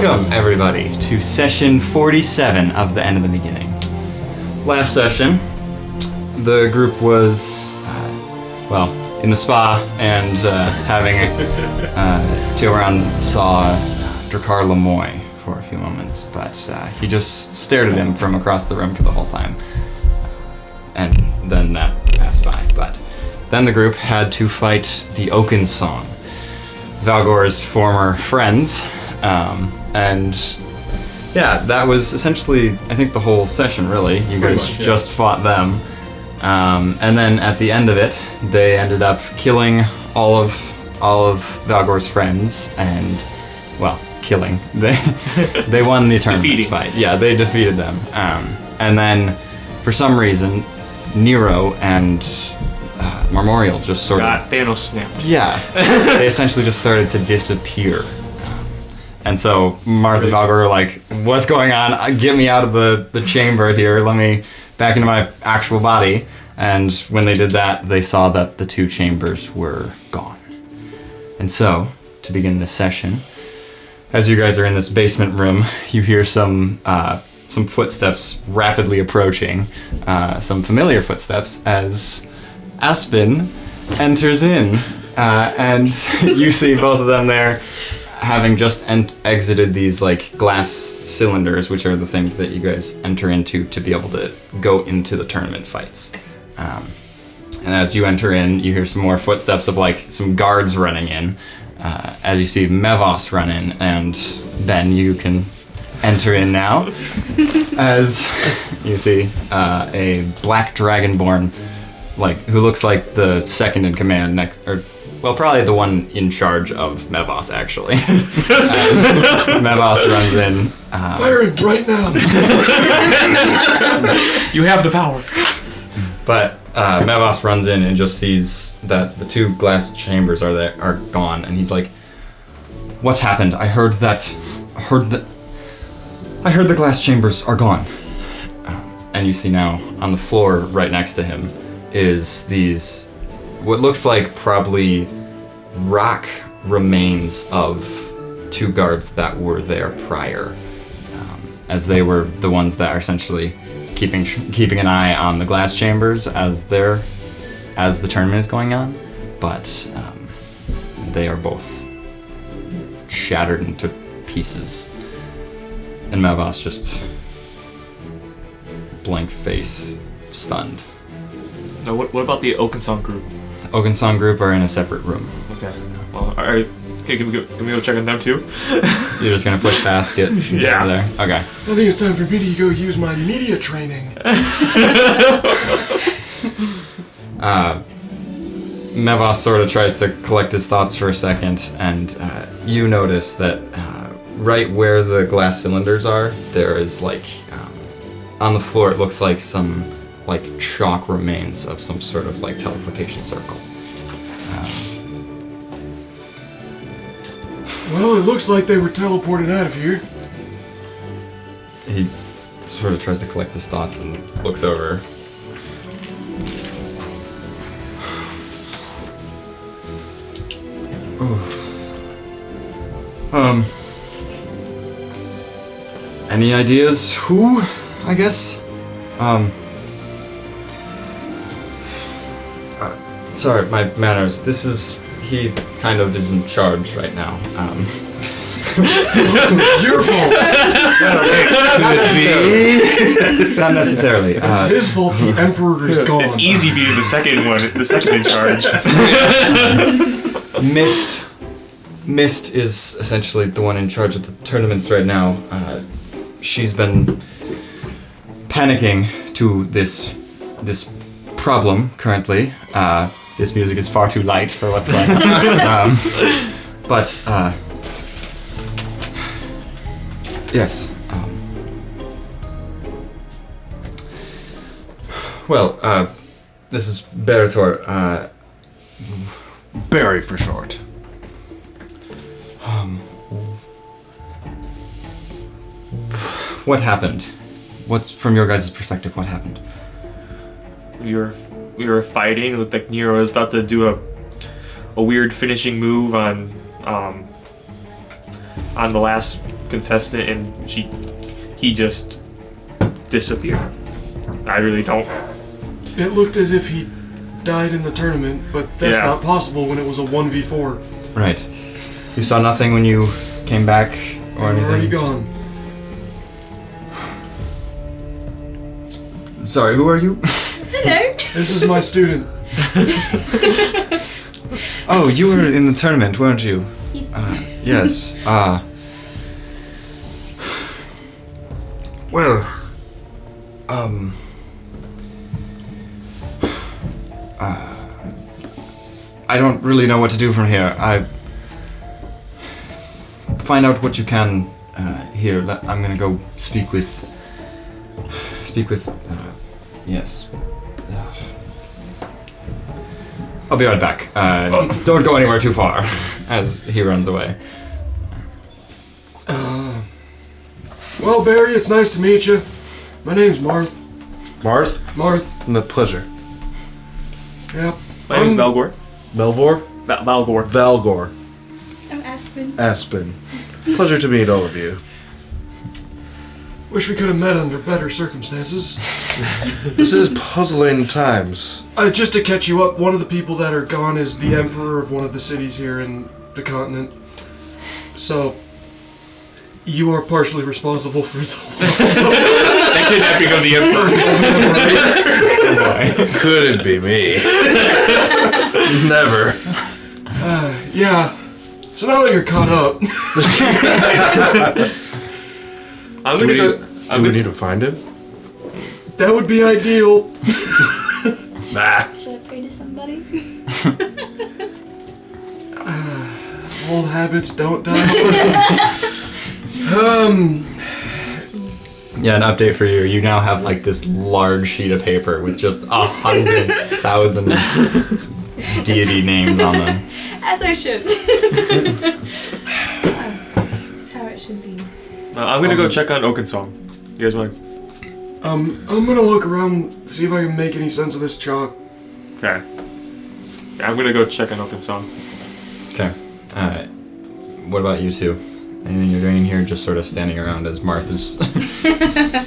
Welcome, everybody, to session 47 of The End of the Beginning. Last session, the group was, in the spa and having to around saw Drakkar Lemoy for a few moments, but he just stared at him from across the room for the whole time. And then that passed by. But then the group had to fight the Oaken Song, Valgor's former friends. And yeah, that was essentially, I think, the whole session, really. You guys just fought them. And then at the end of it, they ended up killing all of Valgor's friends and, well, killing. They won the tournament fight. Yeah, they defeated them. And then, for some reason, Nero and Marmorial just sort of... Thanos snapped. Yeah. They essentially just started to disappear. And so Marth and Valgor were like, what's going on? Get me out of the chamber here. Let me back into my actual body. And when they did that, they saw that the two chambers were gone. And so, to begin this session, as you guys are in this basement room, you hear some footsteps rapidly approaching, some familiar footsteps as Aspen enters in. And you see both of them there, having just exited these like glass cylinders, which are the things that you guys enter into to be able to go into the tournament fights. And as you enter in, you hear some more footsteps of like some guards running in. As you see Mevos run in, and Ben, you can enter in now. As you see a black dragonborn, like who looks like the second in command probably the one in charge of Mevos, actually. Mevos runs in. Fire him right now! You have the power. But Mevos runs in and just sees that the two glass chambers are gone, and he's like, "What's happened? I heard the glass chambers are gone." And you see now on the floor right next to him is these, what looks like probably rock remains of two guards that were there prior, as they were the ones that are essentially keeping an eye on the glass chambers as the tournament is going on, but they are both shattered into pieces. And Mevos just blank face, stunned. Now, what about the Oakensong group? The Oakensong group are in a separate room. Okay. Well, alright. Okay, can we go check on them too? You're just gonna push past it. Yeah. Over there. Okay. I think it's time for me to go use my media training. Mevos sort of tries to collect his thoughts for a second, and you notice that right where the glass cylinders are, there is like on the floor. It looks like some like chalk remains of some sort of like teleportation circle. Well, it looks like they were teleported out of here. He sort of tries to collect his thoughts and looks over. Any ideas who, I guess? Sorry, my manners. He kind of is in charge right now. Your fault. Not necessarily. It's his fault the Emperor is gone. It's easy being the second in charge. Mist is essentially the one in charge of the tournaments right now. She's been panicking to this problem currently. This music is far too light for what's going on. Yes. This is Berator. Barry for short. What happened? What's, from your guys' perspective, what happened? We were fighting. It looked like Nero was about to do a weird finishing move on the last contestant, and he just disappeared. I really don't. It looked as if he died in the tournament, but that's Yeah. not possible when it was a 1v4. Right. You saw nothing when you came back or I'm anything? already gone. Sorry, who are you? Hello. This is my student. Oh, you were in the tournament, weren't you? Yes. Yes. Well, I don't really know what to do from here. Find out what you can here. I'm gonna go speak with. Yes. I'll be right back. Don't go anywhere too far, as he runs away. Well, Barry, it's nice to meet you. My name's Marth. Marth? Marth. No pleasure. Yep. My name's Valgor. Belvor? Valgor. Valgor. I'm Aspen. Aspen. Pleasure to meet all of you. Wish we could have met under better circumstances. This is puzzling times. Just to catch you up, one of the people that are gone is the emperor of one of the cities here in the continent. So, you are partially responsible for the The kidnapping of the emperor. Couldn't be me. Never. Yeah. So now that you're caught up, I'm Do gonna we, go. do we need to find him? that would be ideal. Nah. Should I pray to somebody? Old habits don't die. Yeah, an update for you. You now have like this large sheet of paper with just 100,000 deity names on them. As I should. That's how it should be. I'm gonna go check on Okensong. You guys want? I'm gonna look around, see if I can make any sense of this chalk. Okay. Yeah, I'm gonna go check on Okensong. Okay. What about you two? Anything you're doing here? Just sort of standing around as Marth is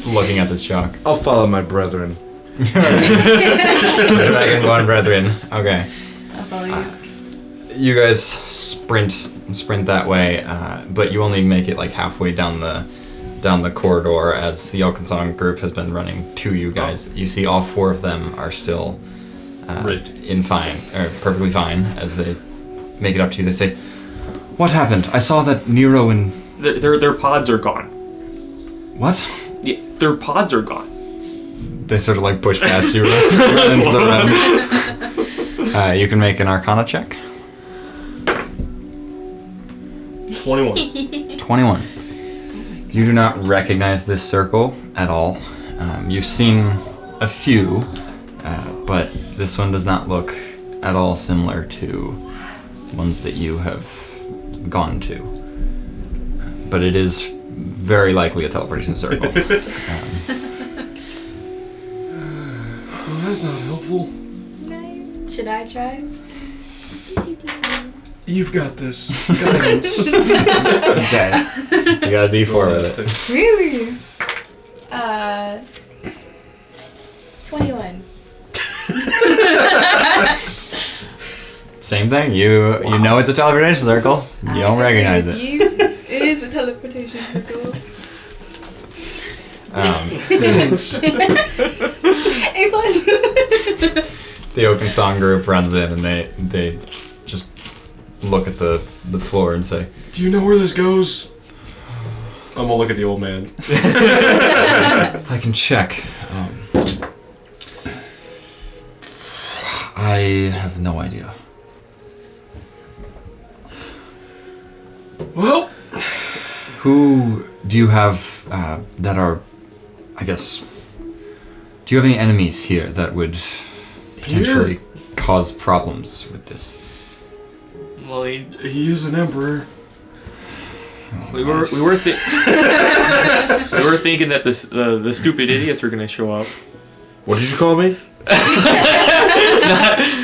looking at this chalk. I'll follow my brethren. Dragonborn brethren. Okay. I'll follow you. You guys sprint that way, but you only make it like halfway down the corridor as the Okensong group has been running to you guys. You see all four of them are still perfectly fine as they make it up to you. They say, "What happened? I saw that Nero and Their pods are gone. what?" Yeah, their pods are gone. They sort of like push past you, run into the room. You can make an Arcana check. 21. 21. You do not recognize this circle at all. You've seen a few, but this one does not look at all similar to ones that you have gone to. But it is very likely a teleportation circle. Well, that's not helpful. No. Should I try? You've got this. Guidance. Okay. You got a D4 with it. Really? 21. Same thing. You know it's a teleportation circle. You don't recognize it. It is a teleportation circle. Thanks. A+. The Okensong group runs in and they just look at the floor and say, Do you know where this goes? I'm gonna look at the old man. I can check. I have no idea. Well, Who do you have that are, I guess, do you have any enemies here that would potentially cause problems with this? Well, he is an emperor. we were thinking that the stupid idiots were gonna show up. What did you call me?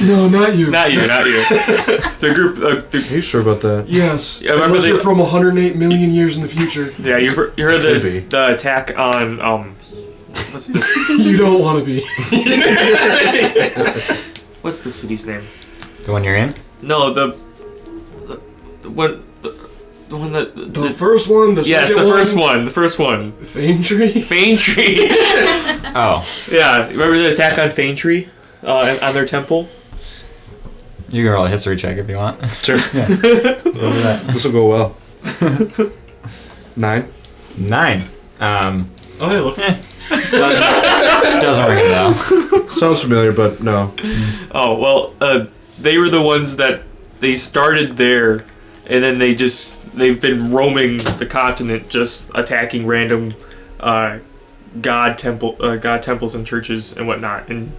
No, not you. Not you. It's a group. Are you sure about that? Yes. Yeah, remember Unless you're from 108 million years in the future. Yeah, you heard Could be. the attack on what's this? You don't want to be. What's the city's name? The one you're in? No, the one that The first one, the yes, second the first one. The first one. Faintree? Faintree. Oh. Yeah, remember the attack on Faintree on their temple? You can roll a history check if you want. Sure. Yeah. Roll that. This will go well. 9. 9. Oh, hey, look. Doesn't ring a bell. Sounds familiar, but no. Oh, well, they were the ones that they started there, and then they've been roaming the continent, just attacking random god temples and churches and whatnot. And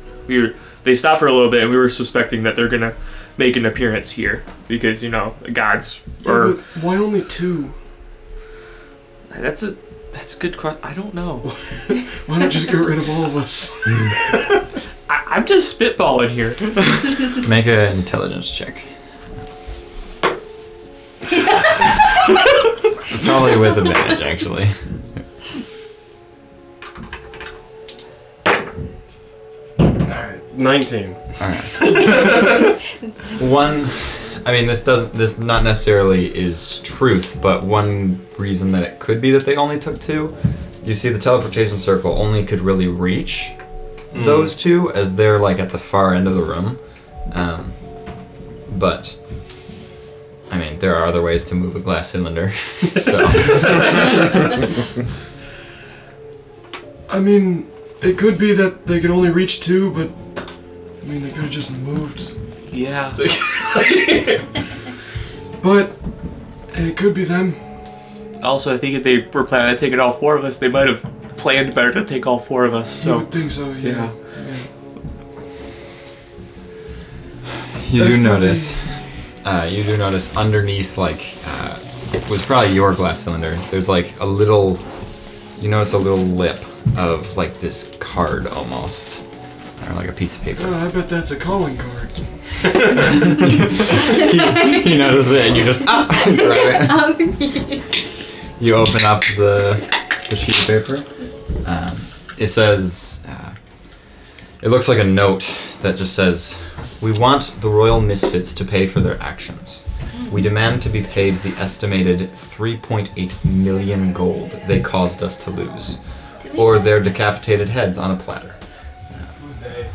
they stopped for a little bit, and we were suspecting that they're gonna make an appearance here because gods Yeah, but why only 2? That's a good question. I don't know. Why not just get rid of all of us? I'm just spitballing here. Make an intelligence check. Probably with advantage, actually. Alright, 19. Alright. This not necessarily is truth, but one reason that it could be that they only took 2, you see the teleportation circle only could really reach those 2 as they're like at the far end of the room. But there are other ways to move a glass cylinder. So it could be that they could only reach 2, but they could have just moved. Yeah. But it could be them. Also, I think if they were planning on taking all 4 of us, they might have planned better to take all 4 of us. I So would think so, yeah. you That's do notice underneath, it was probably your glass cylinder. There's a little lip of this card almost, or a piece of paper. I bet that's a calling card. You notice it and you just grab it. You open up the sheet of paper. It says, it looks like a note that just says, "We want the Royal Misfits to pay for their actions. We demand to be paid the estimated 3.8 million gold they caused us to lose, or their decapitated heads on a platter.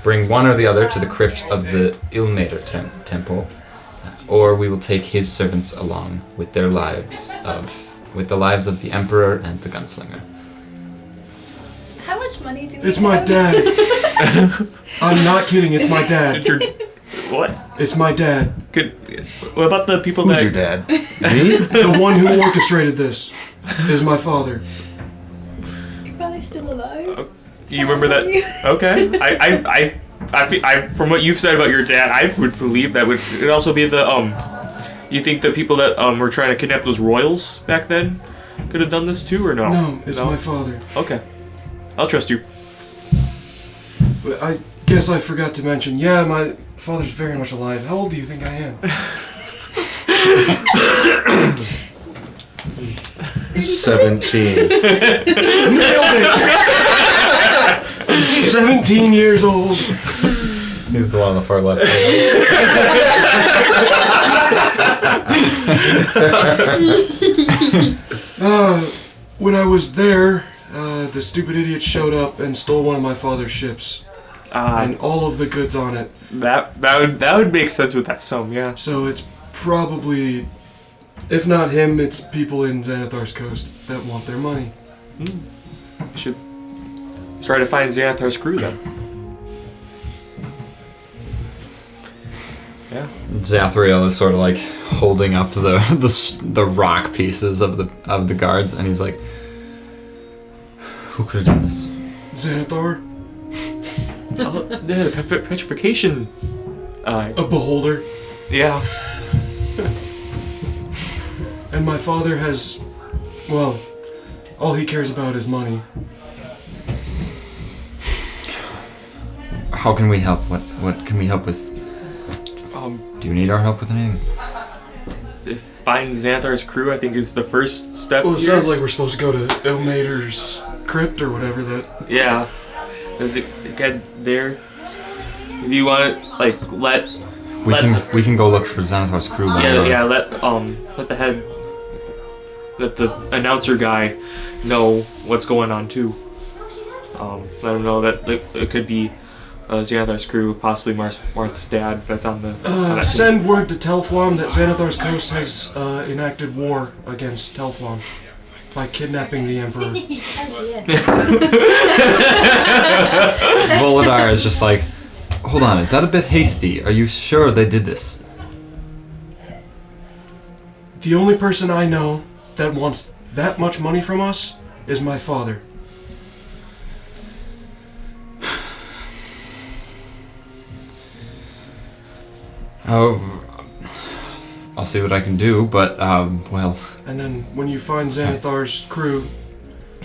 Bring one or the other to the crypt of the Ilmater temple, or we will take his servants along with the lives of the Emperor and the Gunslinger." How much money do we It's my have? dad. I'm not kidding, it's my dad. what? It's my dad. What about the people Who's that? your dad? Me? The one who orchestrated this is my father. Your father's still alive? You remember that? Okay. I from what you've said about your dad, I would believe that it'd also be the You think the people that were trying to kidnap those royals back then could have done this too, or no? No, it's my father. Okay. I'll trust you. But I guess I forgot to mention, yeah, my father's very much alive. How old do you think I am? 17. Nailed it! 17 years old. He's the one on the far left. When I was there, the stupid idiot showed up and stole one of my father's ships. And all of the goods on it. That would make sense with that sum, yeah. So it's probably, if not him, it's people in Xanathar's coast that want their money. Should try to find Xanathar's crew then. Yeah. Zathriel is sort of holding up the rock pieces of the guards, and he's like, "Who could have done this?" Xanathar? The petrification. A beholder. Yeah. And my father has, well, all he cares about is money. how can we help? What can we help with? Do you need our help with anything? If finding Xanthar's crew, I think, is the first step. Well, it here. sounds like we're supposed to go to Ilmater's crypt or whatever that. Yeah. The guy there. If you want to, like, let We can go look for Xanathar's crew. let the announcer guy know what's going on too. Let him know that it could be Xanathar's crew, possibly Marth's dad. That's on the. on that Send word to Telflon that Xanathar's coast has enacted war against Telflon by kidnapping the Emperor. Volodar is just like, hold on, is that a bit hasty? Are you sure they did this? The only person I know that wants that much money from us is my father. Oh, I'll see what I can do, but, well... And then when you find Xanathar's crew,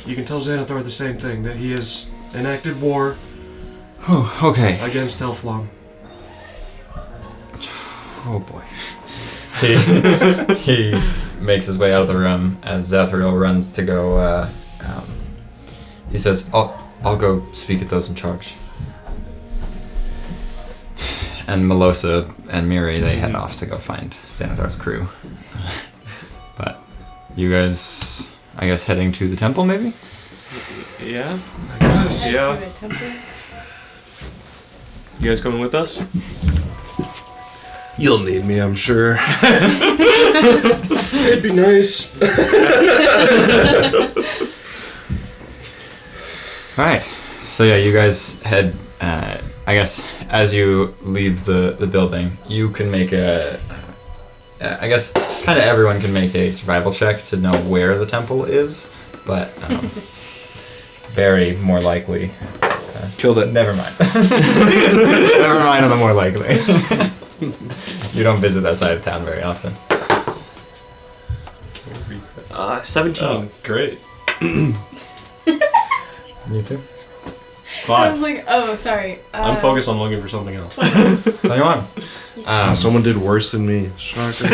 you can tell Xanathar the same thing, that he has enacted war Oh, okay. against Telflon. Oh boy. He makes his way out of the room as Zathriel runs to go, he says, I'll go speak at those in charge. And Melosa and Miri, they head off to go find Xanathar's crew. But you guys, I guess, heading to the temple, maybe? Yeah. I guess. Yeah. You guys coming with us? You'll need me, I'm sure. It'd be nice. Alright. So yeah, you guys head, I guess, as you leave the building, you can make I guess, kind of everyone can make a survival check to know where the temple is, but very more likely. Killed it. Never mind. Never mind on the more likely. You don't visit that side of town very often. 17. Oh, great. You too? I 5. was like, oh, sorry. I'm focused on looking for something else. 21. Someone did worse than me. Shocker.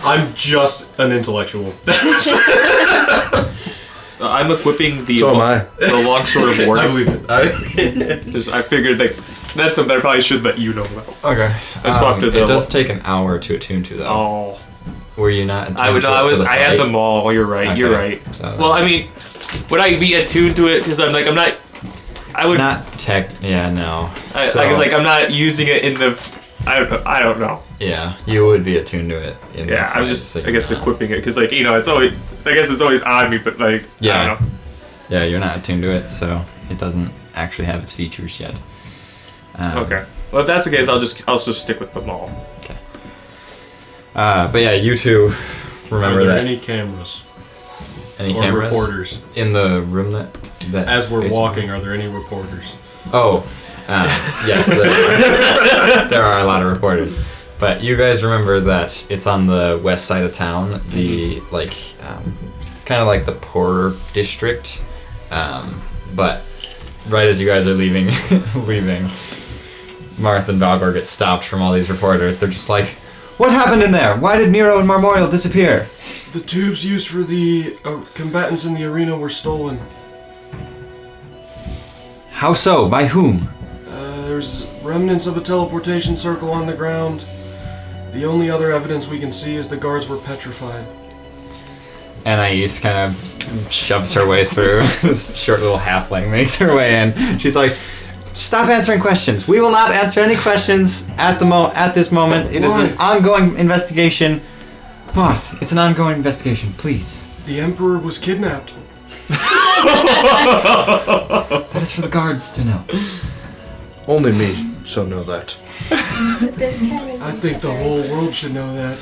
I'm just an intellectual. I'm equipping the So am I. the longsword of war. I believe it. Because I figured that's something I probably should let you know about. Okay. I swapped to the It does take an hour to attune to, though. Oh, Were you not attuned I to it for the had fight? them all. You're right. Okay. You're right. So- Well, I mean, would I be attuned to it? Because I'm not. I would. Not tech. Yeah, no. I So- guess I'm not using it in the. I don't know. Yeah, you would be attuned to it. In the Yeah, I'm fight, just. so I you're guess not. equipping it because it's always. I guess it's always on me, but I Yeah. don't know. Yeah, you're not attuned to it, so it doesn't actually have its features yet. Okay. Well, if that's the case, I'll just stick with them all. Okay. But yeah, you two remember Are there that any cameras any or cameras reporters? in the room that As we're basement- walking, are there any reporters? Oh, yes, there are a lot of reporters. But you guys remember that it's on the west side of town, the kind of like the poorer district. But right as you guys are leaving, Marth and Valgor get stopped from all these reporters. They're just like, "What happened in there? Why did Nero and Marmorial disappear?" The tubes used for the combatants in the arena were stolen. How so? By whom? There's remnants of a teleportation circle on the ground. The only other evidence we can see is the guards were petrified. Anais kind of shoves her way through. This short little halfling makes her way in. She's like, "Stop answering questions. We will not answer any questions at this moment. It is an ongoing investigation. Marth, it's an ongoing investigation, please." The Emperor was kidnapped. That is for the guards to know. Only me shall know that. I think the whole world should know that.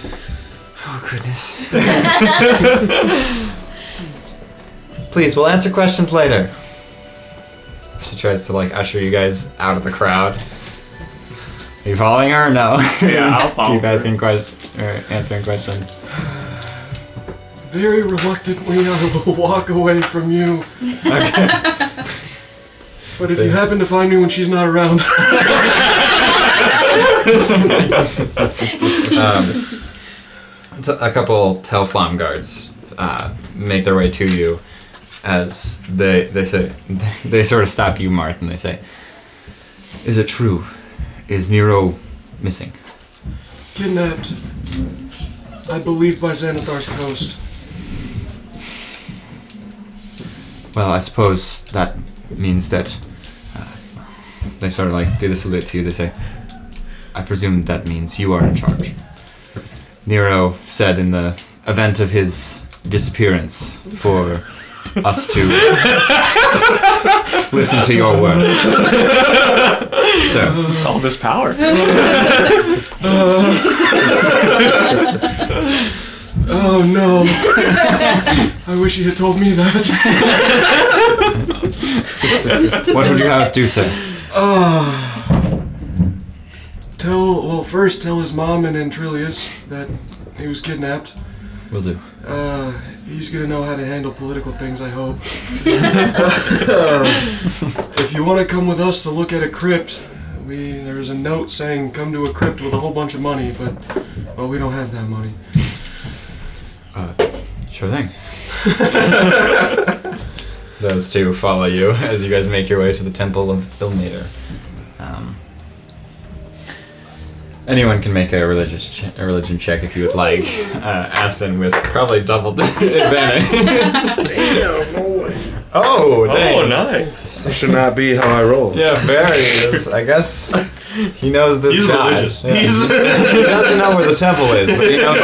Oh, goodness. Please, we'll answer questions later. She tries to, usher you guys out of the crowd. Are you following her or no? Yeah, I'll follow Keep her. asking answering questions. Very reluctantly, I will walk away from you. Okay. But if you happen to find me when she's not around, So a couple Telflam guards make their way to you as they say they sort of stop you, Marth, and they say, "Is it true? Is Nero missing?" kidnapped, I believe, by Xanathar's coast. Well, I suppose that means that they sort of like do the salute to you. They say, "I presume that means you are in charge." Nero said in the event of his disappearance for us to listen to your word. So, All this power. Oh no! I wish he had told me that. what would you have us do, sir? First tell his mom and Antrilius that he was kidnapped. Will do. He's gonna know how to handle political things, I hope. If you want to come with us to look at a crypt, there's a note saying come to a crypt with a whole bunch of money, but, well, we don't have that money. Sure thing. Those two follow you as you guys make your way to the Temple of Ilmater. Anyone can make a religion check if you would like. Aspen with probably double advantage. Damn, no way. Oh, dang. Oh, nice. That should not be how I roll. Yeah, very is. I guess he knows this He's guy. religious. Yeah. He doesn't know where the temple is, but he knows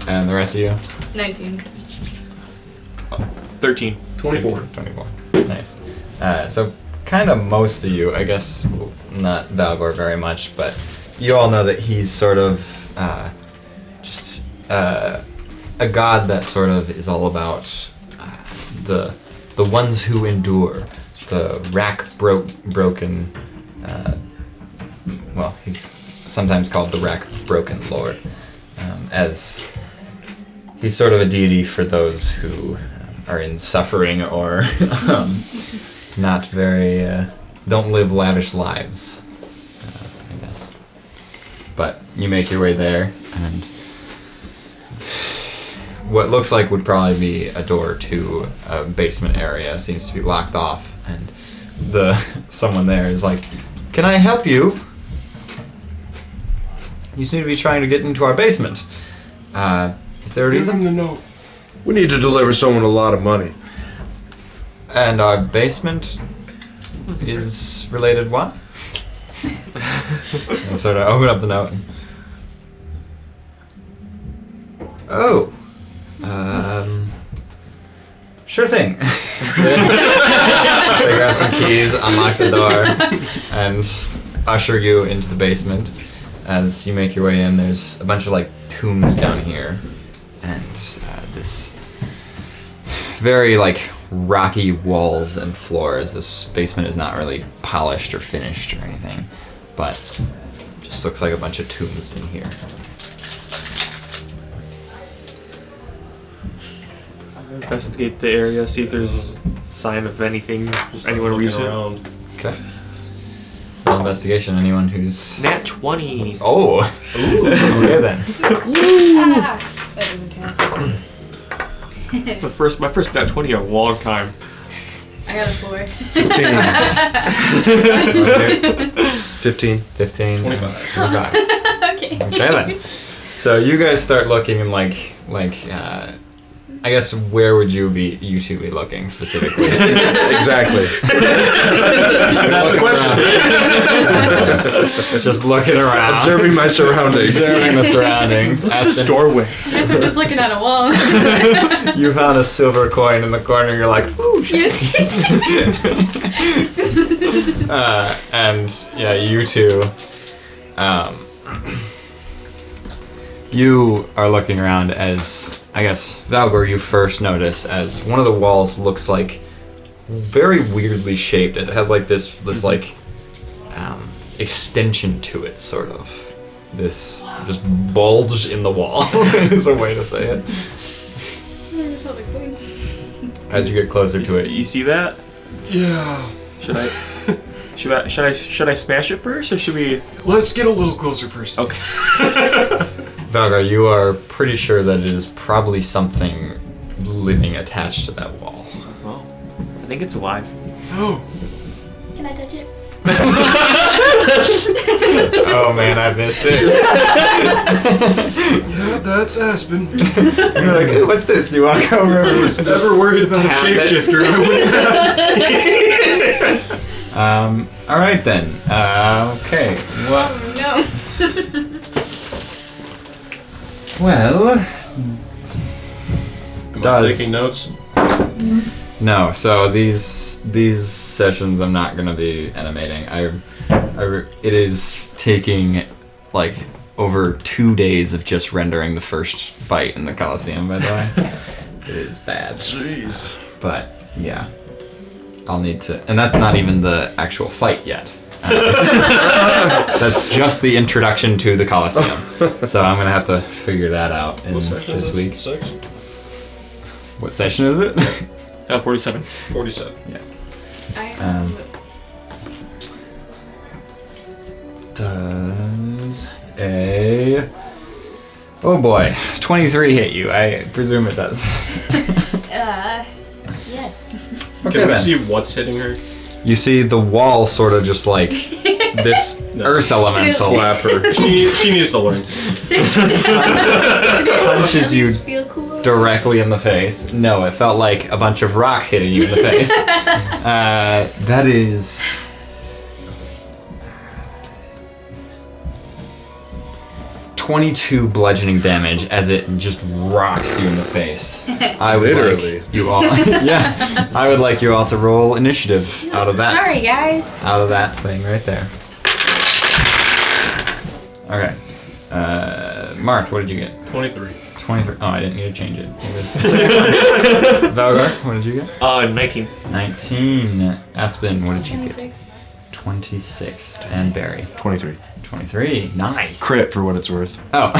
and the rest of you? 19. 13. 24. 24. Nice. So kind of most of you, I guess not Valgor very much, but you all know that he's sort of just a god that sort of is all about the ones who endure, the broken. Well, he's sometimes called the broken Lord, as he's sort of a deity for those who are in suffering or not very, don't live lavish lives, I guess. But you make your way there, and what looks like would probably be a door to a basement area seems to be locked off, and someone there is like, "Can I help you? You seem to be trying to get into our basement. Is there a Give him reason?" the note. We need to deliver someone a lot of money. And our basement is related what? I sort of open up the note. Oh. Sure thing. They grab some keys, unlock the door, and usher you into the basement. As you make your way in, there's a bunch of like tombs down here, and this very like rocky walls and floors. This basement is not really polished or finished or anything, but just looks like a bunch of tombs in here. Investigate the area, see if there's sign of anything, anyone Looking recent. around. Okay. Roll investigation. Anyone who's Nat 20. oh. Okay then. Ah, that doesn't count. It's my first Nat 20 in a long time. I got a 4. 15. 15. 25. 25. Okay. Okay then. So you guys start looking in like I guess where would you two be looking specifically? Exactly. That's the question. Just looking around. Observing my surroundings. Observing the surroundings. Aspen, Doorway. I guess I'm just looking at a wall. you found a silver coin in the corner. You're like, ooh, shit. Yes. And yeah, you two. You are looking around as, I guess, Valgor, you first notice as one of the walls looks like very weirdly shaped. It has like this like extension to it, sort of. This just bulge in the wall is a way to say it. as you get closer to it. You see that? Yeah. Should I smash it first, or should we? Let's get a little closer first. Okay. Valgor, you are pretty sure that it is probably something living attached to that wall. Well, I think it's alive. Oh. Can I touch it? Oh man, I missed it. Yeah, that's Aspen. You're like, hey, what's this? You walk over. If I was ever worried about a Tap it. shapeshifter, I wouldn't have. All right then. Okay. What? Oh no. Well. Am I Does- taking notes? No. So these sessions I'm not gonna be animating. It is taking like over 2 days of just rendering the first fight in the Coliseum. By the way, it is bad. Jeez. But yeah, I'll need to, and that's not even the actual fight yet. That's just the introduction to the Coliseum. So I'm gonna have to figure that out in What section is this it? week. 6? What session is it? 47. 47. I Does a oh boy, 23 hit you? I presume it does. yes. Okay, Can we then. see what's hitting her? You see the wall sort of just like this earth elemental Slap her. She needs to learn. punches you Feel cool. directly in the face. No, it felt like a bunch of rocks hitting you in the face. That is 22 bludgeoning damage as it just rocks you in the face. I would Literally. like you all, yeah. I would like you all to roll initiative out of that. Sorry, guys. Out of that thing right there. Okay. Marth, what did you get? 23. 23. Oh, I didn't need to change it. It was Valgor, what did you get? 19. 19. Aspen, what did you get? 26. 26. And Barry. 23. 23. Nice. Crit for what it's worth. Oh.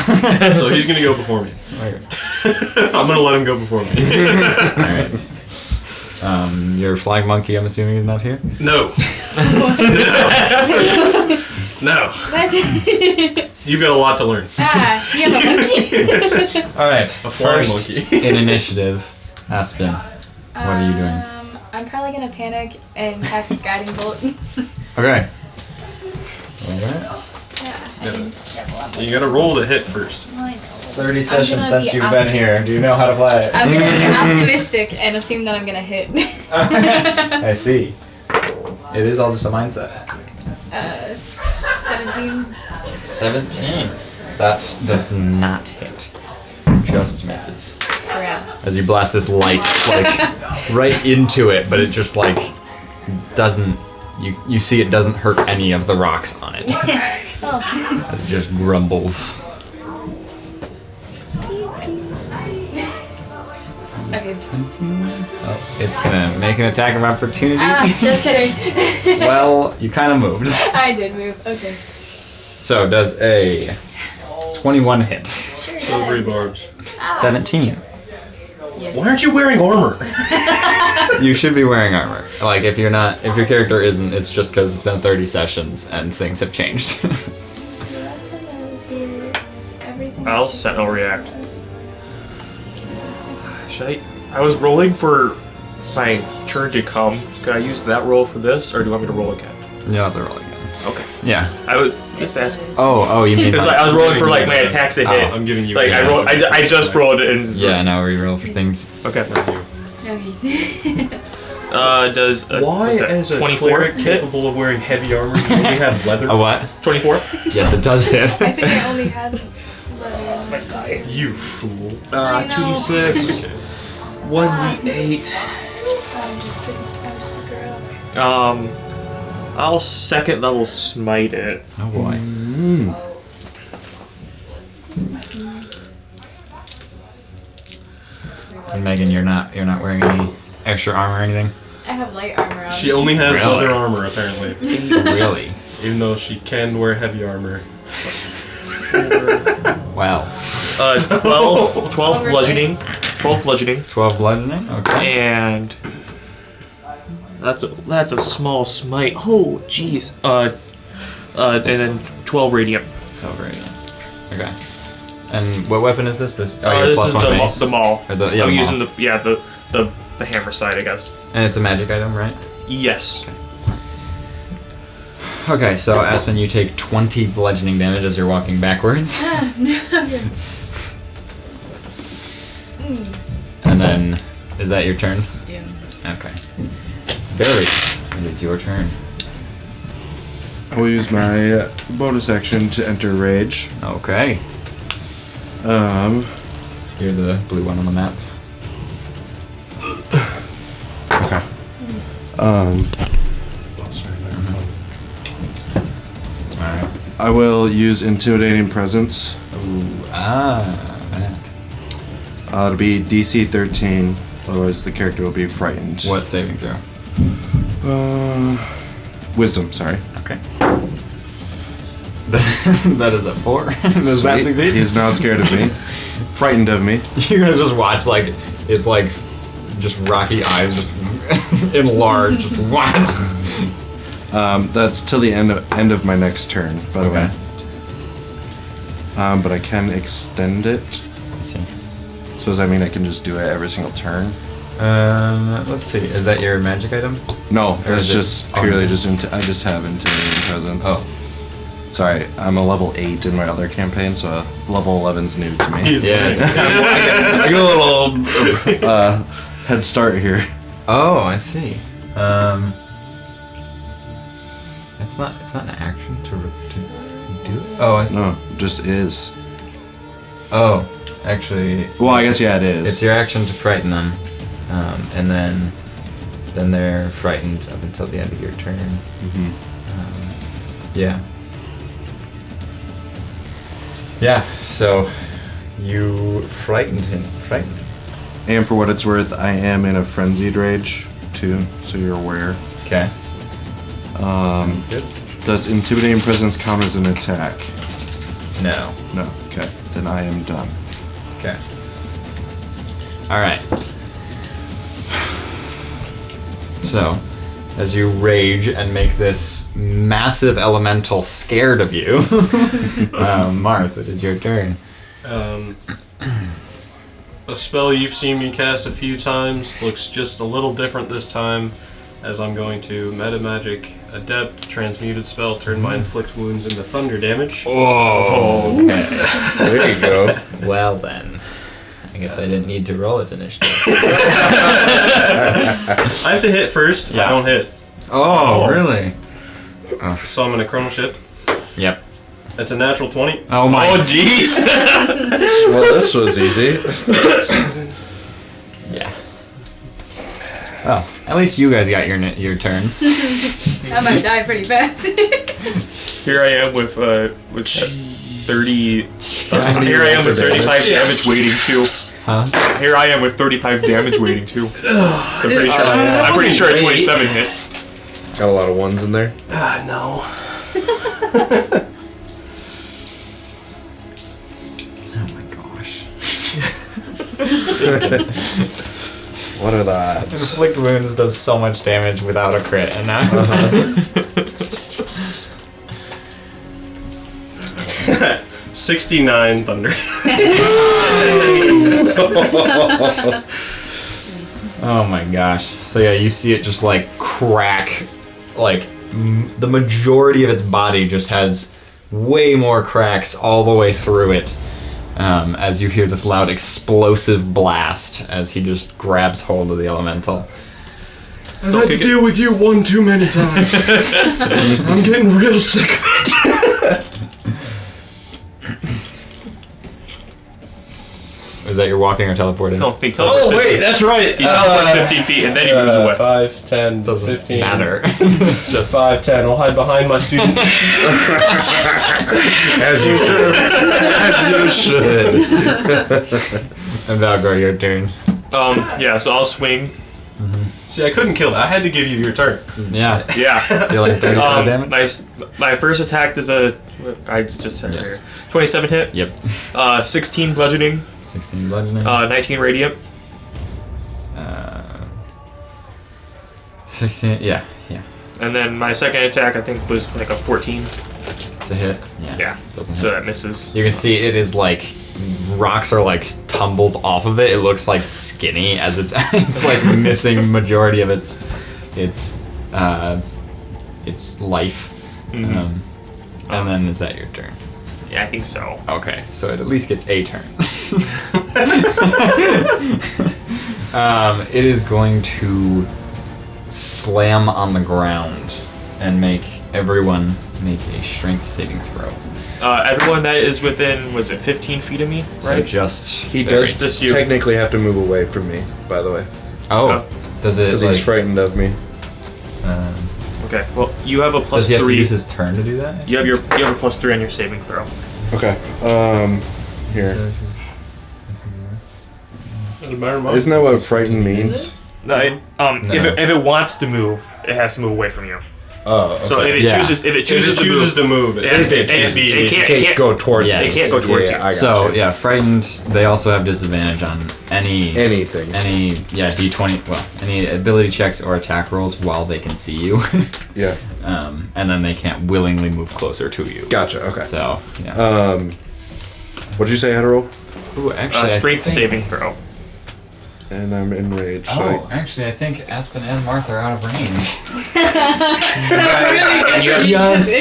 So he's gonna go before me. Okay. I'm gonna let him go before me. Alright. Your flying monkey, I'm assuming, is not here? No. No. What? You've got a lot to learn. You have a monkey? Alright. A flying First monkey. in initiative, Aspen. What are you doing? I'm probably gonna panic and cast a guiding bolt. Okay. So, alright. Yeah, I think You gotta roll to hit first. I know. 30 sessions sessions gonna since be you've op- been here. Do you know how to play it? I'm gonna be optimistic and assume that I'm gonna hit. I see. It is all just a mindset. 17. 17. That does not hit. Just misses. Crap. As you blast this light like right into it, but it just like doesn't. You see it doesn't hurt any of the rocks on it. Oh. As it just grumbles. Okay. Oh, it's gonna make an attack of opportunity. Just kidding. Well, you kind of moved. I did move. Okay. So does a 21 hit? Sure. Silvery barbs. 17. Yes. Why aren't you wearing armor? You should be wearing armor. Like if your character isn't, it's just because it's been 30 sessions and things have changed. The last time I was here, everything. I'll was- Sentinel react. Should I was rolling for my turn to come. Could I use that roll for this, or do you want me to roll again? Yeah, they're rolling. Okay. Yeah. I was just asking. Oh, you mean? It's like I was rolling for like my attacks to hit. I'm giving you. Like I rolled. I just rolled it. And it's Yeah, now we roll for things. Okay. Okay. Does Why, as a 24 cleric hit? capable of wearing heavy armor, you only have leather? A what? 24. Yes, it does hit. I think I only had leather. You fool. I know. 2d6. 1d8. I'm just around. I'll second level smite it. Oh boy. And Megan, you're not wearing any extra armor or anything? I have light armor on. She only has Really? leather armor, apparently. Really? Even though she can wear heavy armor. Wow. 12 bludgeoning, 12 bludgeoning. 12 bludgeoning. Okay. And that's a small smite. Oh, jeez. And then 12 radiant. 12 radiant. Okay. And what weapon is this? This. Oh, your This plus is one mace. the maul. Or the, yeah, I'm the using maul. the hammer side, I guess. And it's a magic item, right? Yes. Okay, so Aspen, you take 20 bludgeoning damage as you're walking backwards. And then, is that your turn? Yeah. Okay. Barry, it is your turn. I will use my bonus action to enter rage. Okay. You're the blue one on the map. Okay. Alright. I will use intimidating presence. Ooh, that. It'll be DC 13. Otherwise, the character will be frightened. What saving throw? Wisdom. Sorry. Okay. That is a 4. Does that Sweet. succeed? He's now scared of me. Frightened of me. You guys just watch, like, it's like, just rocky eyes just enlarged. Just what? That's till the end of my next turn, by the Okay. way. But I can extend it. Let's see. So does that mean I can just do it every single turn? Let's see. Is that your magic item? No, Or that's is it- just oh, purely no. just I just have intimidating presence. Oh. Sorry, I'm a level 8 in my other campaign, so level 11's new to me. Yeah. I get a little head start here. Oh, I see. It's not an action to do it. Oh, No, just is. oh, actually, Well, I guess yeah, it is. it's your action to frighten them, and then they're frightened up until the end of your turn. Mhm. Yeah. Yeah. So you frightened him. Frightened. And for what it's worth, I am in a frenzied rage too, so you're aware. Okay. Good. Does intimidating presence count as an attack? No. No. Okay, then I am done. Okay. All right. So, as you rage and make this massive elemental scared of you, Marth, it is your turn. A spell you've seen me cast a few times looks just a little different this time, as I'm going to Meta Magic Adept Transmuted Spell, turn my inflict wounds into thunder damage. Oh, okay. There you go. Well then, I guess I didn't need to roll his initiative. I have to hit first. Yeah. I don't hit, Oh, really? so I'm gonna Chrono Shift. Yep. It's a natural 20. Oh my. Oh, jeez. Well, this was easy. Yeah. Well, at least you guys got your turns. I might die pretty fast. Here I am with 30. How many Here I am with rolls are 35 damage waiting too. Huh? Here I am with 35 damage waiting too. So I'm pretty sure 27 hits. Got a lot of ones in there. No. Oh my gosh. What are that? Inflict wounds does so much damage without a crit, and now it's 69 thunder. Oh my gosh. So yeah, you see it just like crack, like the majority of its body just has way more cracks all the way through it. As you hear this loud explosive blast as he just grabs hold of the elemental. I've had to deal with you one too many times. I'm getting real sick of it. Is that your walking or teleporting? No, he teleported. that's right. He teleported 15 feet and then he moves away. 5, 10, Doesn't 15. matter. It's just 5, 10. I'll hide behind my student. As you should. As you should. And Valgor, your turn. Yeah, so I'll swing. See, I couldn't kill it. I had to give you your turn. Yeah. Yeah. You're like 35 damage? My first attack is I just said Yes. it here. 27 hit. Yep. 16 bludgeoning. 16 bludgeoning. 19 radiant. 16. Yeah. And then my second attack, I think, was like a 14. To hit. Yeah. Doesn't So hit. that misses. You can see it is like rocks are like tumbled off of it. It looks like skinny as it's it's like missing majority of its life. Mhm. And then is that your turn? Yeah, I think so. Okay, so it at least gets a turn. It is going to slam on the ground and make everyone make a strength saving throw. Everyone that is within, was it 15 feet of me, So right? just He barely. does Just you. technically have to move away from me, by the way, Oh, does it? because Like, he's frightened of me. Okay, well, you have a Does plus he have to 3. use his turn to do that? You have a plus 3 on your saving throw. Okay. Here. Doesn't matter much. Isn't that what frightened means? No, No. If it wants to move, it has to move away from you. Oh, okay. So if it Yeah. chooses, If it chooses to move, it it has to- It it can't go towards Yeah. me. It can't go towards you. I got So you. yeah, frightened. They also have disadvantage on any Anything. D20. Well, any ability checks or attack rolls while they can see you. Yeah. And then they can't willingly move closer to you. Gotcha. Okay. So yeah. What'd you say I had to roll? Ooh, actually, I strength think- saving throw. And I'm enraged. So Oh, actually, I think Aspen and Marth are out of range.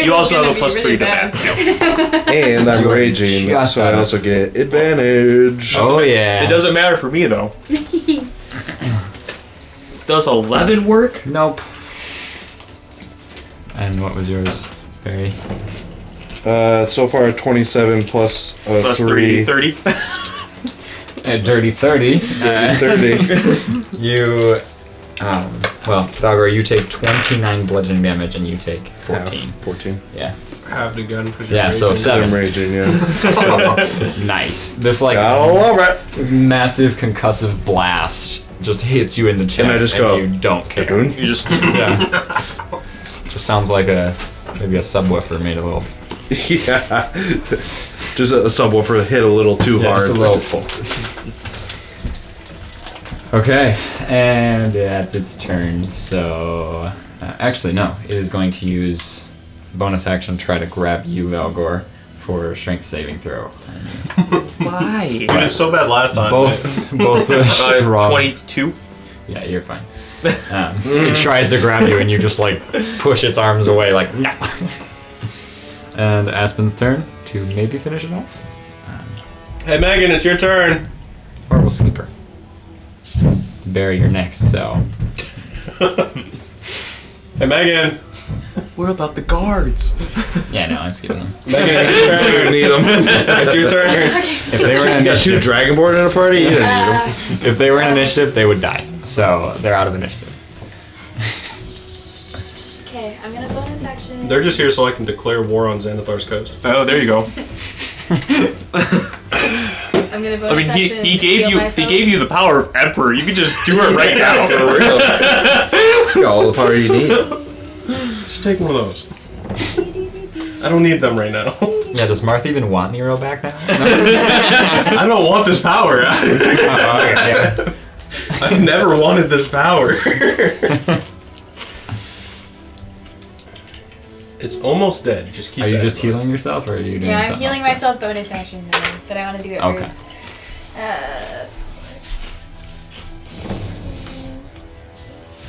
You also have a plus 3 to that. and I'm raging, Just so I out of- also get advantage. Oh yeah. It doesn't matter for me though. Does 11 work? Nope. And what was yours, Barry? So far 27 plus Plus 3. 30. A dirty 30. 30. You, well, Valgor, you take 29 bludgeoning damage and you take 14. Half, 14. Yeah. have the gun because Yeah, so I'm 7. raging, yeah. Nice. This like I love it. this massive concussive blast just hits you in the chest And I just go, you don't care. "Cocoon?" You just Yeah. Just sounds like maybe a subwoofer made a little Yeah. Just a subwoofer hit a little too hard. just a little pull. Okay, and that's its turn. So, actually, no. It is going to use bonus action to try to grab you, Valgor, for strength saving throw. why? You did so bad last time. Both the strong. 22. Yeah, you're fine. It tries to grab you, and you just like push its arms away, like no. And Aspen's turn to maybe finish it off, Hey Megan, it's your turn. or we'll skip her. Barry, you're next. So. Hey Megan. What about the guards? Yeah, no, I'm skipping them. Megan, it's your You turn. need them. It's your turn. If they were in You got 2 initiative, Dragonborn in a party? You didn't need them. if they were in initiative, they would die. So they're out of initiative. Okay, I'm gonna bonus action. They're just here so I can declare war on Xanathar's coast. Oh, there you go. I'm gonna bonus I mean, action. he gave heal you myself. the power of Emperor. You could just do it right now. For real. You got all the power you need. Just take one of those. I don't need them right now. Yeah, does Marth even want Nero back now? I don't want this power. Oh, okay, yeah. I've never wanted this power. It's almost dead. Just keep Are you that just in mind. healing yourself, or are you doing Yeah, I'm something healing else? myself bonus action though, but I want to do it Okay. first.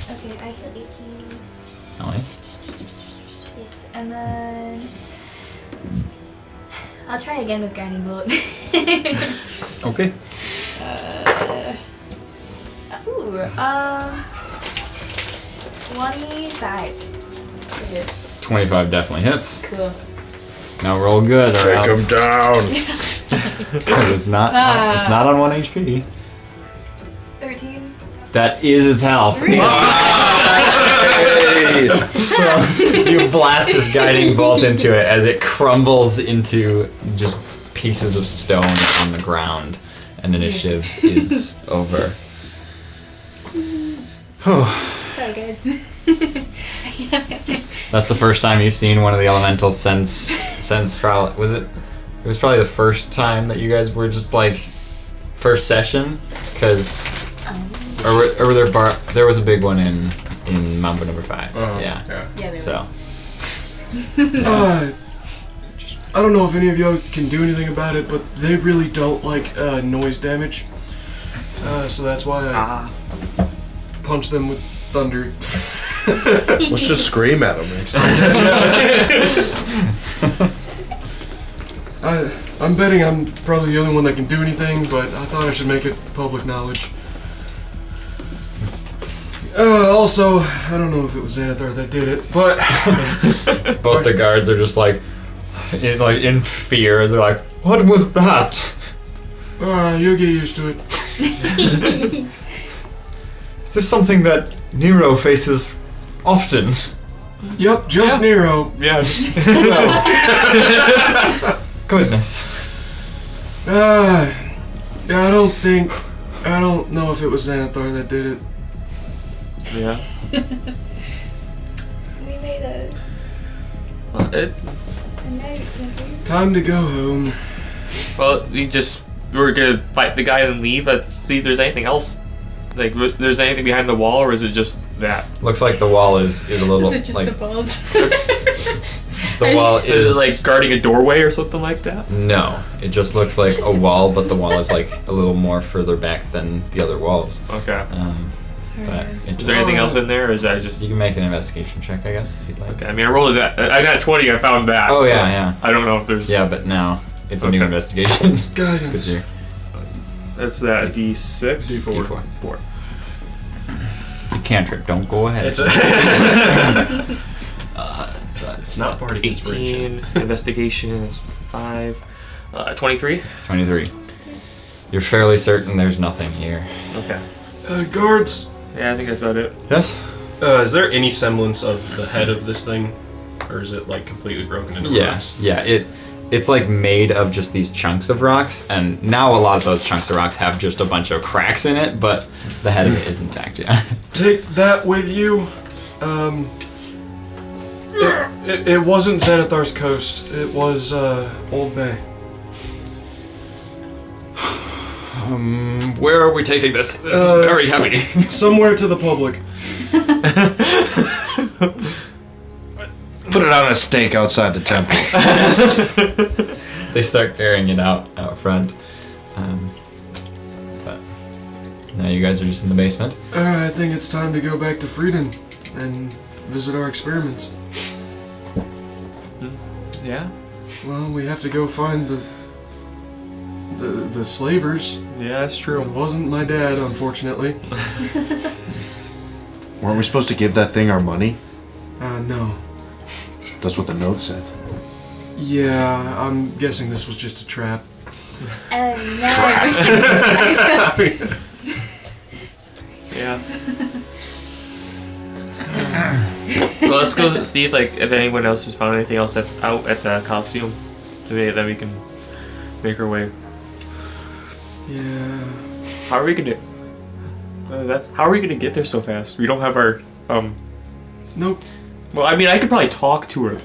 Okay, I heal 18. Nice. Yes, and then I'll try again with guiding bolt. Okay. Ooh, 25. Good. 25 definitely hits. Cool. Now roll good, or Take else him down. it's not on 1 HP. 13. That is its health. So you blast this guiding bolt into it as it crumbles into just pieces of stone on the ground, and initiative is over. Sorry, guys. That's the first time you've seen one of the elementals since probably it was probably the first time that you guys were just like first session, because or were there was a big one in in Mambo number 5. Yeah. Yeah, there So. I don't know if any of you can do anything about it, but they really don't like noise damage. So that's why I punch them with thunder. Let's just scream at them next time. I'm betting I'm probably the only one that can do anything, but I thought I should make it public knowledge. Also, I don't know if it was Xanathar that did it, but Both the guards are just like in fear. They're like, "What was that?" you'll get used to it. Is this something that Nero faces often? Yep, just Nero. Yeah. Goodness. Yeah, I don't know if it was Xanathar that did it. Yeah. We made a Well, note. Remember? Time to go home. we're gonna fight the guy and leave. Let's see if there's anything else. Like, there's anything behind the wall, or is it just that? Looks like the wall is a little Is it just like a bulge? the wall Is it like guarding a doorway or something like that? No, it just looks like a wall, but the wall is like a little more further back than the other walls. Okay. But it Is just, there anything else in there, or is that just? you can make an investigation check, I guess, if you'd like. Okay. I mean, I rolled that. I got 20. I found that. Oh so yeah. I don't know if there's. Yeah, but now it's a new Okay. investigation. Guidance. 'Cause you're- That's that D6. D4. Four. It's a cantrip. Don't go ahead. It's So it's not bardic 18. inspiration. Investigation is 5. 23. 23. You're fairly certain there's nothing here. Okay. Guards. Yeah, I think that's about it. Yes. Is there any semblance of the head of this thing, or is it like completely broken into parts? Yeah. It's like made of just these chunks of rocks, and now a lot of those chunks of rocks have just a bunch of cracks in it, but the head of it is intact. Yeah. Take that with you. It wasn't Xanathar's coast. It was Old Bay. Where are we taking this? This is very heavy. Somewhere to the public. Put it on a stake outside the temple. They start carrying it out front. But now you guys are just in the basement. I think it's time to go back to Frieden and visit our experiments. Yeah. Well, we have to go find the slavers. Yeah, that's It true. wasn't my dad, unfortunately. Weren't we supposed to give that thing our money? No. That's what the note said. Yeah, I'm guessing this was just a trap. No. Yeah. Well, let's go see if anyone else has found anything else out at the Coliseum today that we can make our way. Yeah. How are we gonna? How are we gonna get there so fast? We don't have our Nope. Well, I mean, I could probably talk to her.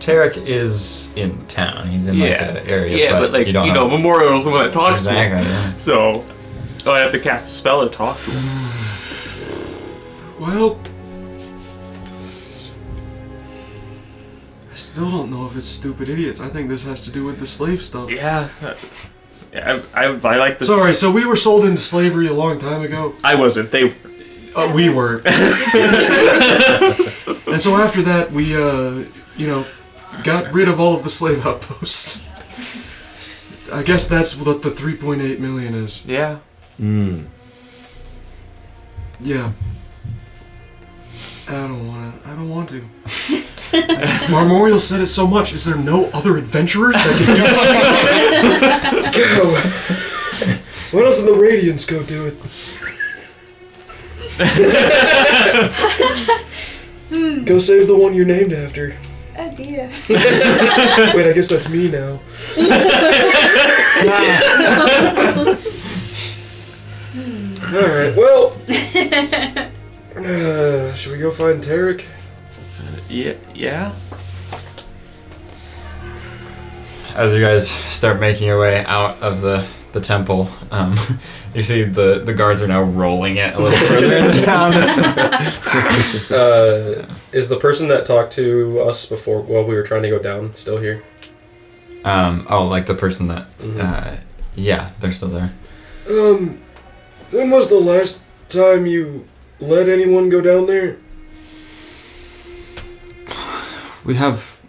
Tarek is in town. He's in like an area. Yeah, but like you don't know, have- Memorial is the one that talks Exactly, to her. yeah. So, I have to cast a spell to talk to her. Well, I still don't know if it's stupid idiots. I think this has to do with the slave stuff. Yeah. I like this. Sorry, so we were sold into slavery a long time ago. I wasn't. They. We were. And so after that, we, got rid of all of the slave outposts. I guess that's what the 3.8 million is. Yeah. Yeah. I don't want to. Memorial said it so much. Is there no other adventurers that can do something? Go. Why doesn't the Radiants go do it? Go save the one you're named after. Oh dear. Wait, I guess that's me now. Alright, well. Should we go find Tarek? Yeah. As you guys start making your way out of the the temple. You see the guards are now rolling it a little further into town. Is the person that talked to us before while we were trying to go down still here? Like the person that. Yeah, they're still there. When was the last time you let anyone go down there? We have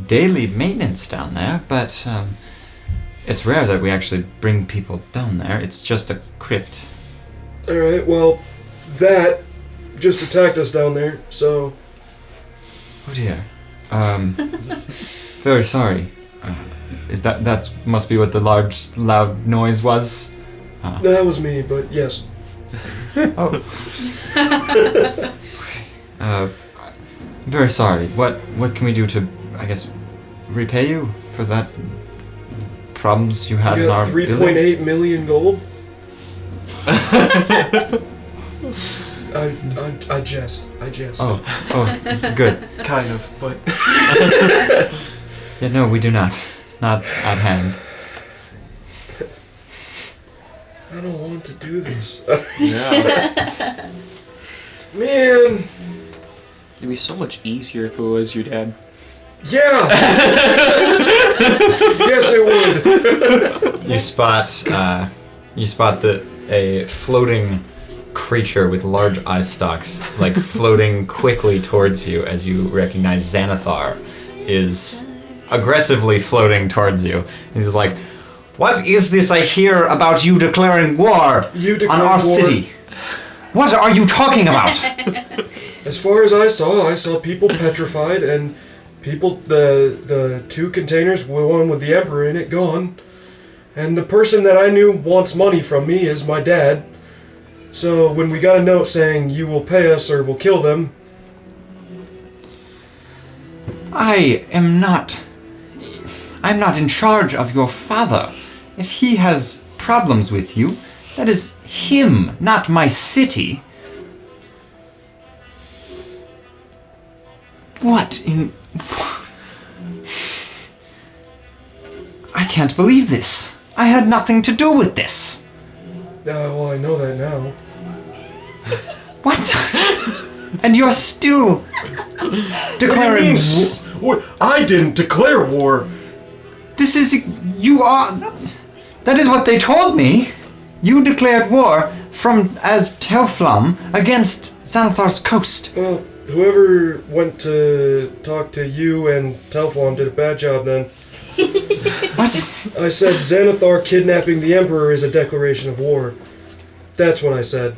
daily maintenance down there, but it's rare that we actually bring people down there. It's just a crypt. Alright, well, that just attacked us down there, so... Oh dear. Very sorry. Is that must be what the large, loud noise was? That was me, but yes. Oh. Very sorry. What can we do to, I guess, repay you for that problems you had You in our got building? 3.8 million gold? I jest. Oh, good. Kind of, but... Yeah, no, we do not. Not at hand. I don't want to do this. Yeah. Man! It'd be so much easier if it was your dad. Yeah! Yes, it would. You spot a floating creature with large eye stalks, like floating quickly towards you as you recognize Xanathar is aggressively floating towards you. He's like, "What is this I hear about you declaring war on our city? What are you talking about?" As far as I saw people petrified and people, the two containers, one with the Emperor in it, gone. And the person that I knew wants money from me is my dad. So when we got a note saying you will pay us or we'll kill them. I'm not in charge of your father. If he has problems with you, that is him, not my city. What in... I can't believe this. I had nothing to do with this. Well, I know that now. What? And you're still declaring war? I didn't declare war. This is... You are... That is what they told me. You declared war as Telflam against Xanathar's coast. Well, whoever went to talk to you and Telflon did a bad job then. What? I said Xanathar kidnapping the Emperor is a declaration of war. That's what I said.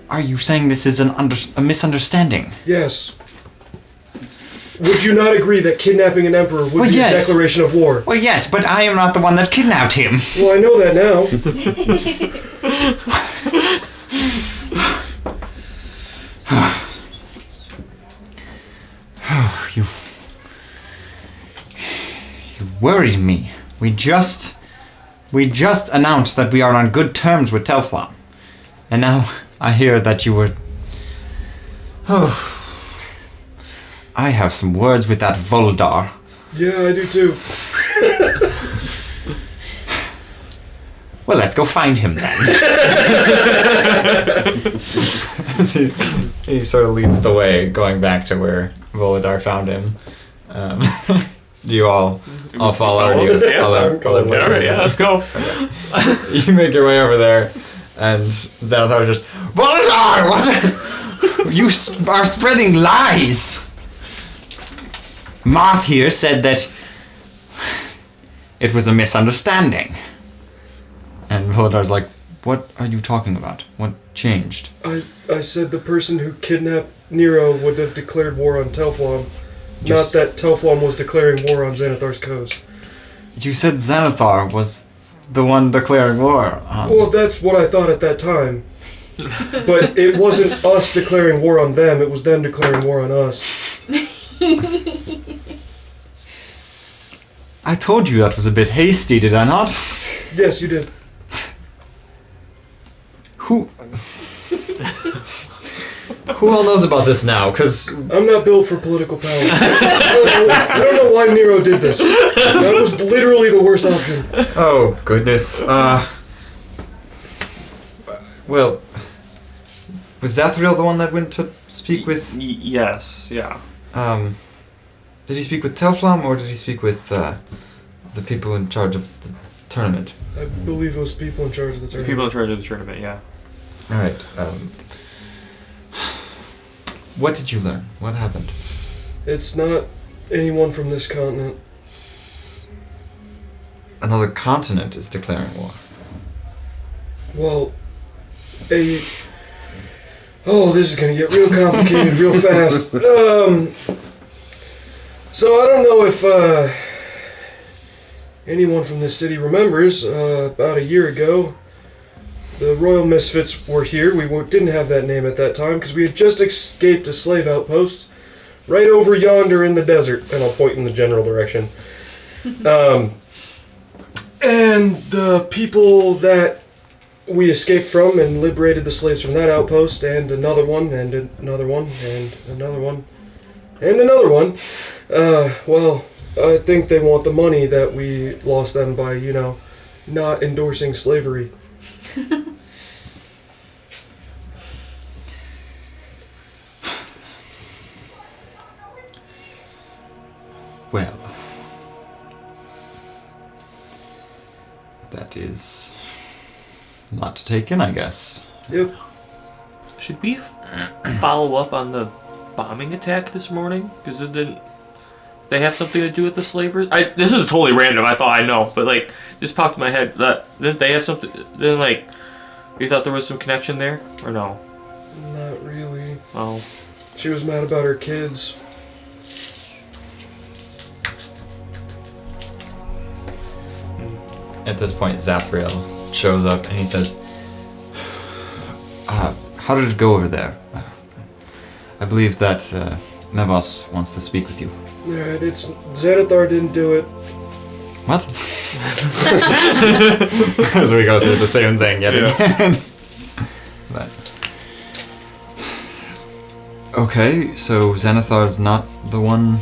Are you saying this is a misunderstanding? Yes. Would you not agree that kidnapping an Emperor would be a declaration of war? Well, yes, but I am not the one that kidnapped him. Well, I know that now. You worried me. We just announced that we are on good terms with Telflam. And now I hear that you were... I have some words with that Voldar. Yeah, I do too. Well, let's go find him then. he sort of leads the way, going back to where Voladar found him. Do you all follow? Yeah, let's go. You make your way over there, and Xanathar just, Voladar, what? You are spreading lies. Marth here said that it was a misunderstanding. And Voladar's like, what are you talking about? What changed? I said the person who kidnapped Nero would have declared war on Telflon. Not that Telflon was declaring war on Xanathar's coast. You said Xanathar was the one declaring war. Well, that's what I thought at that time. But it wasn't us declaring war on them, it was them declaring war on us. I told you that was a bit hasty, did I not? Yes, you did. Who? Who all knows about this now? Because I'm not built for political power. I don't know why Nero did this. That was literally the worst option. oh goodness. Well, was Zathriel the one that went to speak with? Yes, yeah. Did he speak with Telflam or did he speak with the people in charge of the tournament? I believe it was people in charge of the tournament. People in charge of the tournament, yeah. All right. What did you learn? What happened? It's not anyone from this continent. Another continent is declaring war. Well, oh, this is gonna get real complicated real fast. So I don't know if anyone from this city remembers, about a year ago, the Royal Misfits were here. We didn't have that name at that time because we had just escaped a slave outpost right over yonder in the desert, and I'll point in the general direction. And the people that we escaped from and liberated the slaves from that outpost, and another one, and another one, and another one, and another one. Well, I think they want the money that we lost them by, not endorsing slavery. Well, that is a lot to take in, I guess. Yep. Should we follow up on the bombing attack this morning? Because it didn't. They have something to do with the slavers? This is totally random. I thought I know, but just popped in my head. Didn't they have something? Then you thought there was some connection there, or no? Not really. Oh. She was mad about her kids. At this point, Zathriel shows up and he says, how did it go over there? I believe that Mevos wants to speak with you. Alright, it's Xanathar didn't do it. What? As we go through the same thing yet again. But, okay, so Xanathar's not the one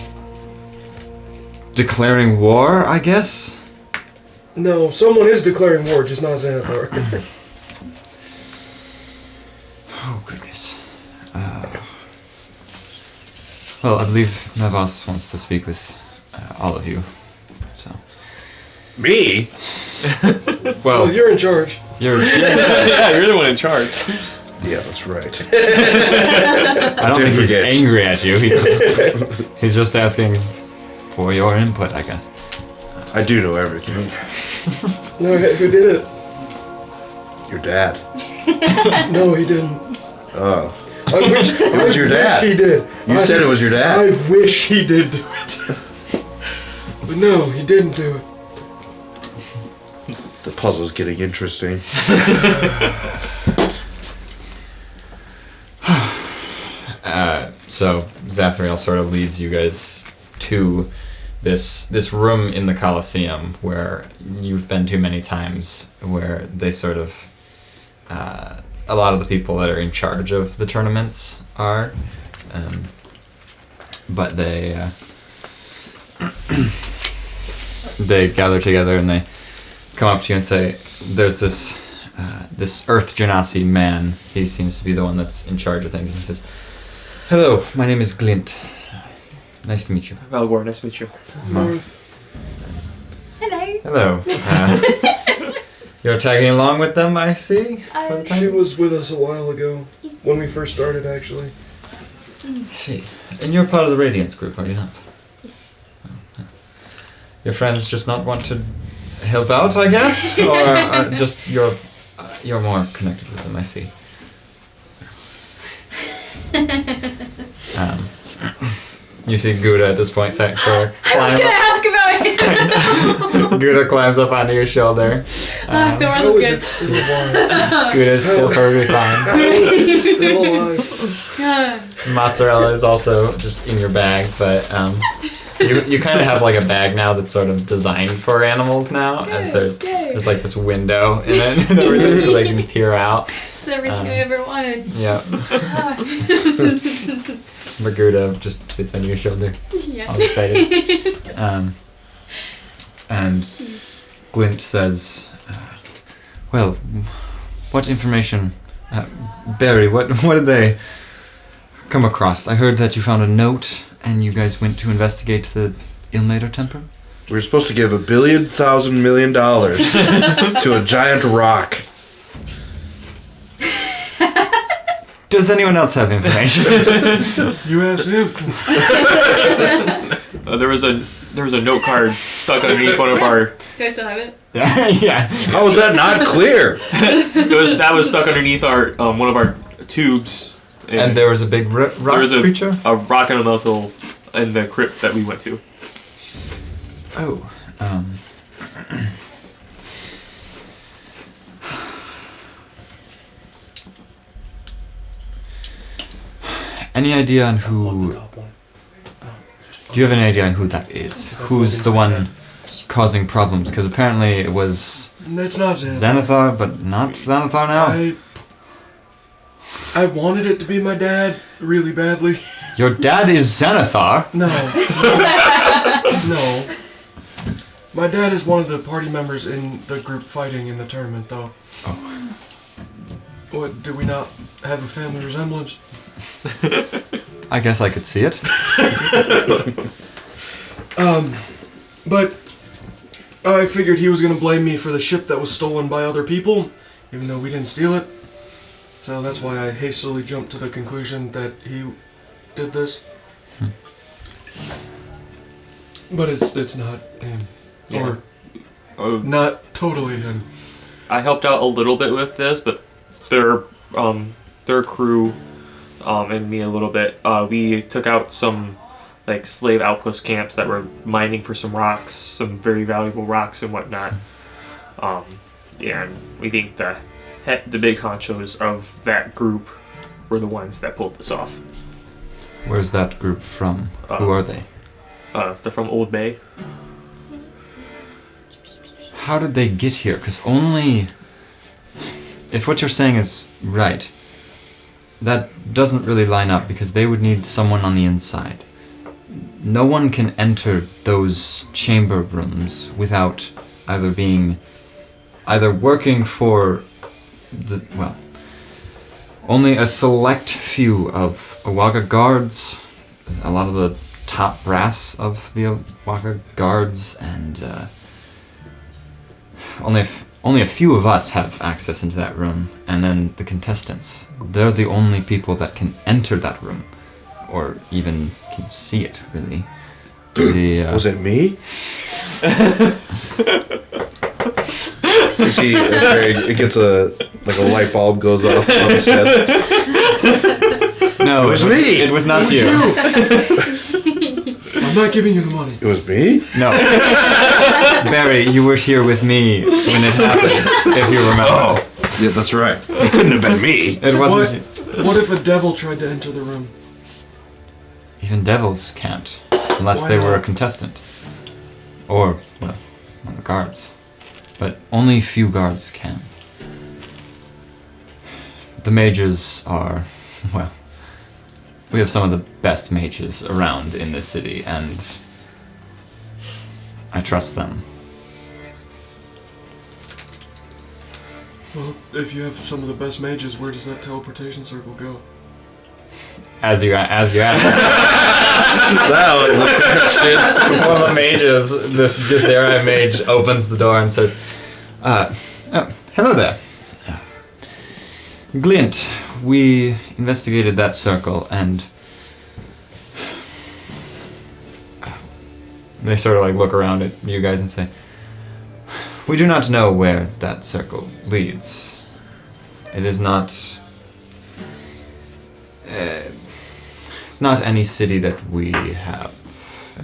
declaring war, I guess? No, someone is declaring war, just not Xanathar. Oh, goodness. Well, I believe Mevos wants to speak with all of you. So. Me? Well, you're in charge. Yeah, you're the one in charge. Yeah, that's right. I don't think he's angry at you. He's just asking for your input, I guess. I do know everything. Alright, who did it? Your dad. No, he didn't. Oh. I wish It was your dad. he did. You said it was your dad. I wish he did do it. But no, he didn't do it. The puzzle's getting interesting. So Zathriel sort of leads you guys to this room in the Colosseum where you've been to many times, where they sort of a lot of the people that are in charge of the tournaments are, but they they gather together and they come up to you and say, "There's this Earth Genasi man. He seems to be the one that's in charge of things." And he says, "Hello, my name is Glint. Nice to meet you." Valgor, nice to meet you. Marth. Hello. Hello. You're tagging along with them, I see? She was with us a while ago. When we first started, actually. I see. And you're part of the Radiance group, are you not? Yes. Your friends just not want to help out, I guess? Or just you're more connected with them, I see. You see Gouda at this point climb I was gonna ask about it. Gouda climbs up onto your shoulder. The one How was is good. it still alive? Gouda's still perfectly fine. How is it still alive? Mozzarella is also just in your bag, but You kind of have like a bag now that's sort of designed for animals now, as there's like this window in it and everything, so they can peer out. It's everything I ever wanted. Yeah. Marguda just sits on your shoulder, Yeah. all excited. And Glint says, "Well, what information, Barry? What did they come across? I heard that you found a note, and you guys went to investigate the Ilmater Temple." We were supposed to give $1 billion, $1,000 million to a giant rock. Does anyone else have information? You asked him. There was a note card stuck underneath one of our. Do I still have it? Yeah. How was that not clear? That was stuck underneath our one of our tubes. And there was a big rock there was creature? a rock elemental in the crypt that we went to. Oh. Any idea on who... Do you have any idea on who that is? Who's the one causing problems? Because apparently it was It's not Xanathar. Xanathar, but not Xanathar now? I wanted it to be my dad really badly. Your dad is Xanathar? No. No. My dad is one of the party members in the group fighting in the tournament, though. Oh. What, do we not have a family resemblance? I guess I could see it. But I figured he was going to blame me for the ship that was stolen by other people, even though we didn't steal it. So that's why I hastily jumped to the conclusion that he did this. But it's not him. Yeah. Or not totally him. I helped out a little bit with this, but their crew and me a little bit. We took out some like slave outpost camps that were mining for some rocks, some very valuable rocks and whatnot. Yeah, and we think the big honchos of that group were the ones that pulled this off. Where's that group from? Who are they? They're from Old Bay. How did they get here? Because only... If what you're saying is right, that doesn't really line up because they would need someone on the inside. No one can enter those chamber rooms without either working for only a select few of Awaga guards, a lot of the top brass of the Awaga guards, and only a few of us have access into that room, and then the contestants. They're the only people that can enter that room, or even can see it, really. Was it me? You see, it gets a light bulb goes off on his head. No, it was me. It was not you. I'm not giving you the money. It was me? No. Barry, you were here with me when it happened, if you remember. Oh, yeah, that's right. It couldn't have been me. It wasn't you. What if a devil tried to enter the room? Even devils can't, unless Why they were a not? contestant. Or, one of the guards. But only few guards can. The mages are, we have some of the best mages around in this city, and I trust them. Well, if you have some of the best mages, where does that teleportation circle go? As you ask. That was a question. One of the mages, this Gesserai mage, opens the door and says, hello there. Glint, we investigated that circle, and they sort of look around at you guys and say, we do not know where that circle leads. It is not... it's not any city that we have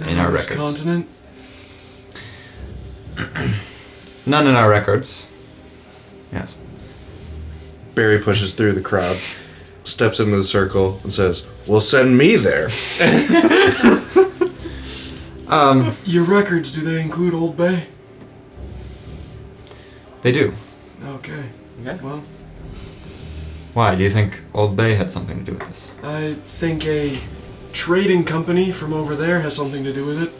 in our This records. continent? None in our records. Yes. Barry pushes through the crowd, steps into the circle, and says, well, send me there. Your records, do they include Old Bay? They do. Okay. Okay. Well, Why? Do you think Old Bay had something to do with this? I think a trading company from over there has something to do with it.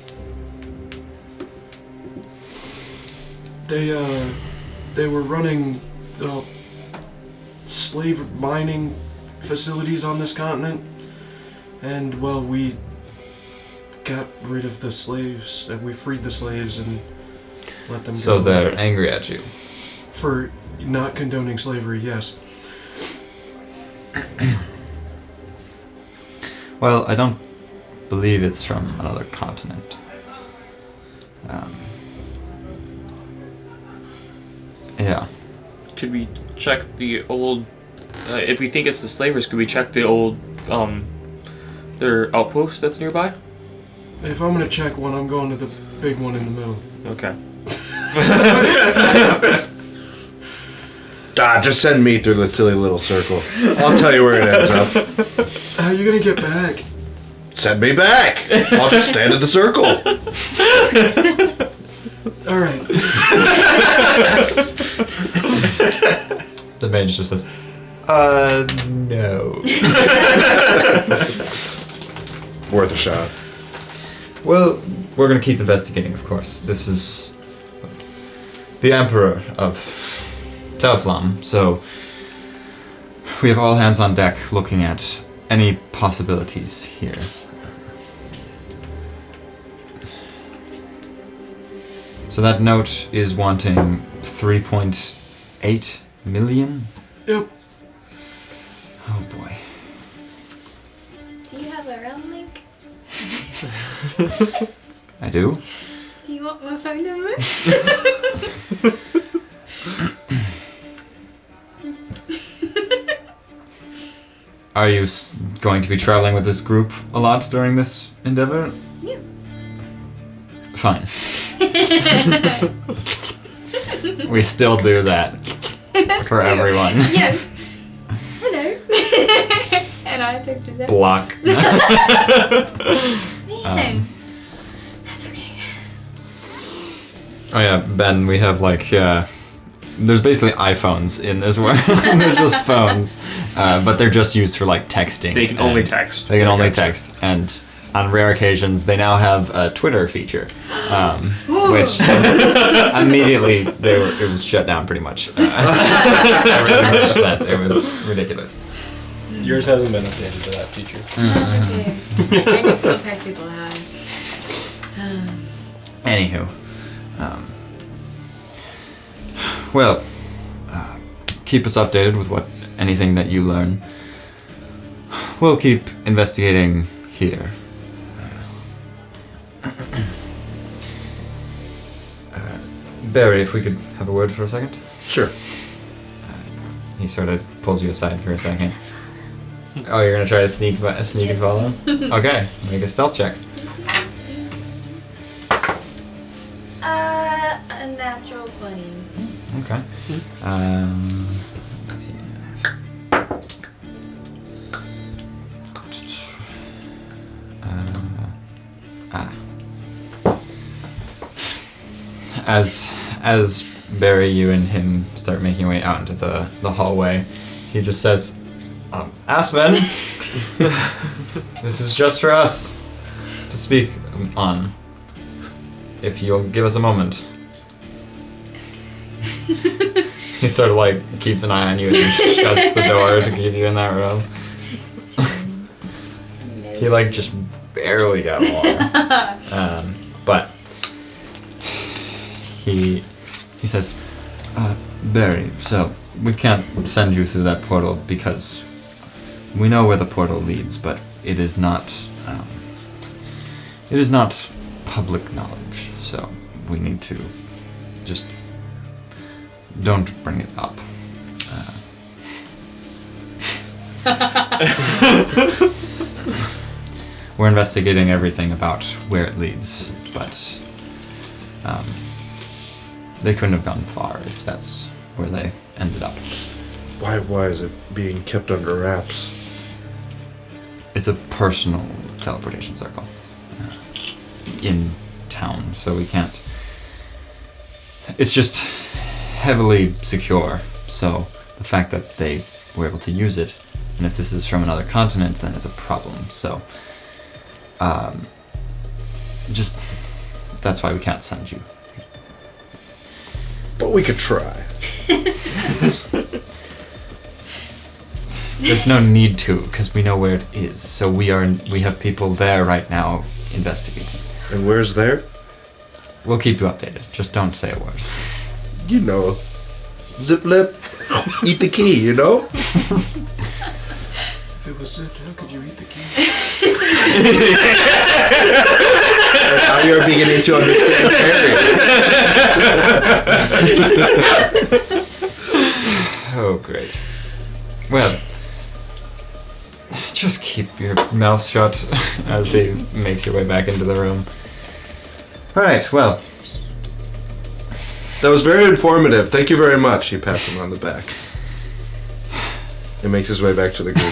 They were running slave mining facilities on this continent, and well, we got rid of the slaves, and we freed the slaves and let them go. So they're angry at you. For not condoning slavery, yes. Well, I don't believe it's from another continent. Yeah. Could we check the old? If we think it's the slavers, could we check the old their outpost that's nearby? If I'm gonna check one, I'm going to the big one in the middle. Okay. Just send me through the silly little circle. I'll tell you where it ends up. How are you gonna get back? Send me back. I'll just stand in the circle. All right. The mage just says, no. Worth a shot. Well, we're gonna keep investigating, of course. This is the Emperor of Telflam, so we have all hands on deck looking at any possibilities here. So that note is wanting 3.8 million? Yep. Oh boy. Do you have a realm link? I do? Do you want my phone number? Are you going to be traveling with this group a lot during this endeavor? Yeah. Fine. We still do that for everyone. Yes. Hello. And I texted them. Block. Man. That's okay. Oh yeah, Ben, we have like, there's basically iPhones in this world. There's just phones, but they're just used for like texting. They can only and text. They can only text, and on rare occasions they now have a Twitter feature, which immediately it was shut down pretty much. It was ridiculous. Yours hasn't been updated to that feature. Okay. I can still text people out. Anywho, well, keep us updated with anything that you learn. We'll keep investigating here. Barry, if we could have a word for a second. Sure. He sort of pulls you aside for a second. Oh, you're gonna try to sneak and follow? Okay, make a stealth check. A natural 20. Okay. Let's see. As Barry, you and him start making your way out into the hallway, he just says, Aspen, this is just for us to speak on. If you'll give us a moment. He sort of like keeps an eye on you and shuts the door to keep you in that room. He like just barely got more. But he says, Barry, so we can't send you through that portal because we know where the portal leads, but it is not public knowledge, so we need to just don't bring it up. We're investigating everything about where it leads, but they couldn't have gone far if that's where they ended up. Why is it being kept under wraps? It's a personal teleportation circle. in town, so we can't. It's just heavily secure, so the fact that they were able to use it, and if this is from another continent, then it's a problem. So, just that's why we can't send you. But we could try. There's no need to, because we know where it is. So we have people there right now investigating. And where's there? We'll keep you updated. Just don't say a word. You know. Zip lip. Eat the key, you know? If it was zipped, how could you eat the key? And now you're beginning to understand Harry. Oh, great. Well, just keep your mouth shut as he makes your way back into the room. Alright, well. That was very informative. Thank you very much. He pats him on the back. He makes his way back to the group.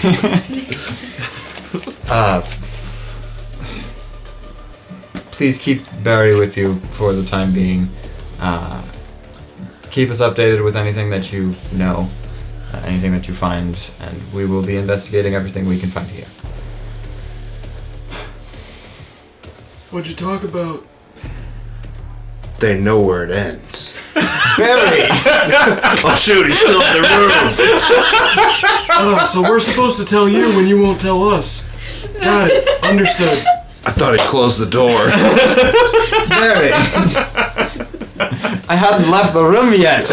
Please keep Barry with you for the time being. Keep us updated with anything that you know, anything that you find, and we will be investigating everything we can find here. What'd you talk about? They know where it ends. Barry! Oh shoot, he's still in the room. Oh, so we're supposed to tell you when you won't tell us. Got it. Understood. I thought he closed the door. Barry! I hadn't left the room yet!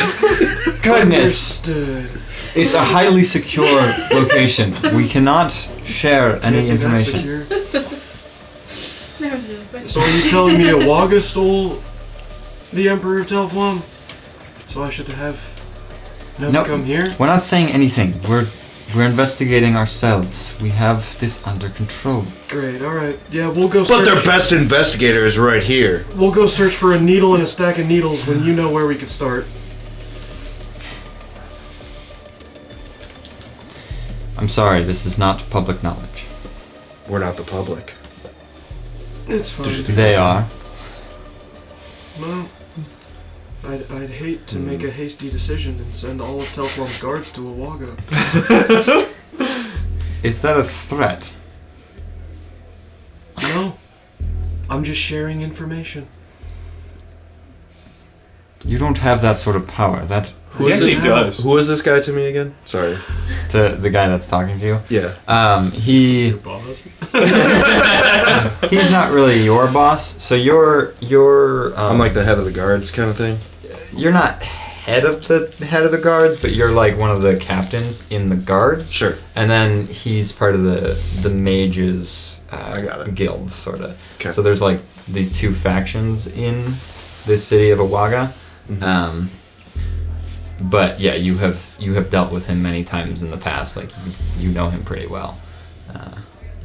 Goodness! Understood. It's a highly secure location. We cannot share any Can't be that information. secure. That was really funny. So are you telling me a Waga stole the Emperor of Telflon? So I should have them No. come here? We're not saying anything. We're investigating ourselves. We have this under control. Great, alright. Yeah, we'll go But search. their best investigator is right here. We'll go search for a needle and a stack of needles when you know where we could start. I'm sorry, this is not public knowledge. We're not the public. It's fine. Did you think- They are. Well, I'd hate to make a hasty decision and send all of Telflon's guards to a Waga. Is that a threat? No. I'm just sharing information. You don't have that sort of power. That Who is He this? actually does. Who is this guy to me again? Sorry. the guy that's talking to you. Yeah. He Boss. he's not really your boss. So you're I'm like the head of the guards kind of thing. you're not head of the guards, but you're like one of the captains in the guards. Sure. And then he's part of the mages I got it. guild, sort of. Okay. So there's like these two factions in this city of Awaga. Mhm. But yeah, you have dealt with him many times in the past. Like you know him pretty well,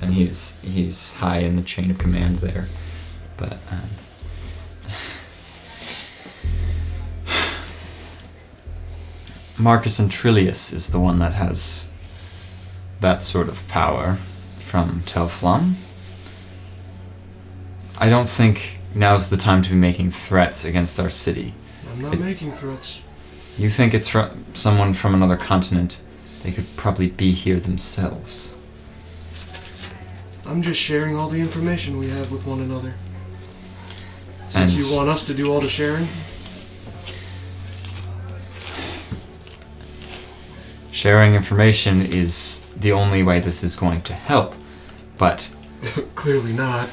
and he's high in the chain of command there. But Marcus Antrilius is the one that has that sort of power from Telflon. I don't think now's the time to be making threats against our city. I'm not making threats. You think it's from someone from another continent? They could probably be here themselves. I'm just sharing all the information we have with one another. Since And- you want us to do all the sharing, Sharing information is the only way this is going to help, but clearly not.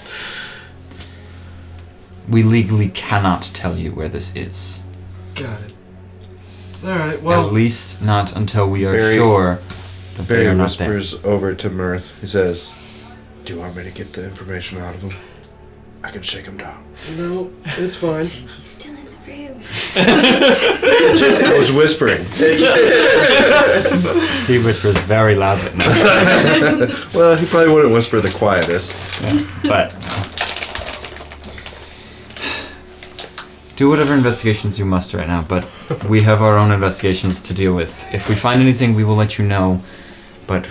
we legally cannot tell you where this is. Got it. Alright, well, At least not until we are Barry- sure that they Barry are not there. whispers over to Mirth. He says, "Do you want me to get the information out of him? I can shake him down." no, it's fine. He's still in the room. I was whispering. He whispers very loud, but no. Well, he probably wouldn't whisper the quietest. Yeah, but no. Do whatever investigations you must right now, but we have our own investigations to deal with. If we find anything, we will let you know, but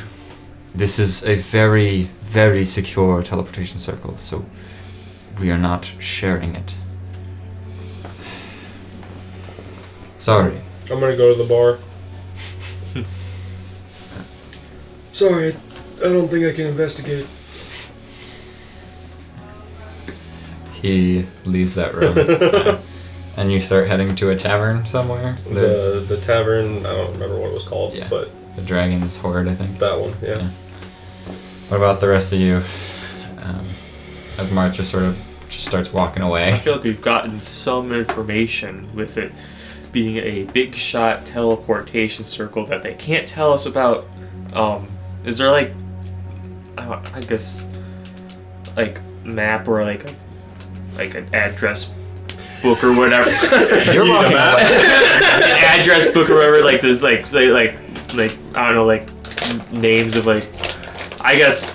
this is a very, very secure teleportation circle, so we are not sharing it. Sorry. I'm gonna go to the bar. Sorry, I don't think I can investigate. He leaves that room. And you start heading to a tavern somewhere? The tavern, I don't remember what it was called, Yeah. but The Dragon's Hoard, I think. that one, yeah. What about the rest of you? As Marth just sort of just starts walking I away. feel like we've gotten some information with it being a big shot teleportation circle that they can't tell us about. Is there like, I guess, like map or like an address book or whatever? You're walking away. An address book or whatever. Like there's like I don't know, like names of like, I guess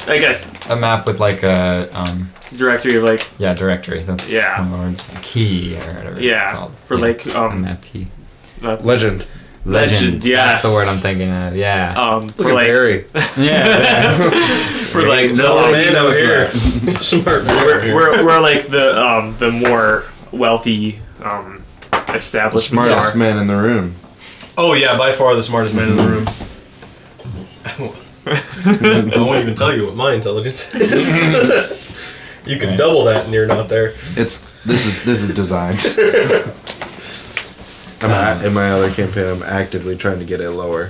A map with like a directory of like, directory. That's Yeah. one of the words. A key or whatever Yeah, it's called. for like, a map key. Legend. Legend, yes. That's the word I'm thinking of. Yeah. Look for at like Barry. Yeah. for like No, man, that was here. Smart boy. we're like the more wealthy The establishments smartest are. man in the room. Oh yeah, by far the smartest man in the room. I won't even tell you what my intelligence is. You can Right. double that and you're not there. This is designed. In my other campaign, I'm actively trying to get it lower.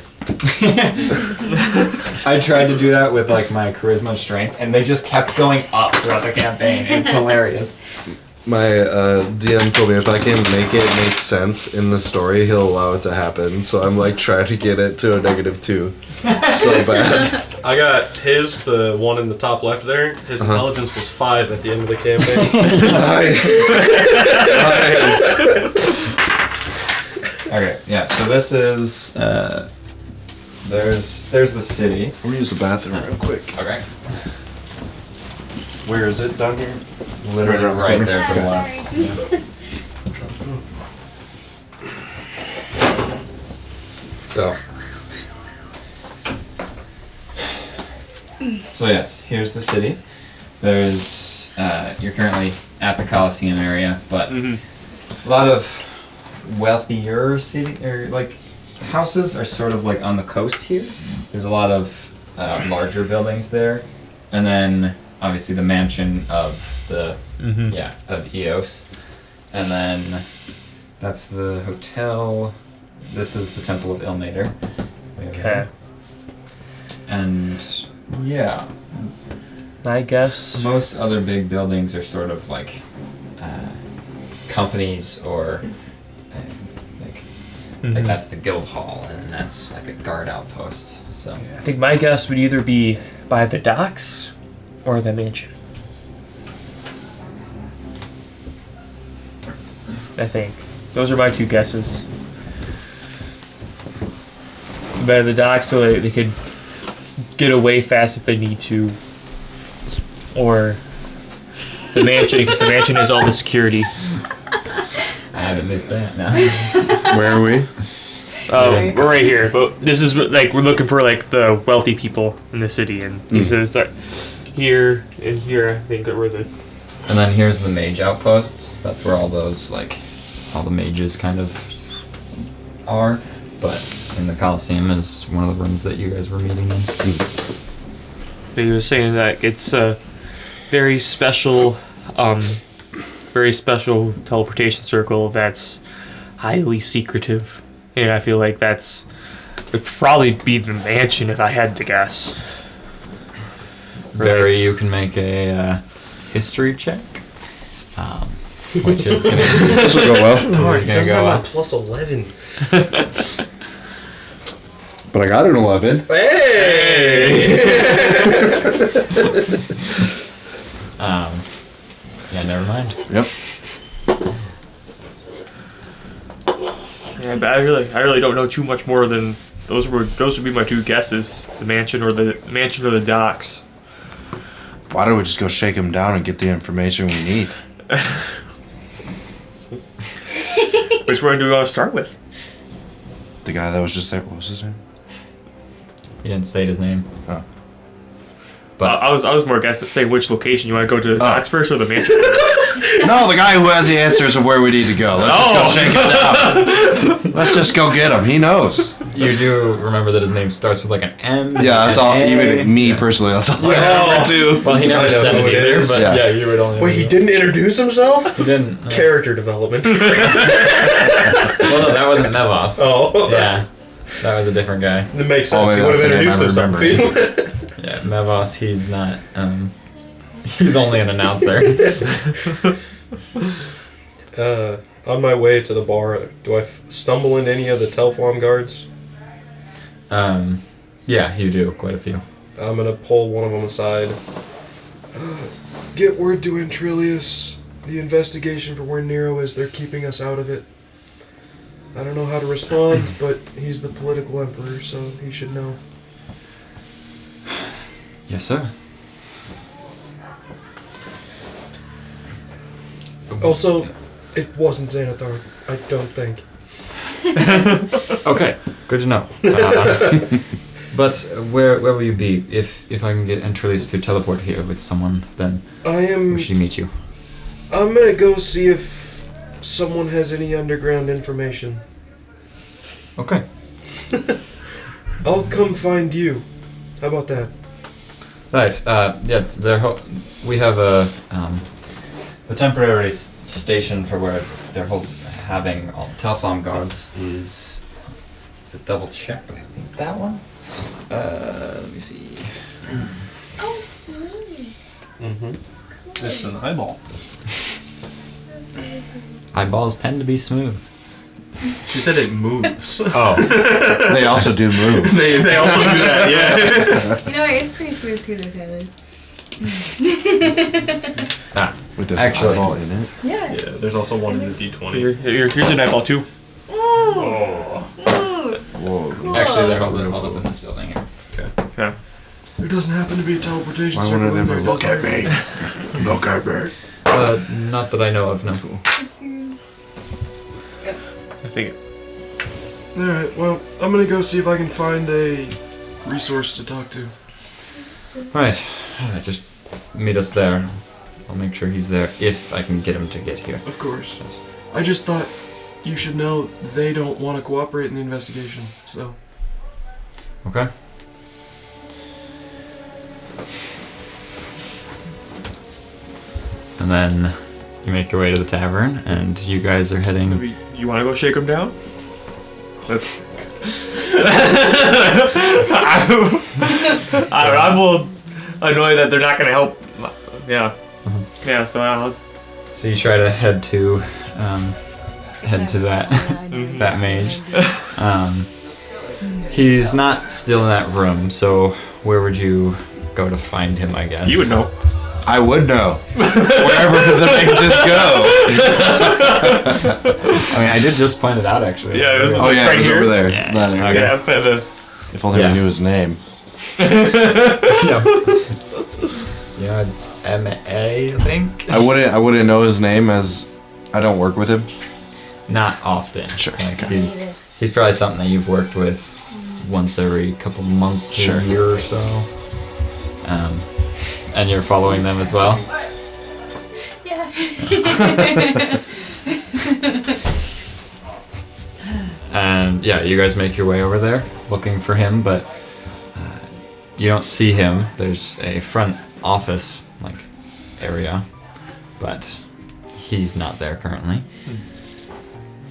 I tried to do that with like my charisma and strength, and they just kept going up throughout the campaign. It's hilarious. My DM told me if I can make it make sense in the story, he'll allow it to happen. So I'm like trying to get it to a -2. So bad. I got the one in the top left there. His intelligence was 5 at the end of the campaign. Nice. Nice. Okay, yeah. So this is there's the city. I'm gonna use the bathroom real quick. Okay. Where is it? Down here? Literally around the right corner. there for the left. Sorry. So. So yes, here's the city. There's you're currently at the Coliseum area, but Mhm. a lot of wealthier city or like houses are sort of like on the coast here. There's a lot of larger buildings there, and then obviously the mansion of the of Eos, and then that's the hotel. This is the Temple of Ilmater. Okay. And yeah, I guess. most other big buildings are sort of like companies or like that's the guild hall and that's like a guard outpost. So I think my guess would either be by the docks or the mansion. I think those are my two guesses. By the docks, so they could get away fast if they need to, or the mansion because the mansion has all the security. I haven't missed that. No. Where are we? We're right here, but this is like we're looking for like the wealthy people in the city, and he says that here and here I think are the. And then here's the mage outposts. That's where all those like all the mages kind of are. But in the Coliseum is one of the rooms that you guys were meeting in. He was saying that it's a very special teleportation circle that's highly secretive, and I feel like that's would probably be the mansion if I had to guess. Barry, you can make a history check, which is gonna be This will go well. Alright, gonna go up. plus 11. But I got an 11. Hey! Yeah, never mind. Yep. Yeah, but I really don't know too much more than those would be my two guesses: the mansion or the docks. Why don't we just go shake him down and get the information we need? Which one do we want to start with? The guy that was just there, what was his name? He didn't state his name. Oh. But I was more guessing saying which location you want to go to the docks first or the mansion. No, the guy who has the answers of where we need to go. Let's just go shake him down. Let's just go get him. He knows. You do remember that his name starts with like an M? Yeah, that's an all. A. Even me personally, that's all I remember too. Well, he never I don't said know it what it either, is. but Yeah. yeah, you would only. Wait, he didn't introduce himself? He didn't. Character development. Well, no, that wasn't Nevos. Oh. Yeah, that was a different guy. That makes sense. Oh, He yeah, would have that's the name introduced I himself. Yeah, Mevos, he's not. He's only an announcer. On my way to the bar, do I stumble into any of the Telflon guards? Yeah, you do quite a few. I'm gonna pull one of them aside. Get word to Antrilius. The investigation for where Nero is, they're keeping us out of it. I don't know how to respond, but he's the political emperor, so he should know. Yes, sir. Also, it wasn't Xanathar, I don't think. Okay, good to know. But where will you be if I can get Entrilius to teleport here with someone? Then where should he meet you? I'm gonna go see if someone has any underground information. Okay. I'll come find you. How about that? Right. Yes. We have a temporary station for where they're having all the Telflon guards is. To double check, but I think that one. Let me see. Oh, it's smooth. Mm-hmm. It's an eyeball. Eyeballs tend to be smooth. She said it moves. Oh. They also do move. they also do that, yeah. You know, it's pretty smooth too, those sailors. With this Actually- eyeball in it. Yeah. Yeah, there's also one in the D20. Here's an eyeball too. Ooh. Oh. Ooh. Whoa. Cool. Actually, they're all up in this building here. Yeah. There doesn't happen to be a teleportation Why circle wouldn't in it there, ever look does at there? me? Look at me. Not that I know of. No. I think. Alright, well, I'm gonna go see if I can find a resource to talk to. Right. Just meet us there. I'll make sure he's there if I can get him to get here. Of course. I just thought you should know they don't want to cooperate in the investigation, so. Okay. And then you make your way to the tavern, and you guys are heading. You want to go shake him down? Let's. I'm a little annoyed that they're not going to help. Yeah. Yeah. So I'll. So you try to head to that that mage. He's not still in that room. So where would you go to find him? I guess You would know. I would know. Wherever the mages go. I mean, I did just point it out actually. Yeah, it was Oh yeah, right it was here. over there. Yeah. That area. Yeah. But the, If only Yeah. we knew his name. Yeah, it's M.A. I think. I wouldn't know his name as I don't work with him. Not often. Sure. Like Okay. he's probably something that you've worked with once every couple months to Sure. a year or so. And you're following them as well. Yeah. And yeah, you guys make your way over there looking for him, but you don't see him. There's a front office like area, but he's not there currently.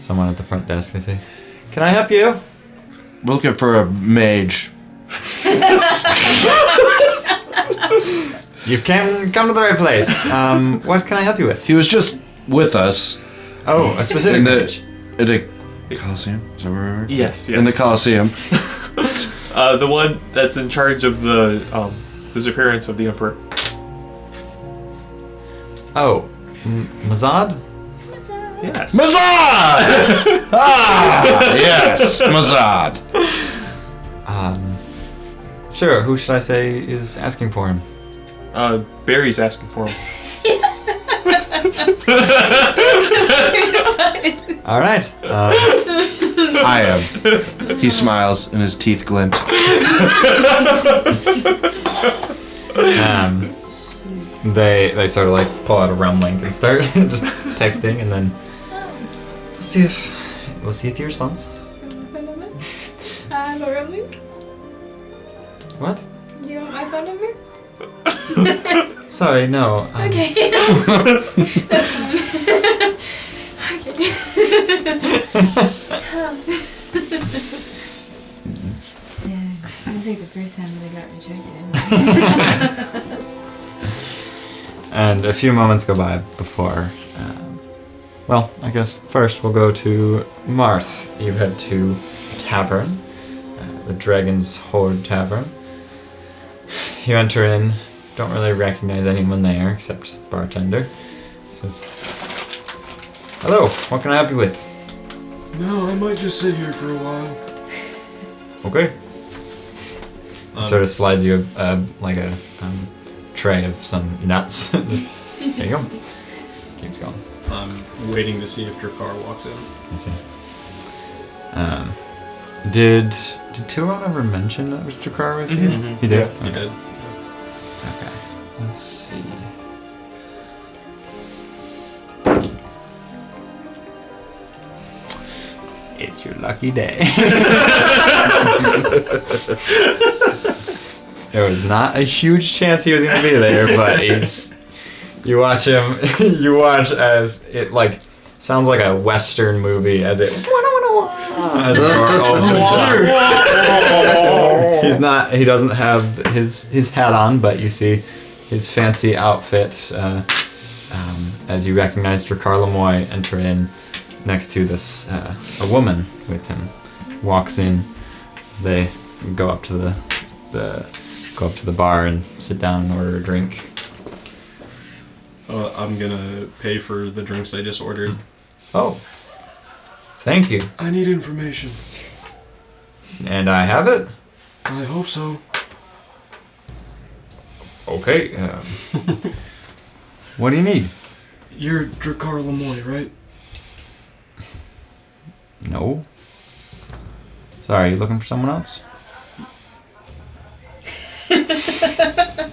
Someone at the front desk, they say, "Can I help you?" We're looking for a mage. You can come to the right place. What can I help you with? He was just with us Oh, a specific in mage. the Coliseum. Is that where we were? yes. Yes. In the Coliseum. the one that's in charge of the disappearance of the emperor. Oh, Mazad? Yes. Mazad! Ah, yes, Mazad. Sure. Who should I say is asking for him? Barry's asking for him. All right. I am. He smiles and his teeth glint. they sort of like pull out a realm link and start just texting, and then we'll see if he responds. I have a room link. What? You want my phone number? Sorry, no. Okay. That's fine. Okay. So, it's like the first time that I got rejected. And a few moments go by before. Well, I guess first we'll go to Marth. You head to tavern, the Dragon's Hoard Tavern. You enter in. Don't really recognize anyone there except bartender. He says, "Hello, what can I help you with?" No, I might just sit here for a while. Okay. Sort of slides you a tray of some nuts. Just, there you go. Keeps going. I'm waiting to see if Drakkar walks in. I see. Did Turon ever mention that Drakkar was here? Mhm. He did? Yeah, he Okay. did. Okay. Let's see. It's your lucky day. There was not a huge chance he was going to be there, but you watch him, you watch as it like sounds like a Western movie as it as the door opens up. He doesn't have his hat on, but you see his fancy outfit as you recognize Drakkar Lemoy enter in next to this a woman with him walks in as they go up to the bar and sit down and order a drink. I'm gonna pay for the drinks I just ordered. Oh, thank you. I need information. And I have it. I hope so. Okay. What do you need? You're Drakkar Lemoy, right? No. Sorry, you looking for someone else?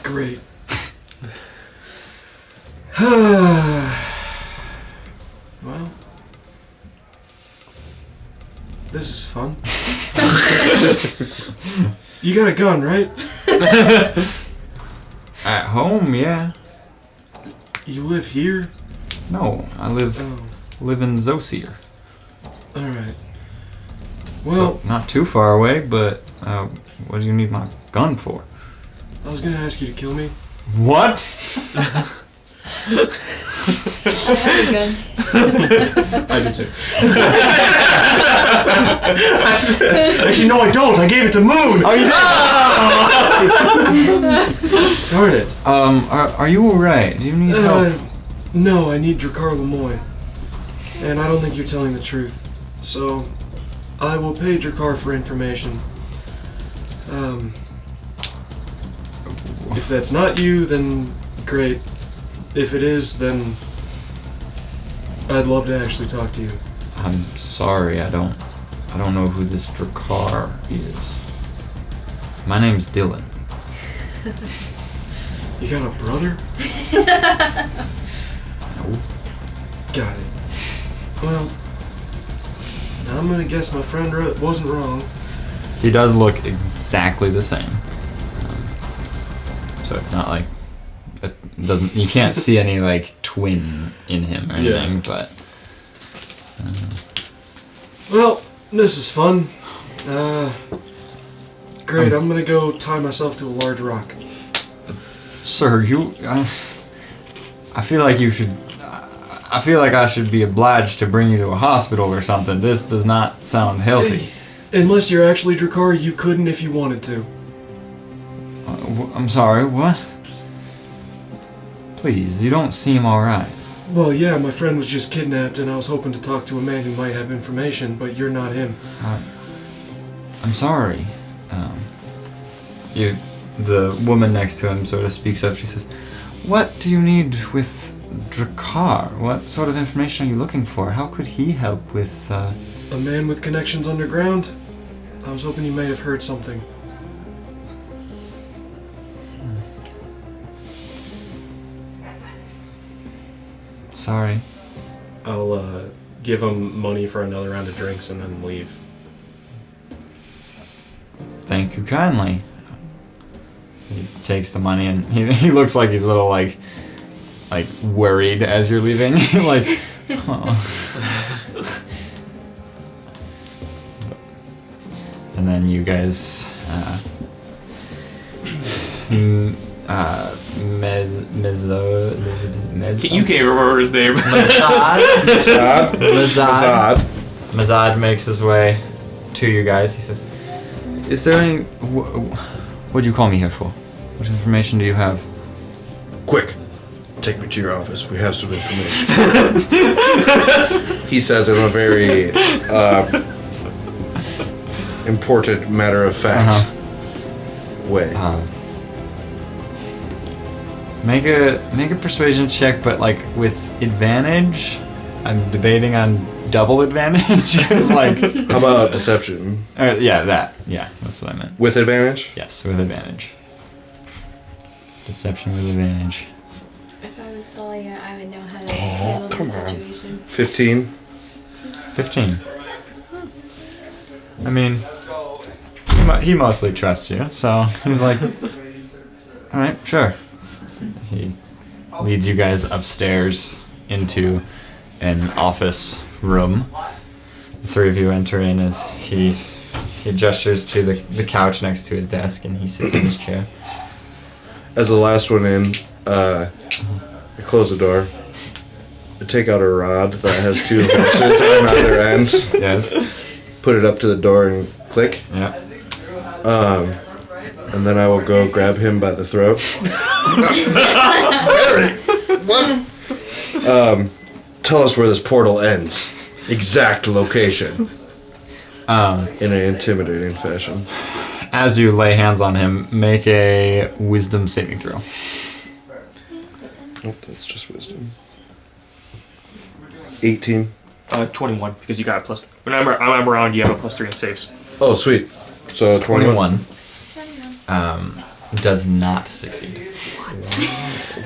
Great. Well, this is fun. You got a gun, right? At home, yeah. You live here? No, I live Oh, in Zosir. alright. Well, So, not too far away, but what do you need my gun for? I was gonna ask you to kill me. What? I do too. Actually, no, I don't. I gave it to Moon. Oh, you did? Darn it. Are you alright? Do you need help? No, I need Drakkar Lemoy. And I don't think you're telling the truth. So, I will pay Drakkar for information. If that's not you, then great. If it is, then I'd love to actually talk to you. I'm sorry, I don't know who this Drakkar is. My name's Dylan. You got a brother? No. Got it. Well, I'm gonna guess my friend wasn't wrong. He does look exactly the same. So it's not like you can't see any like twin in him or anything, but Well, this is fun. Great, I'm gonna go tie myself to a large rock. sir, I feel like you should. I feel like I should be obliged to bring you to a hospital or something. This does not sound healthy. Unless you're actually Drakkar, you couldn't if you wanted to. I'm sorry, what? Please, you don't seem alright. Well, yeah, my friend was just kidnapped and I was hoping to talk to a man who might have information, but you're not him. I'm sorry. The woman next to him sort of speaks up. She says, "What do you need with Drakkar? What sort of information are you looking for? How could he help with, A man with connections underground? I was hoping you may have heard something. sorry. I'll give him money for another round of drinks and then leave. Thank you kindly. He takes the money and he looks like he's a little like worried as you're leaving. Like, oh. And then you guys You can't remember his name. Mazad makes his way to you guys. He says, "Is there any? What do you call me here for? What information do you have?" Quick, take me to your office. We have some information. He says in a very important, matter-of-fact way. Make a persuasion check, but like with advantage. I'm debating on double advantage. It's like, how about deception? Yeah, that's what I meant. With advantage? Yes, with advantage. Deception with advantage. If I was Salia, I would know how to handle the situation. 15. 15. I mean, he mostly trusts you, so he was like, all right, sure. He leads you guys upstairs into an office room. The three of you enter in as he gestures to the couch next to his desk and he sits in his chair. As the last one in, I close the door. I take out a rod that has two horses on either end. Yes. Put it up to the door and click. Yeah. And then I will go grab him by the throat. Tell us where this portal ends. Exact location. In an intimidating fashion. As you lay hands on him, make a wisdom saving throw. Oh, that's just wisdom. 18. 21, because you got a plus. When I'm around, you have a +3 in saves. Oh, sweet. So 21. Does not succeed.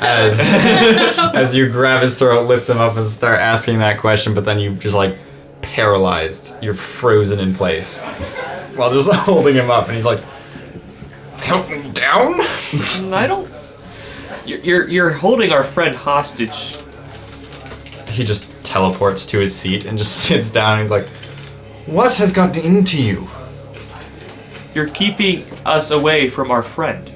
As you grab his throat, lift him up, and start asking that question, but then you just like paralyzed. You're frozen in place while just holding him up, and he's like, "Help me down." I don't. You're holding our friend hostage. He just teleports to his seat and just sits down. And he's like, "What has gotten into you?" You're keeping us away from our friend.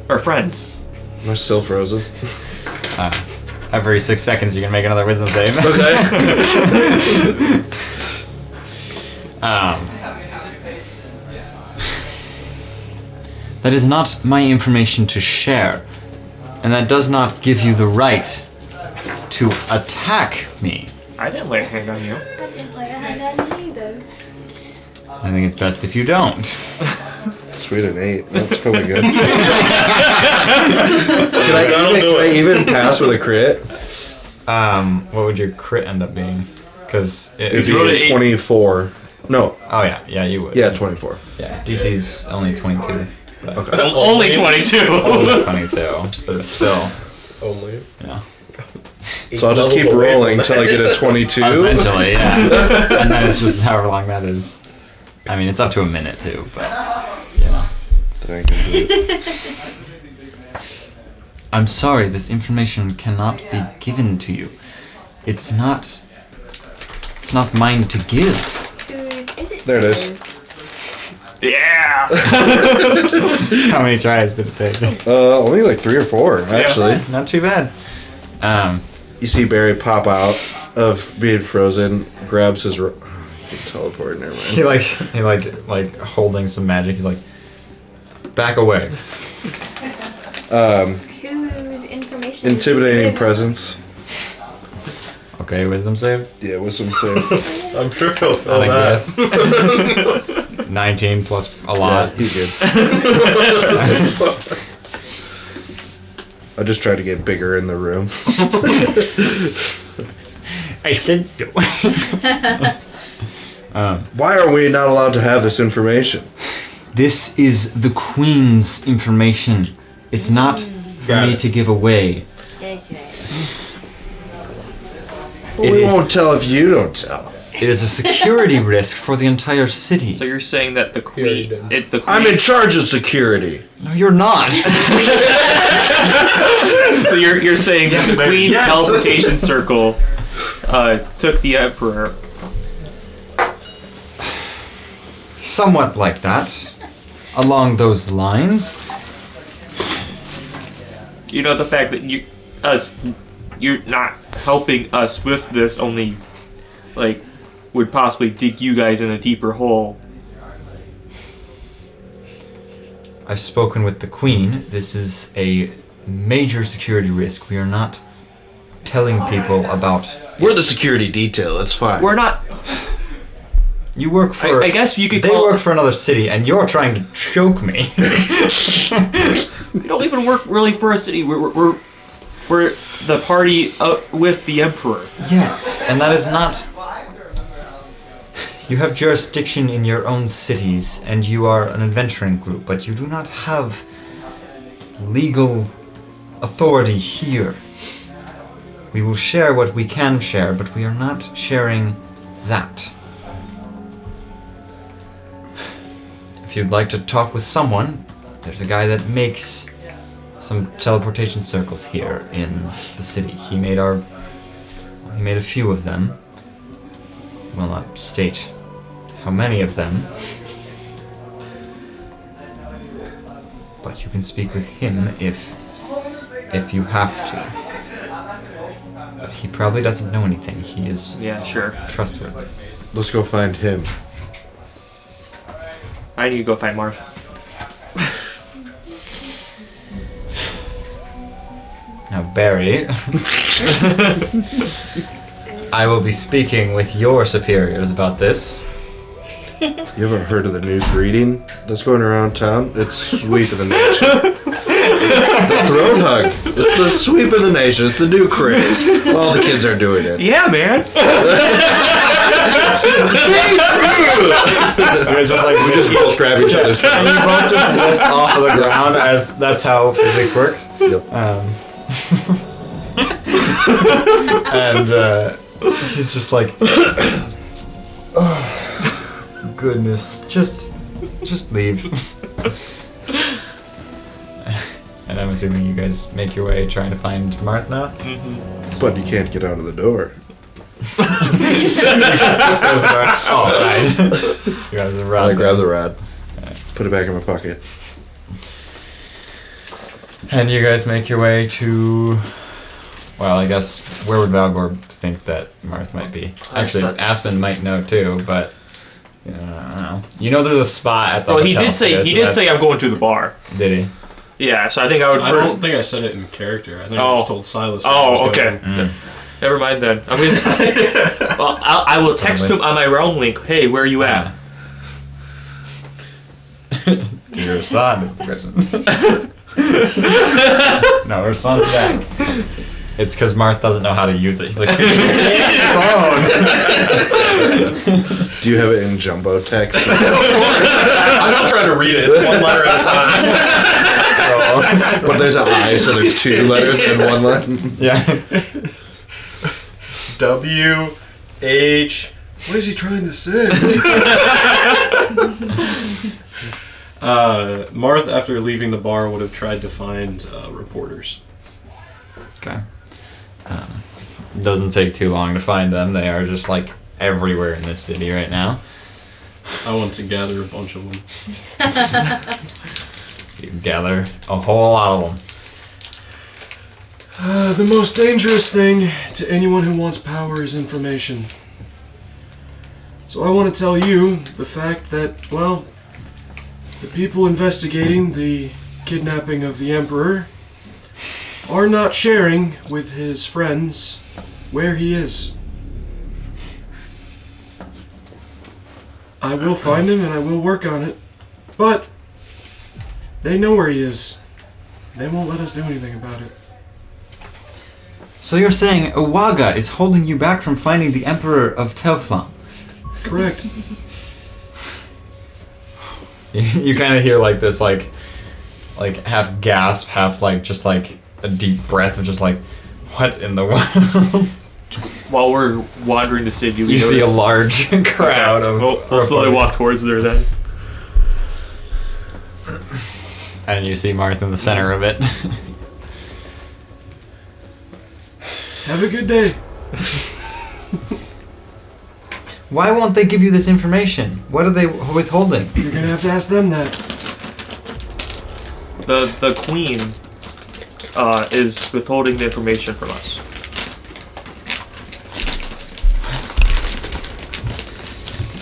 Our friends. Am I still frozen? Every 6 seconds, you can make another wisdom save. Okay. That is not my information to share, and that does not give you the right to attack me. I didn't lay a hand on you. I didn't like that either. I think it's best if you don't. Sweet, an 8. That's probably good. Can I even pass with a crit? What would your crit end up being? Because It'd be 24. No. Oh yeah, you would. Yeah, 24. Yeah, DC's only 22. But Okay. Only 22. only 22, but it's still, Only. yeah. So I'll just keep rolling until I get a 22. Essentially, yeah. And then it's just however long that is. I mean, it's up to a minute too, but yeah. Then I can do it. I'm sorry, this information cannot be given to you. It's not mine to give. Whose is it? There it is. Yeah. How many tries did it take? Only like 3 or 4, actually. Not too bad. You see Barry pop out of being frozen, grabs his... he can teleport, never mind. He like holding some magic. He's like, back away. Whose information? Intimidating presence. Okay, wisdom save. Yeah, wisdom save. I'm sure he'll feel I that. guess. 19 plus a lot. Yeah, he's good. I just tried to get bigger in the room. I said so. Why are we not allowed to have this information? This is the Queen's information. It's not for Got me it. to give away. Yes, right. We won't tell if you don't tell. It is a security risk for the entire city. So you're saying that the queen, the queen I'm in charge of security. No, you're not. So you're saying that the queen's teleportation circle took the emperor. Somewhat like that. Along those lines. You know, the fact that you're not helping us with this only, like, would possibly dig you guys in a deeper hole. I've spoken with the Queen. This is a major security risk. We are not telling people about... We're the security detail, it's fine. We're not... You work for... I guess you could They call... work for another city, and you're trying to choke me. We don't even work really for a city. We're the party with the emperor. Yes, and that is not... You have jurisdiction in your own cities, and you are an adventuring group, but you do not have legal authority here. We will share what we can share, but we are not sharing that. If you'd like to talk with someone, there's a guy that makes some teleportation circles here in the city. He made a few of them. Will not state how many of them. But you can speak with him if you have to. But he probably doesn't know anything. He is trustworthy. Let's go find him. I need to go find Marth. Now, Barry, I will be speaking with your superiors about this. You haven't heard of the new greeting that's going around town? It's sweep of the nation. The throat hug. It's the sweep of the nation. It's the new craze. All the kids are doing it. Yeah, man. It's just like We just both grab each other's you throats. both just lift off of the ground as that's how physics works. Yep. And he's just like, oh, goodness, just leave. And I'm assuming you guys make your way trying to find Marth now? Mm-hmm. But you can't get out of the door. Oh, right. You guys are I grab the rod. Put it back in my pocket. And you guys make your way to... Well, I guess, where would Valgor think that Marth might be? Actually, Aspen might know too, but... I don't know. You know there's a spot at the Well, he hotel, did say I'm going to the bar. Did he? Yeah, so I think I would. I don't think I said it in character. I think I just told Silas. what I was Okay. doing. Never mind then. I'm gonna, well, I will text him on my realm link. Hey, where are you at? Do you respond is the question. No response back. It's because Marth doesn't know how to use it. He's like, phone. Do you have it in jumbo text? I'm not trying to read it. It's one letter at a time. But there's an I, so there's two letters in one line. Yeah. W-H. What is he trying to say? Marth, after leaving the bar, would have tried to find reporters. Okay. Doesn't take too long to find them. They are just like everywhere in this city right now. I want to gather a bunch of them. You gather a whole lot of them. The most dangerous thing to anyone who wants power is information. So I want to tell you the fact that, well, the people investigating the kidnapping of the Emperor are not sharing with his friends where he is. I will find him and I will work on it, but they know where he is. They won't let us do anything about it. So you're saying Owaga is holding you back from finding the Emperor of Telflon? Correct. You kind of hear like this, like half gasp, half like just like a deep breath of just like, what in the world? while we're wandering the city, we You see a notice- large crowd of. We'll slowly walk towards there then. And you see Marth in the center of it. Have a good day. Why won't they give you this information? What are they withholding? You're gonna have to ask them that. The queen is withholding the information from us.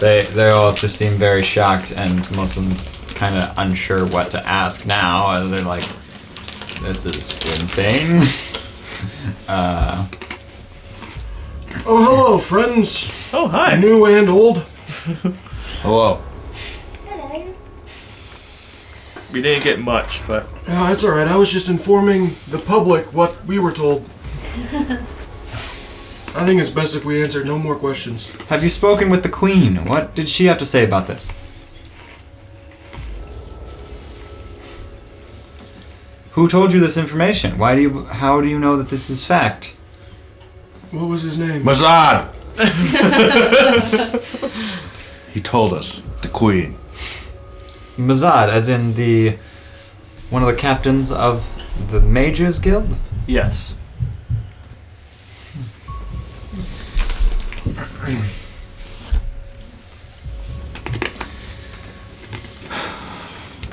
They all just seem very shocked, and most of them kind of unsure what to ask now. And they're like, "This is insane." Oh, hello, friends. Oh, hi. New and old. Hello. We didn't get much, but Yeah, it's alright. I was just informing the public what we were told. I think it's best if we answer no more questions. Have you spoken with the queen? What did she have to say about this? Who told you this information? How do you know that this is fact? What was his name? Mazad! He told us. The queen. Mazad, as in one of the captains of the Mages Guild? yes.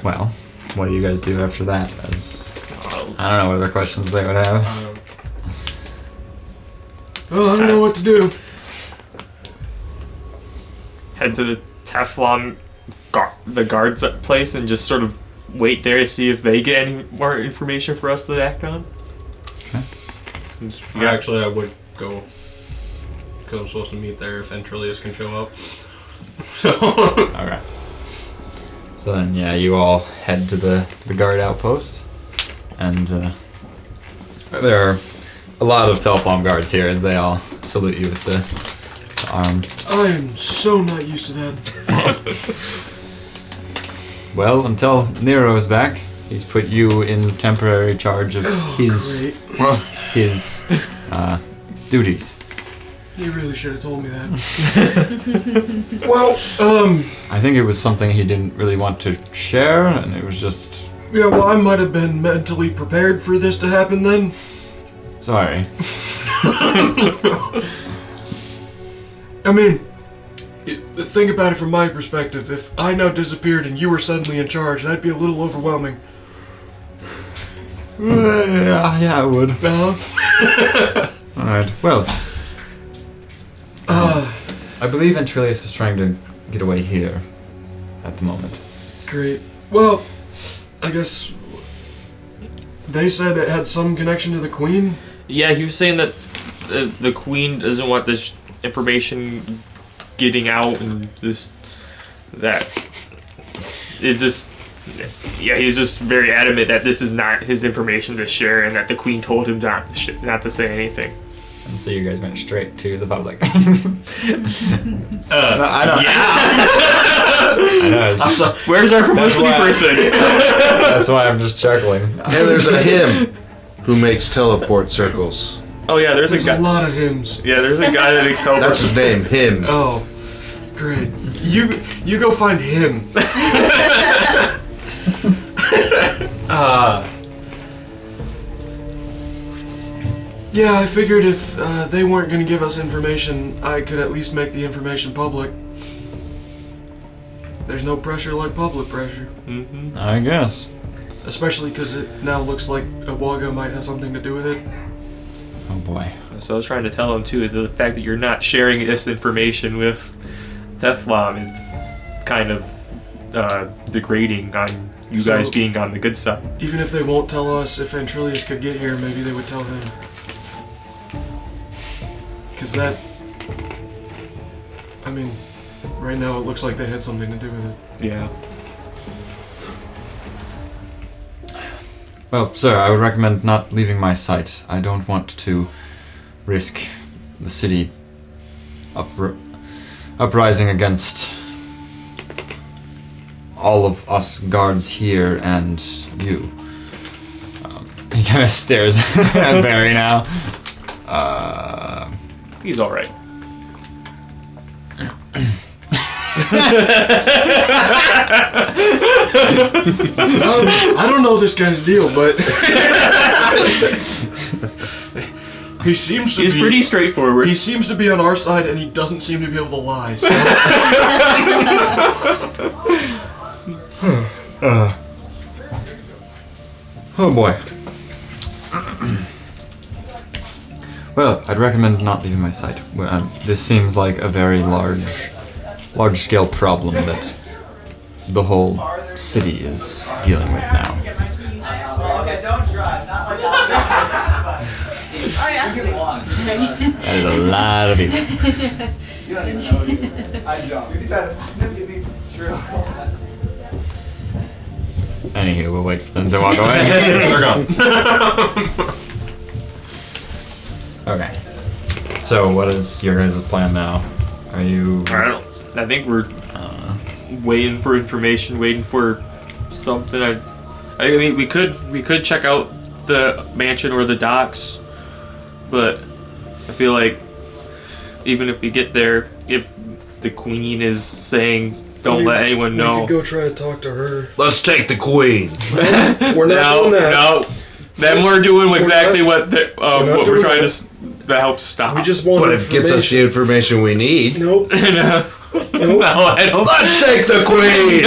Well, what do you guys do after that? I don't know what other questions they would have. Oh, I don't know what to do. Head to the Teflon the guards place and just sort of wait there to see if they get any more information for us to act on. Okay. Actually, I would go because I'm supposed to meet there if Entrilius can show up. So. Alright. So then, yeah, you all head to the guard outpost. And there are a lot of Telflom guards here as they all salute you with the arm. I am so not used to that. Well, until Nero's back, he's put you in temporary charge of his duties. You really should have told me that. Well, I think it was something he didn't really want to share, and it was just... yeah, well, I might have been mentally prepared for this to happen then. Sorry. I mean, think about it from my perspective. If I now disappeared and you were suddenly in charge, that'd be a little overwhelming. Yeah, it would. Uh-huh. Alright, well... I believe Entrilius is trying to get away here at the moment. Great. Well, I guess they said it had some connection to the queen. Yeah, he was saying that the queen doesn't want this information getting out and that. It just... Yeah, he's just very adamant that this is not his information to share and that the queen told him not to say anything. And so you guys went straight to the public. I Yeah. know. It's just, Where's our publicity why- person? that's why I'm just chuckling. And there's a him who makes teleport circles. Oh yeah, there's a There's guy. a lot of hymns. Yeah, there's a guy that makes That's teleports. his name, him. Oh, great. You go find him. Yeah, I figured if they weren't going to give us information, I could at least make the information public. There's no pressure like public pressure. Mm-hmm. I guess. Especially because it now looks like Awaga might have something to do with it. Oh boy. So I was trying to tell him too, the fact that you're not sharing this information with Teflon is kind of degrading on you So- guys being on the good side. Even if they won't tell us if Antrilius could get here, maybe they would tell him. Because that... I mean, right now it looks like they had something to do with it. Yeah. Well, sir, I would recommend not leaving my sight. I don't want to risk the city uprising against all of us guards here and you. He kind of stares at Barry now. He's all right. I don't know this guy's deal, but he seems to He's be pretty straightforward. He seems to be on our side, and he doesn't seem to be able to lie. So. Oh boy. Well, I'd recommend not leaving my sight. This seems like a very large-scale problem that the whole city is dealing with now. Okay, don't drive. Not like that. That is a lot of people. You don't even know you. I don't. You can try to get me. Sure. Anywho, we'll wait for them to walk away. They're gone. Okay. So, what is your guys' plan now? Are you? I think we're waiting for information, waiting for something. I mean, we could check out the mansion or the docks, but I feel like even if we get there, if the queen is saying don't let anyone know, We could go try to talk to her. Let's take the queen. We're not doing that. no, then we're doing exactly not- what we're trying to help stop. We just want But if it gets us the information we need, Nope. No, I don't. let's take the queen.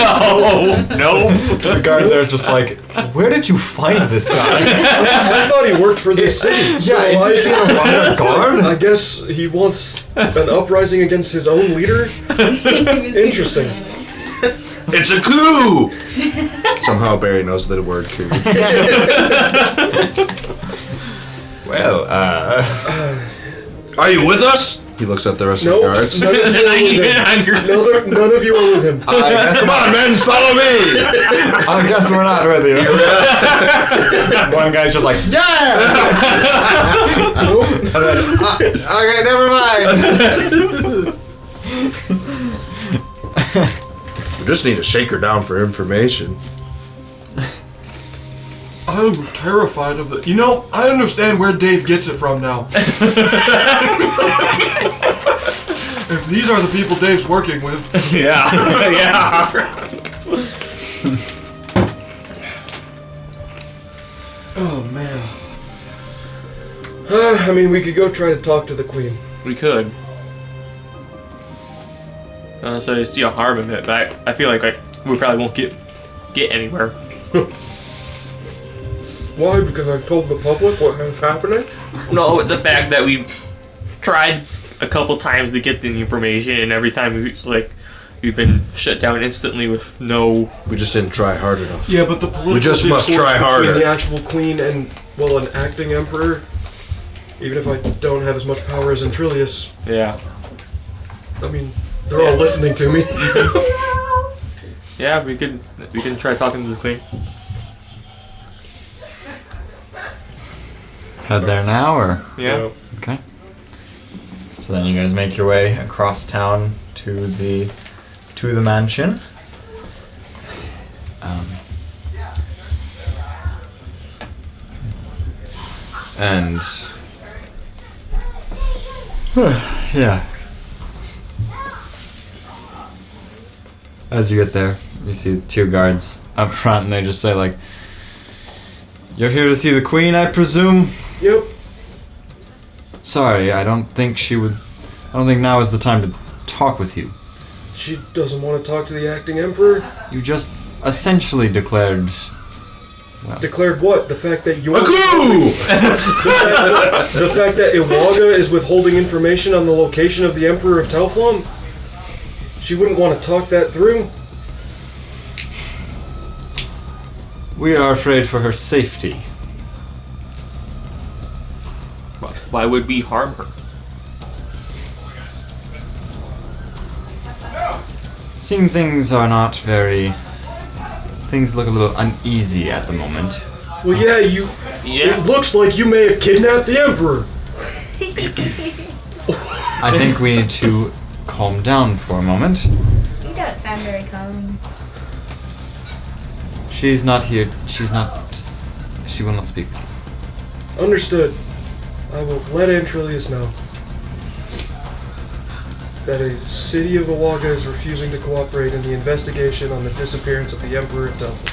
No. The guard there's just like, where did you find this guy? I thought he worked for this city. So Yeah, isn't he a royal guard? I guess he wants an uprising against his own leader. Interesting. It's a coup. Somehow Barry knows the word coup. Well, Are you with us? He looks at the rest of the Nope. guards. None of you are with him. None of you are with him. I guess Come on, men, follow me. I guess we're not with you. One guy's just like, yeah! And then, okay, never mind. We just need to shake her down for information. I'm terrified of the. You know, I understand where Dave gets it from now. If these are the people Dave's working with. Yeah. Oh man. I mean, we could go try to talk to the queen. We could. So I see a harm in it, but I feel like we probably won't get anywhere. Why? Because I told the public what was happening? No, the fact that we've tried a couple times to get the information, and every time we've been shut down instantly with no. We just didn't try hard enough. Yeah, but the political just must discourse try between harder. the actual queen and, well, an acting emperor, even if I don't have as much power as Antrilius, Yeah. I mean, they're all listening to me. Yeah, we can try talking to the queen. Head there now, or? Yeah. Okay. So then you guys make your way across town to the mansion. And yeah. As you get there, you see two guards up front, and they just say like, "You're here to see the queen, I presume?" Yep. Sorry, I don't think now is the time to talk with you. She doesn't want to talk to the acting emperor? You just essentially declared... Declared what? The fact that you're... A coup! The fact that Iwaga is withholding information on the location of the Emperor of Telflon? She wouldn't want to talk that through? We are afraid for her safety. Why would we harm her? Seeing things are not very... Things look a little uneasy at the moment. Well, yeah, It looks like you may have kidnapped the Emperor. I think we need to calm down for a moment. You don't sound very calming. She's not here. She will not speak with you. Understood. I will let Antrilius know. that a city of Awaga is refusing to cooperate in the investigation on the disappearance of the Emperor of Delta.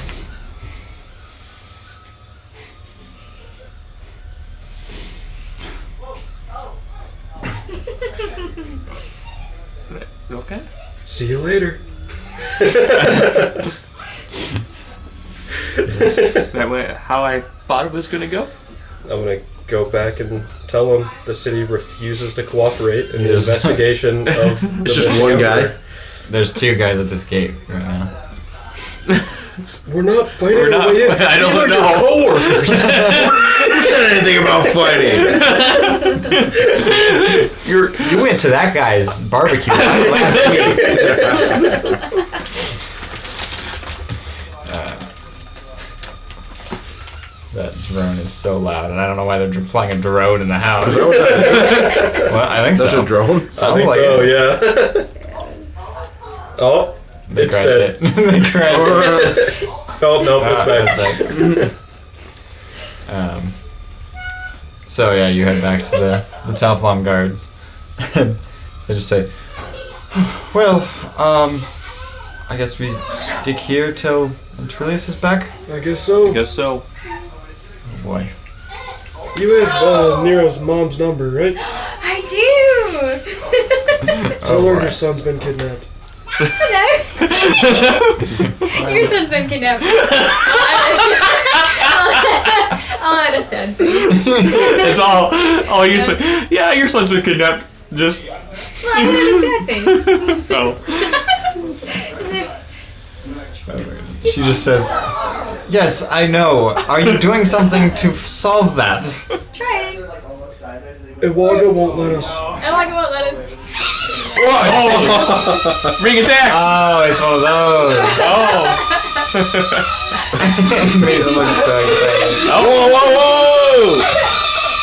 Okay. See you later. That way, how I thought it was gonna go. I'm gonna go back and tell him the city refuses to cooperate in the Yes. investigation of the It's just missing one emperor. guy. There's 2 guys at this gate right now. We're not fighting We're not- our way in. I don't These are know. your coworkers. Who said anything about fighting? You went to that guy's barbecue last week. That drone is so loud, and I don't know why they're flying a drone in the house. Is that what that is? Well, I think That's so. a drone? I Sounds think like so, it. yeah. Oh, They it's crashed dead. it. They crashed it. Oh, no, it's back. So yeah, you head back to the Talflom guards. They just say, well, I guess we stick here till Trillius is back? I guess so. I guess so. Oh boy. You have Nero's mom's number, right? I do! Tell her boy. your son's been kidnapped. Hello. Your son's been kidnapped. I'll add a sad thing. It's all you say. Yeah, your son's been kidnapped. Just Well, I add a sad things. oh. She just says, yes, I know. Are you doing something to solve that? Trying. Iwaga won't let us. I like won't let us. Ring attack. Oh, it's one of those. Oh. Made them look so excited. Oh, whoa, whoa, whoa!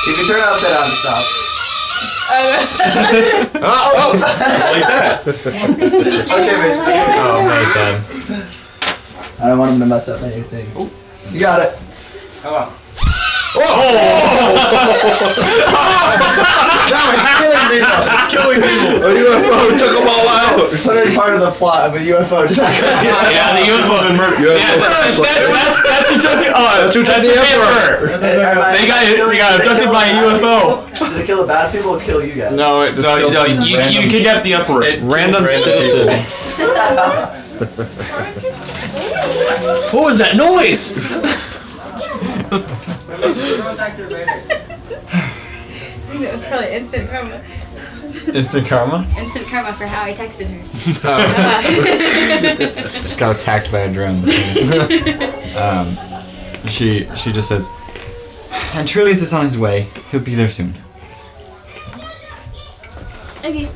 You can turn it upside down to stop. Like that. Okay, basically. Oh, Mason. I don't want him to mess up any things. You got it. Come on. It's killing people. A UFO took them all out. Put it in part of the plot of a UFO. Yeah, the UFO. That's who took. That's who took the Emperor. They got abducted by a UFO. Did it kill the bad people or kill you guys? No, it just No, killed some you random, kidnapped the Emperor. random citizens. What was that noise? It was probably instant karma. Instant karma? Instant karma for how I texted her. Oh. Just got attacked by a drone. She just says, and Trillius is on his way. He'll be there soon. Okay.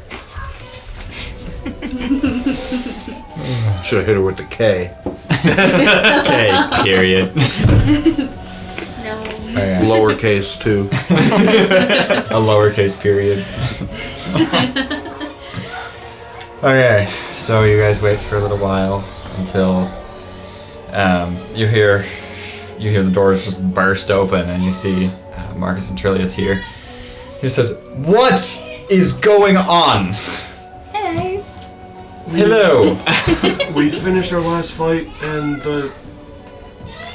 Should have hit her with the K. Okay, period. No. Okay. Lowercase too. A lowercase period. Okay, so you guys wait for a little while until you hear the doors just burst open and you see Marcus and Trillius here. He says, "What is going on?" Hello. Hello. We finished our last fight, and the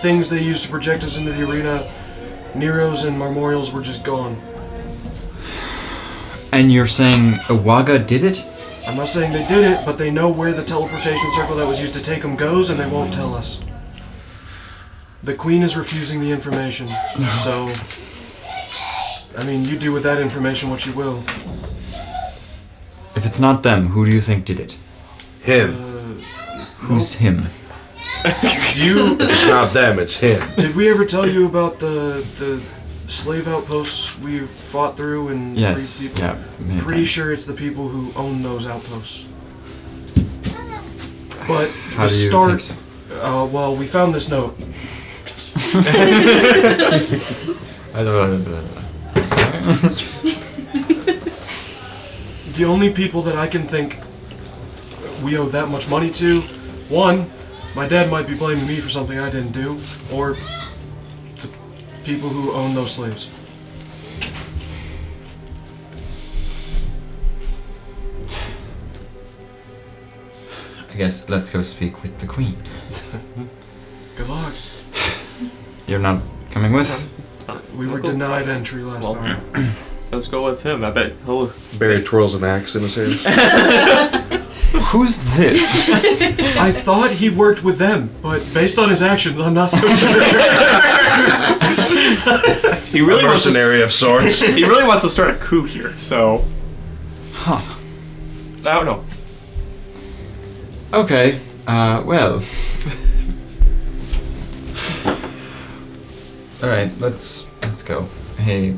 things they used to project us into the arena, Nero's and Marmorial's, were just gone. And you're saying Iwaga did it? I'm not saying they did it, but they know where the teleportation circle that was used to take them goes, and they won't tell us. The Queen is refusing the information, so... I mean, you do with that information what you will. If it's not them, who do you think did it? Him. Who's him? It's not them, it's him. Did we ever tell you about the slave outposts we fought through and Yes. freed people? Yeah. many Pretty times. sure it's the people who own those outposts. But How the do you start, think well, we found this note. The only people that I can think we owe that much money to, one, my dad might be blaming me for something I didn't do, or the people who own those slaves. I guess let's go speak with the queen. Good luck. You're not coming with? We were denied entry last time. Let's go with him. I bet he'll. Barry twirls an axe in his hand. Who's this? I thought he worked with them, but based on his actions, I'm not so sure. He really A wants to. mercenary of sorts. He really wants to start a coup here. So Huh. I don't know. Okay. Well. All right. Let's go. Hey.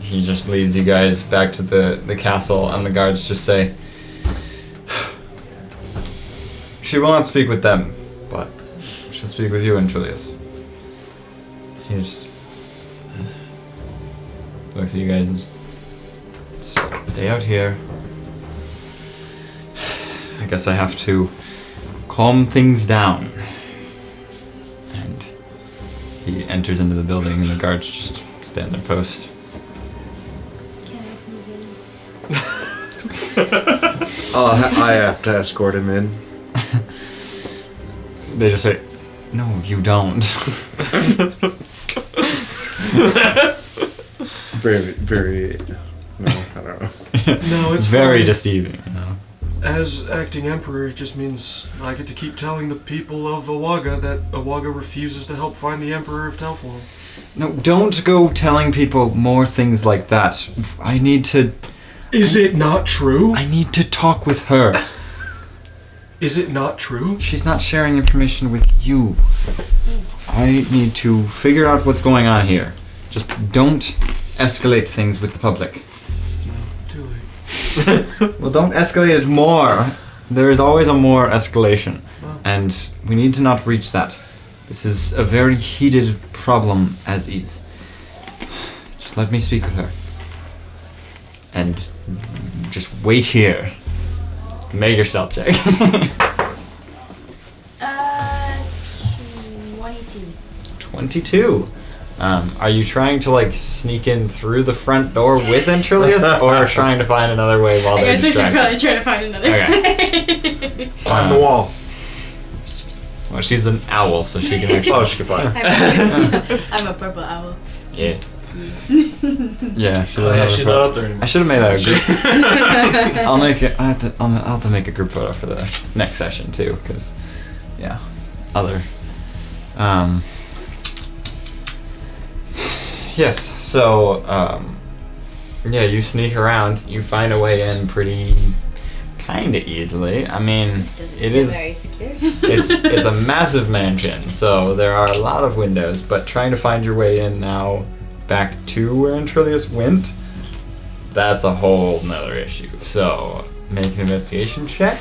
He just leads you guys back to the castle, and the guards just say, "She will not speak with them, but she'll speak with you and Julius." He just looks at you guys and just stay out here. I guess I have to calm things down. And he enters into the building, and the guards just stand their post. Can I sneak in? I have to escort him in. They just say, "No, you don't." Very. No, I don't know. No, it's very fine. deceiving, you know. As acting emperor, it just means I get to keep telling the people of Awaga that Awaga refuses to help find the Emperor of Telflor. No, don't go telling people more things like that. I need to Is it not true? talk with her. Is it not true? She's not sharing information with you. I need to figure out what's going on here. Just don't escalate things with the public. Too late. Well, don't escalate it more. There is always a more escalation. And we need to not reach that. This is a very heated problem as is. Just let me speak with her. And just wait here. Make yourself check. 22. 22. Are you trying to like sneak in through the front door with Entrilius, or trying to find another way while I they're guess I should distracted? probably try to find another Okay. way. Climb the wall. Well, she's an owl, so she can actually. Oh, she can fly. I'm a purple owl. Yes. Yeah. Should Oh, I yeah, have she's a not photo? up there anymore. I should have made that a group. I'll make it. I'll have to make a group photo for the next session too, because yeah, other. Yes. So yeah, you sneak around. You find a way in pretty, kind of easily. I mean, it is. Very secure. It's a massive mansion, so there are a lot of windows. But trying to find your way in now, back to where Entrilius went, that's a whole nother issue. So make an investigation check.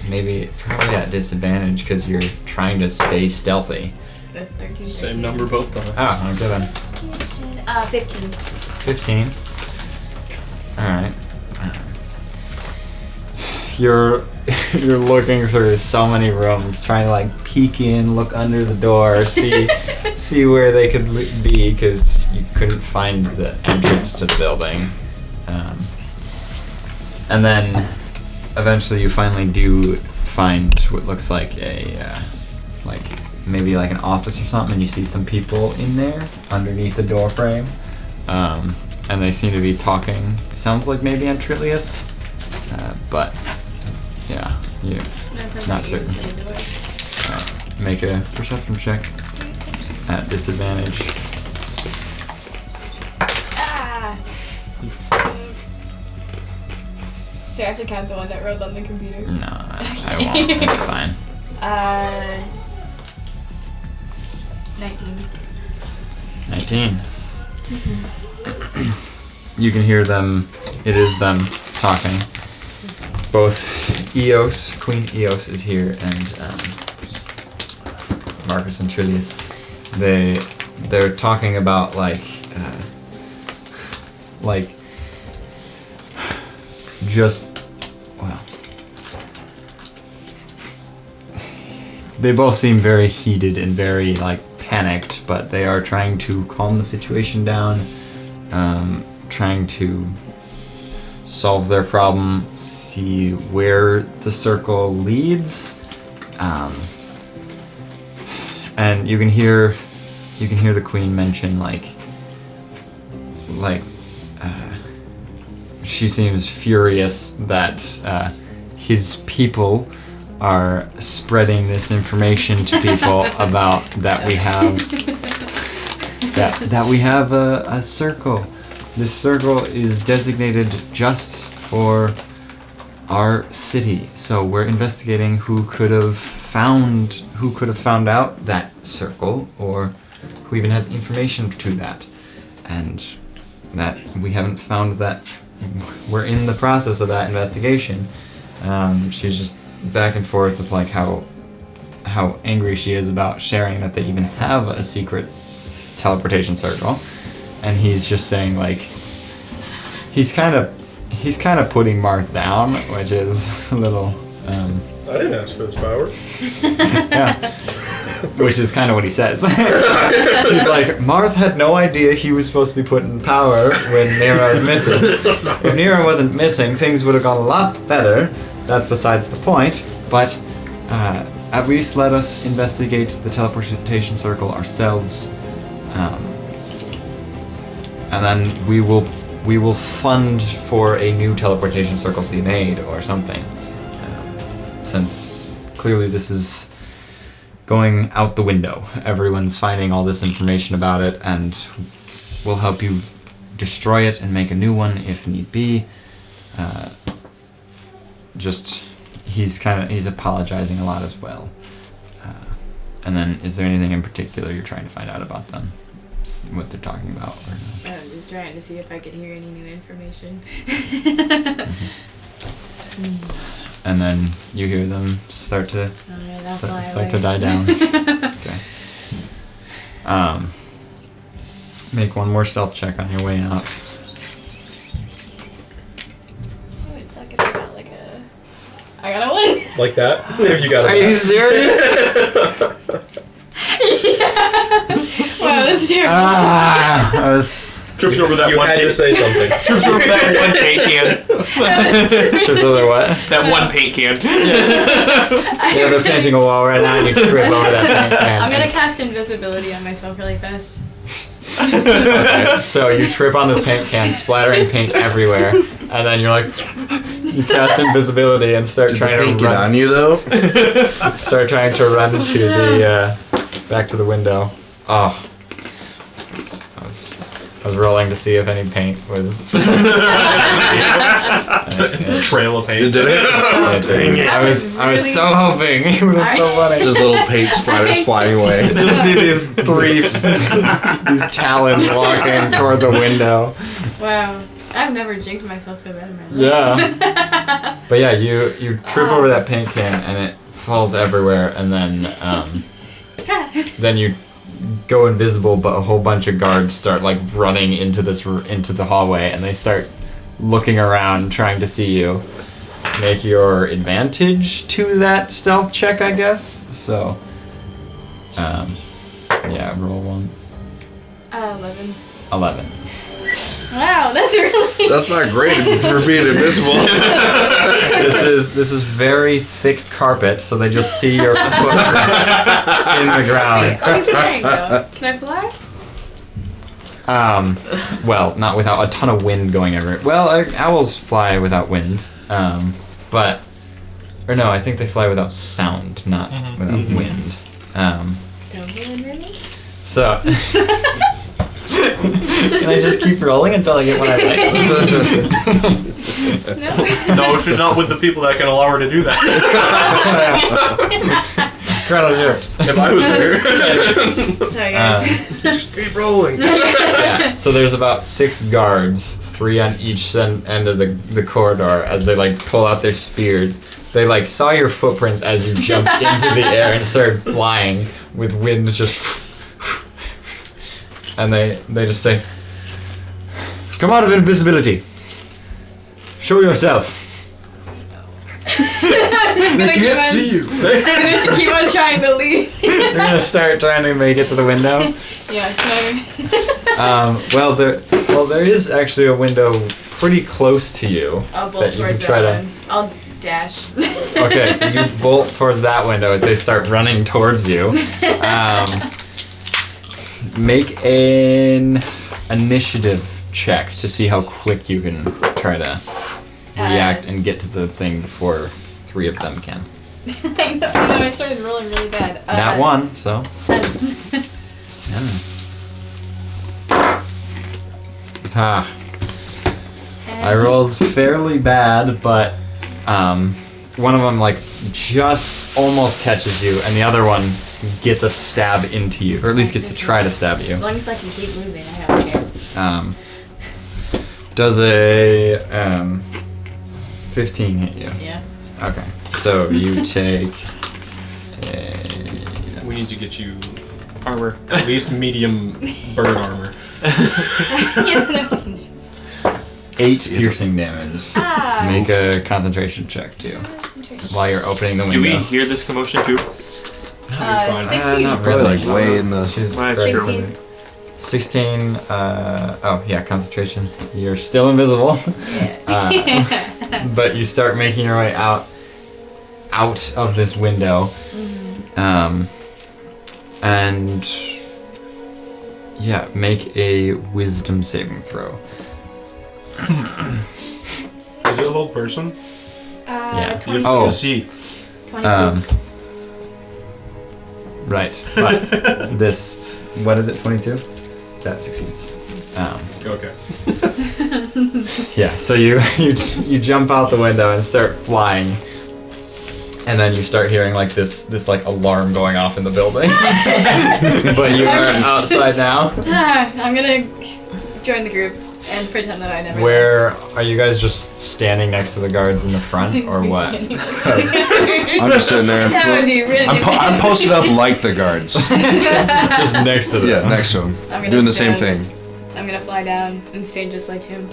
Maybe probably at disadvantage because you're trying to stay stealthy. That's 13. Same number both times. Oh, okay then. 15. 15. All right. You're looking through so many rooms, trying to like peek in, look under the door, see where they could be, because you couldn't find the entrance to the building. And then eventually you finally do find what looks like a maybe like an office or something, and you see some people in there underneath the door frame, and they seem to be talking. It sounds like maybe Entrilius, but yeah, you're not certain. Alright, make a perception check at disadvantage. Ah! Do I have to count the one that rolled on the computer? No, I won't. It's fine. 19. 19. You can hear them. It is them talking. Both Eos, Queen Eos is here, and Marcus and Trilius. They're talking about just, well, they both seem very heated and very panicked, but they are trying to calm the situation down, trying to solve their problem, see where the circle leads, and you can hear the queen mention she seems furious that his people are spreading this information to people about that we have a circle. This circle is designated just for our city, so we're investigating who could have found out that circle, or who even has information to that, and that we haven't found that. We're in the process of that investigation. She's just back and forth of like how angry she is about sharing that they even have a secret teleportation circle, and he's just saying like he's kind of putting Marth down, which is a little I didn't ask for this power. yeah, which is kind of what he says. He's like, Marth had no idea he was supposed to be put in power when Nira was missing. If Nira wasn't missing, things would have gone a lot better. That's besides the point, but at least let us investigate the teleportation circle ourselves, and then we will fund for a new teleportation circle to be made or something, since clearly this is going out the window. Everyone's finding all this information about it, and we'll help you destroy it and make a new one if need be. He's apologizing a lot as well. And then, is there anything in particular you're trying to find out about them? What they're talking about? Or no? I'm just trying to see if I could hear any new information. And then you hear them start to Alright, I'll fly start away. to die down. Okay. Make one more stealth check on your way out. Oh, it's not gonna got like a. I got a 1. Like that? If you got Are you serious? Yeah. Wow, that's terrible. I was Trips over that You one had to paint. say something. Trips over that one paint can. trips over what? That one paint can. Yeah, they're painting a wall right now, and you trip over that paint can. I'm gonna It's- cast invisibility on myself really fast. Okay, so you trip on this paint can, splattering paint everywhere, and then you're like, you cast invisibility and start Did the trying paint to get run. on you though? Start trying to run to the back to the window. Oh, I was rolling to see if any paint was. Trail of You paint. did it? Dang it. I was so hoping. It would have been so funny. Just little paint splatters flying away. Just be these these talons walking towards a window. Wow. I've never jinxed myself so bad in my life. Yeah. But yeah, you trip over that paint can and it falls everywhere, and then you go invisible, but a whole bunch of guards start like running into the hallway, and they start looking around trying to see you. Make your advantage to that stealth check, I guess. So yeah, roll once. 11. 11. Wow, that's really. That's not great for being invisible. This is very thick carpet, so they just see your footprint in the ground. Okay, flying though. Can I fly? Well, not without a ton of wind going everywhere. Well, owls fly without wind, or no, I think they fly without sound, not without wind. Don't blame me. So, can I just keep rolling until I get what I like? No. No, she's not with the people that can allow her to do that. Chrono shift. If I was there. Sorry, guys. Just keep rolling. Yeah, so there's about 6 guards, 3 on each end of the corridor, as they like pull out their spears. They like saw your footprints as you jumped into the air and started flying with wind just. And they just say, "Come out of invisibility. Show yourself." They can't see you. I'm gonna keep on trying to leave. They're gonna start trying to make it to the window. Yeah, can I? Well, there is actually a window pretty close to you. I'll bolt that you towards can try that to. one. I'll dash. Okay, so you bolt towards that window as they start running towards you. Make an initiative check to see how quick you can try to react and get to the thing before 3 of them can. I know, I started rolling really bad. That one, so. 10. Ah. I rolled fairly bad, but one of them like just almost catches you, and the other one gets a stab into you, or at least gets to try to stab you. As long as I can keep moving, I don't care. Does a 15 hit you? Yeah. Okay, so you take We need to get you Armor. at least medium bird armor. Yeah, no, I can use. 8 piercing damage. Ah. Make a concentration check too, while you're opening the window. Do we hear this commotion too? fine. 16. not Probably really. like way in the. She's Well, that's right. true. 16. 16, oh yeah, concentration. You're still invisible. Yeah. But you start making your way out of this window. And yeah, make a wisdom saving throw. Is it a whole person? Yeah. 22. Oh. See. 22. Right. But this, what is it, 22? That succeeds. Okay. Yeah, so you jump out the window and start flying. And then you start hearing like this like alarm going off in the building. But you are outside now. I'm gonna join the group and pretend that I never. Where are you guys just standing next to the guards in the front or what? I'm just sitting there. That would be really I'm posted up like the guards. Just next to them. Yeah, next to them. I'm gonna Doing the same stand- thing. I'm gonna fly down and stay just like him.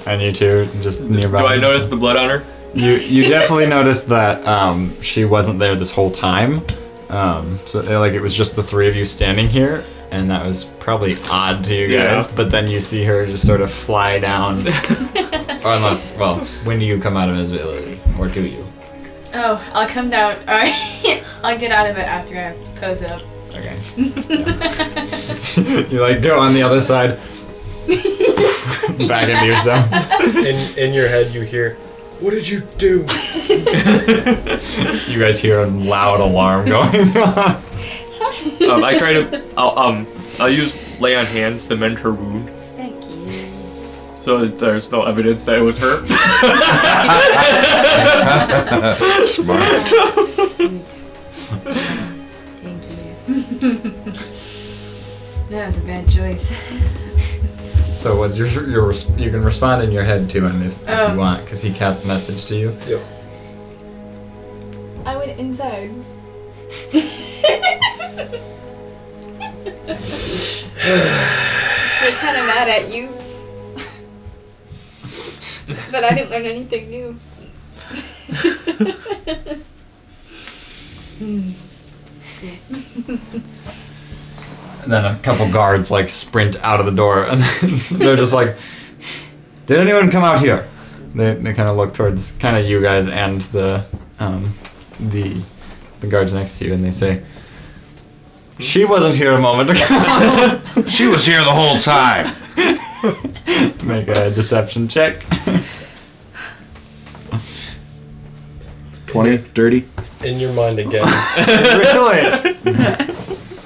And you two just nearby. Do I notice the blood on her? You definitely noticed that she wasn't there this whole time. So like it was just the 3 of you standing here, and that was probably odd to you guys. Yeah. But then you see her just sort of fly down. Or unless, well, when do you come out of invisibility, or do you? Oh, I'll come down. Alright. I'll get out of it after I pose up. Okay. You like go on the other side. Back into yourself. In your head, you hear, "What did you do?" You guys hear a loud alarm going on. I try to. I'll use lay on hands to mend her wound, Thank you. so that there's no evidence that it was her. Smart. Sweet. Thank you. That was a bad choice. So what's your you can respond in your head to him if Oh. you want, because he cast a message to you. Yep. I went inside. They're kind of mad at you. But I didn't learn anything new. And then a couple guards like sprint out of the door, and they're just like, "Did anyone come out here?" They kind of look towards kind of you guys and the guards next to you, and they say, "She wasn't here a moment ago." She was here the whole time. Make a deception check. 20, dirty. In your mind again. Really?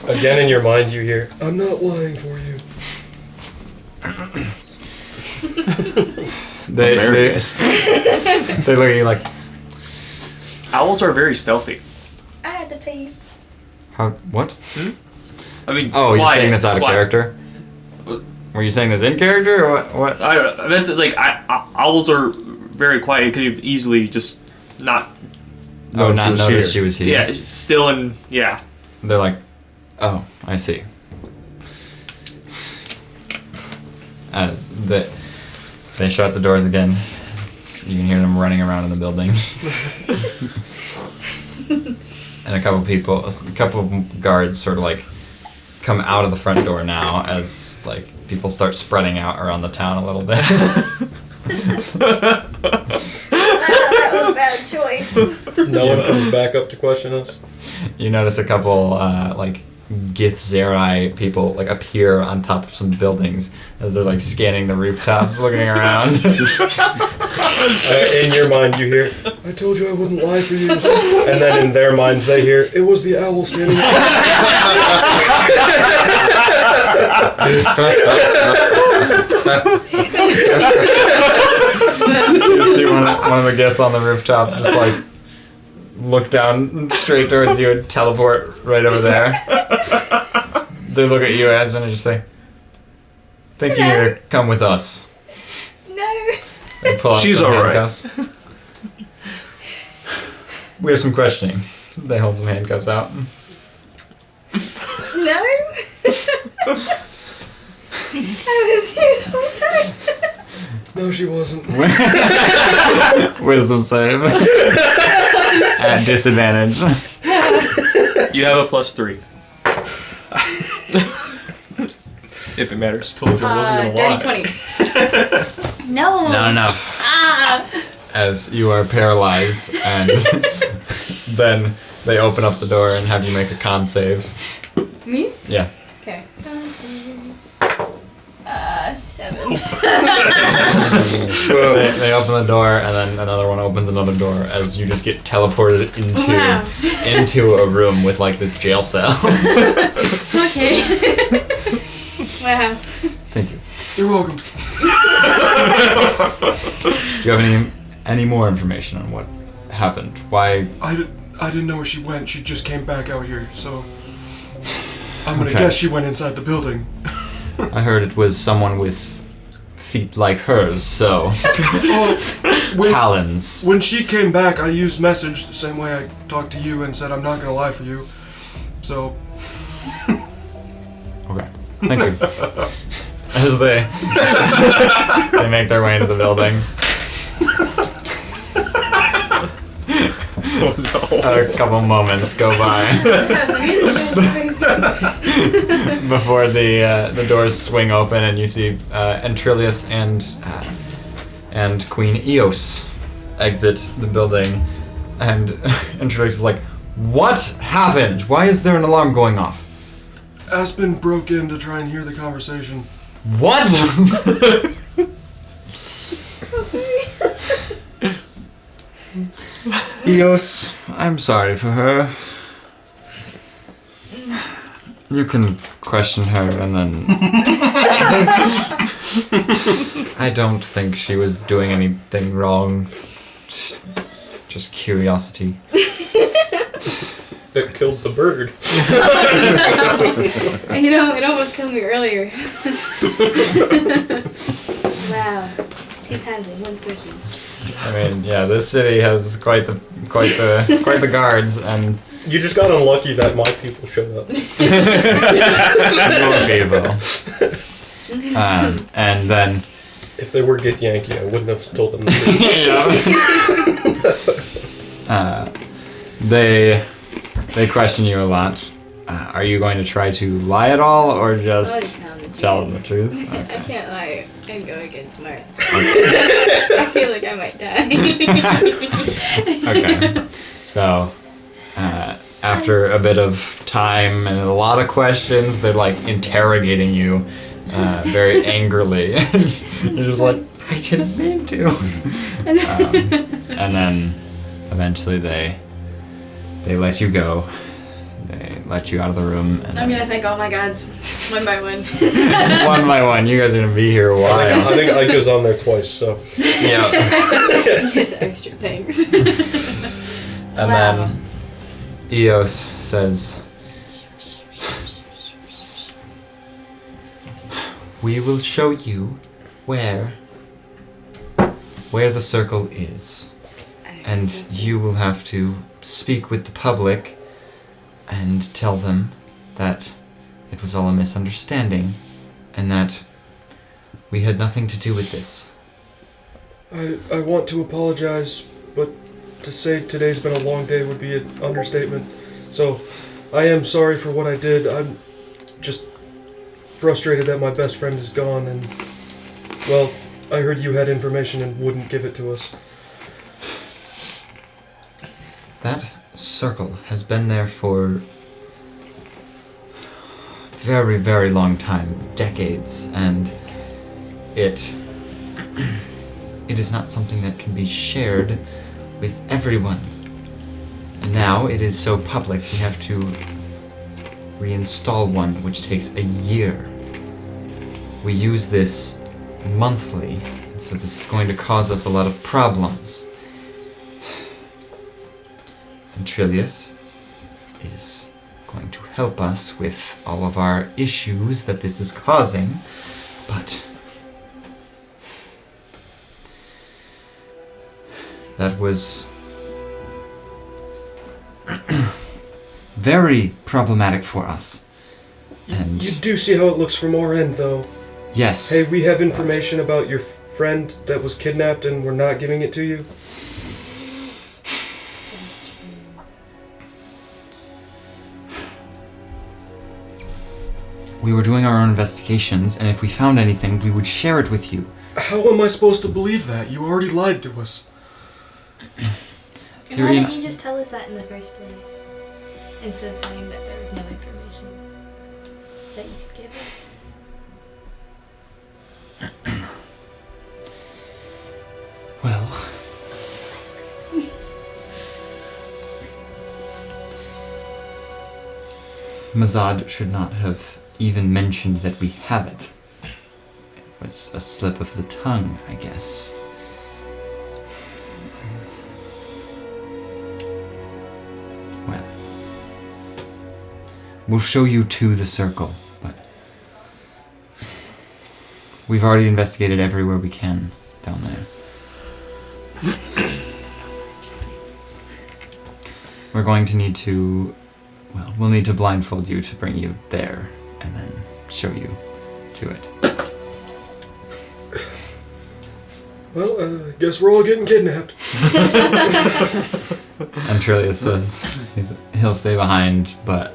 Again in your mind, you hear, "I'm not lying for you." They Hilarious. they look at you like, Owls are very stealthy. I had to pay. "How? What? I mean, Oh, you're quiet, saying this out of quiet. character? Were you saying this in character or what? I don't know. I meant to, like owls are very quiet. You could easily just not. Oh, No, not she was notice here. she was here. Yeah, still and yeah. They're like, "Oh, I see." As they shut the doors again, you can hear them running around in the building. And a couple of guards sort of like come out of the front door now as like people start spreading out around the town a little bit. That was a bad choice. No one comes back up to question us. You notice a couple like Githzerai people like appear on top of some buildings as they're like scanning the rooftops, looking around. In your mind, you hear, "I told you I wouldn't lie for you," and then in their minds, they hear, "It was the owl standing." You see one of the Gith on the rooftop just like look down straight towards you and teleport right over there. They look at you, Asmund, and just say, "Think you need to come with us." No. They pull out She's some all right. handcuffs. We have some questioning. They hold some handcuffs out. No. I was here the whole time. No, she wasn't. Wisdom save. At disadvantage. You have a +3. If it matters. Told you I wasn't gonna Dirty lie. 20. No. Not enough. Ah. As you are paralyzed, and then they open up the door and have you make a con save. Me? Yeah. Okay. 7. They open the door, and then another one opens another door as you just get teleported Wow. into a room with like this jail cell. Okay. Wow. Thank you. You're welcome. Do you have any more information on what happened? Why? I didn't know where she went. She just came back out here, so I'm gonna Okay. guess she went inside the building. I heard it was someone with feet like hers, so Oh, when, talons. when she came back, I used message the same way I talked to you and said I'm not gonna lie for you. So Okay. Thank you. As they make their way into the building. Oh no. A couple moments go by before the doors swing open and you see Entrilius and Queen Eos exit the building, and Entrilius is like, "What happened? Why is there an alarm going off?" Aspen broke in to try and hear the conversation. What? Eos, I'm sorry for her. You can question her and then... I don't think she was doing anything wrong. Just curiosity. That killed the bird. You know, it almost killed me earlier. Wow. 2 times in one session. I mean, yeah, this city has quite the guards, and You just got unlucky that my people showed up. your people. And then If they were Gith Yankee, I wouldn't have told them the truth. they question you a lot. Are you going to try to lie at all, or just I'll just tell them the truth. tell them the truth? I Okay. can't lie and go against Marth. I feel like I might die. Okay. So, after a bit of time and a lot of questions, they're like interrogating you very angrily. You're just like, I didn't mean to. And then eventually they let you go. They let you out of the room. And I'm gonna thank all my gods, one by one. one by one, you guys are gonna be here a I while. think Aika's on there twice, so. Yeah. It's extra thanks. And Wow. then Eos says, "We will show you where the circle is, and you will have to speak with the public and tell them that it was all a misunderstanding and that we had nothing to do with this." I want to apologize, but to say today's been a long day would be an understatement. So, I am sorry for what I did. just frustrated that my best friend is gone, and, well, I heard you had information and wouldn't give it to us. That circle has been there for very, very long time, decades, and it is not something that can be shared with everyone. And now it is so public, we have to reinstall one, which takes a year. We use this monthly, so this is going to cause us a lot of problems. And Trillius is going to help us with all of our issues that this is causing, but that was very problematic for us. And You do see how it looks from our end, though. yes, Hey, we have information about your friend that was kidnapped and we're not giving it to you. we were doing our own investigations, and if we found anything, we would share it with you. How am I supposed to believe that? You already lied to us. And You're why in- didn't you just tell us that in the first place? Instead of saying that there was no information that you could give us. Well, Mazad should not have even mentioned that we have it. It was a slip of the tongue, I guess. Well, we'll show you to the circle, but we've already investigated everywhere we can down there. We're going to need to, well, we'll need to blindfold you to bring you there and then show you to it. Well, I guess we're all getting kidnapped. And Trillius says he'll stay behind, but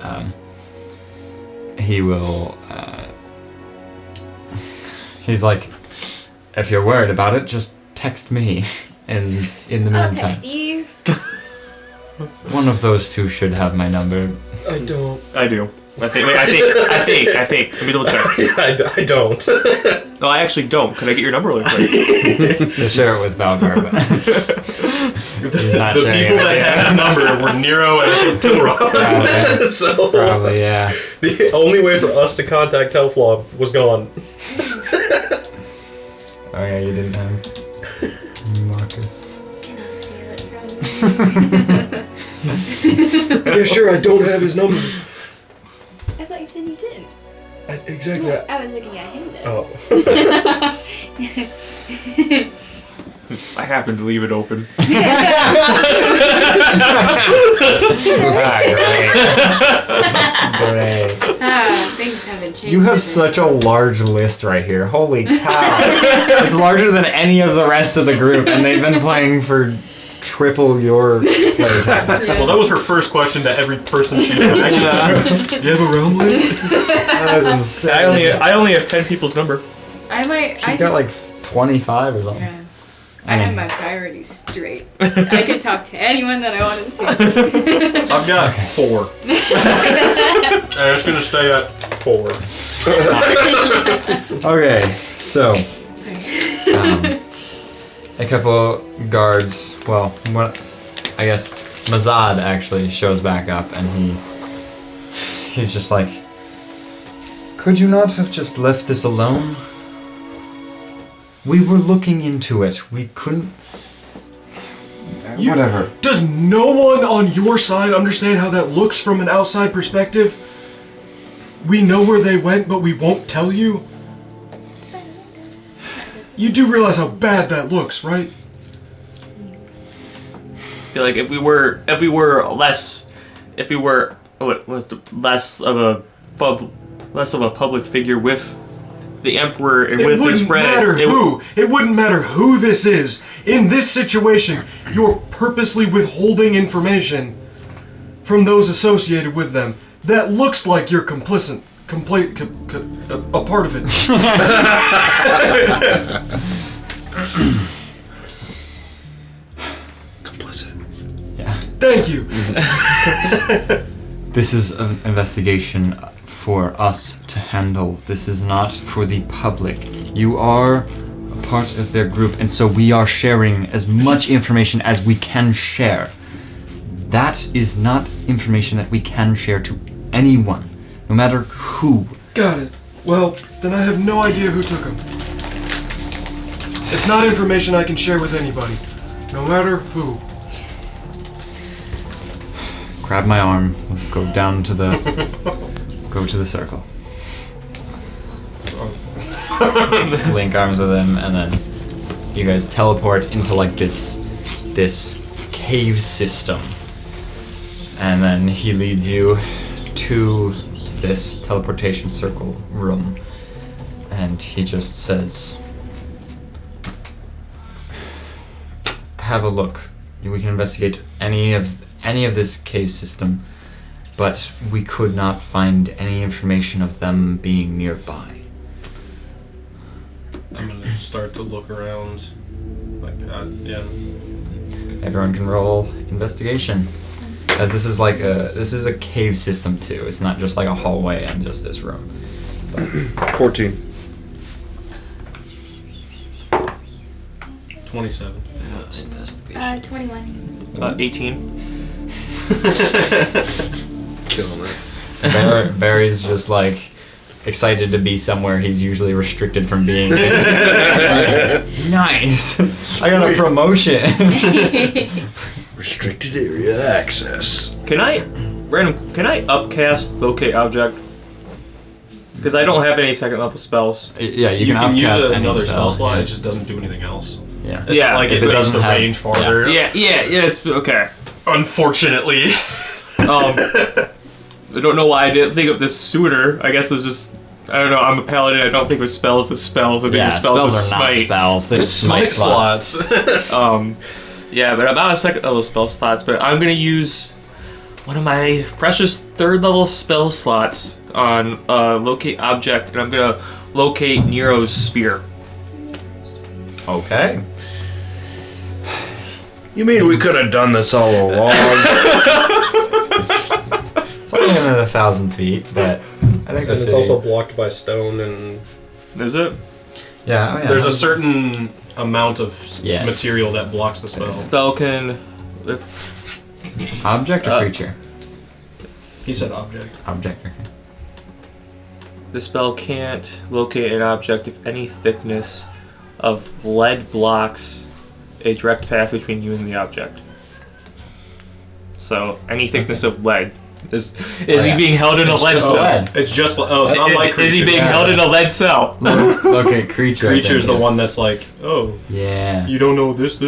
he will. He's like, if you're worried about it, just text me. And in the I'll meantime, text you. one of those two should have my number. I don't. I do. I think. Let me double check. I don't. No, I actually don't. Can I get your number really quick? You'll share it with Valgor, but he's not The sharing people it. that had the number were Nero and I think Tilroth. Probably, So probably, yeah. the only way for us to contact Telflaw was gone. Oh yeah, you didn't have Marcus. Can I steal it from you? Yeah, sure. I don't have his number. I thought you said you didn't. Exactly. No, I was looking at him though. Oh. I happened to leave it open. Great. Things haven't changed. You have has it? such a large list right here. Holy cow. It's larger than any of the rest of the group, and they've been playing for triple your playtime. Well, that was her first question to every person she connected. You have a realm list? That is insane. I only have 10 people's number. I might. She's got like 25 or something. Yeah. I have my priorities straight. I could talk to anyone that I wanted to. I've got 4. And it's gonna stay at 4. Okay, so Sorry. a couple guards. Well, what? I guess Mazad actually shows back up, and he's just like, could you not have just left this alone? We were looking into it. We couldn't. Whatever. Does no one on your side understand how that looks from an outside perspective? We know where they went, but we won't tell you. You do realize how bad that looks, right? I feel like if we were less of a public figure with the Emperor and with his friends, It wouldn't matter who this is. In this situation, you're purposely withholding information from those associated with them. That looks like you're complicit. complete, a part of it. Complicit. Yeah. Thank you. This is an investigation for us to handle. This is not for the public. You are a part of their group, and so we are sharing as much information as we can share. That is not information that we can share to anyone, no matter who. Got it. Well, then I have no idea who took them. It's not information I can share with anybody, no matter who. Grab my arm, go down to the circle. Link arms with him, and then you guys teleport into like this cave system. And then he leads you to this teleportation circle room, and he just says, have a look. We can investigate any of this cave system, but we could not find any information of them being nearby. I'm gonna start to look around. Like, yeah. Everyone can roll investigation. As this is a cave system too. It's not just like a hallway and just this room. 14. 27. Investigation. 21. 18. Killing it. Barry's just like excited to be somewhere he's usually restricted from being. Nice. I got a promotion. Restricted area access. Can I upcast locate object? Because I don't have any second level spells. Yeah, You can can use upcast any another spell slot, yeah. it just doesn't do anything else. Yeah. It's Yeah, like if it it makes doesn't the have- range farther. Yeah, it's okay. Unfortunately. I don't know why I didn't think of this sooner. I guess it was just, I don't know, I'm a paladin, I don't think of spells as spells, I think Yeah, of spells as are not smite. spells. They're smite slots. Yeah, but I'm out of second level spell slots, but I'm gonna use one of my precious third level spell slots on locate object, and I'm gonna locate Nero's spear. Okay. You mean we could have done this all along? It's only another 1,000 feet, but I think And the it's city. also blocked by stone, and Is it? Yeah, oh yeah. there's a certain amount of Yes. material that blocks the spell. Spell can. Object or creature? He said object. Object. Okay. The spell can't locate an object if any thickness of lead blocks a direct path between you and the object. So any thickness of lead. Is yeah. he being held in a It's lead just cell? lead. It's just it's not like Is he being held in a lead cell? Okay, creature. I Creature's think the one is- that's like, oh, Yeah. you don't know this.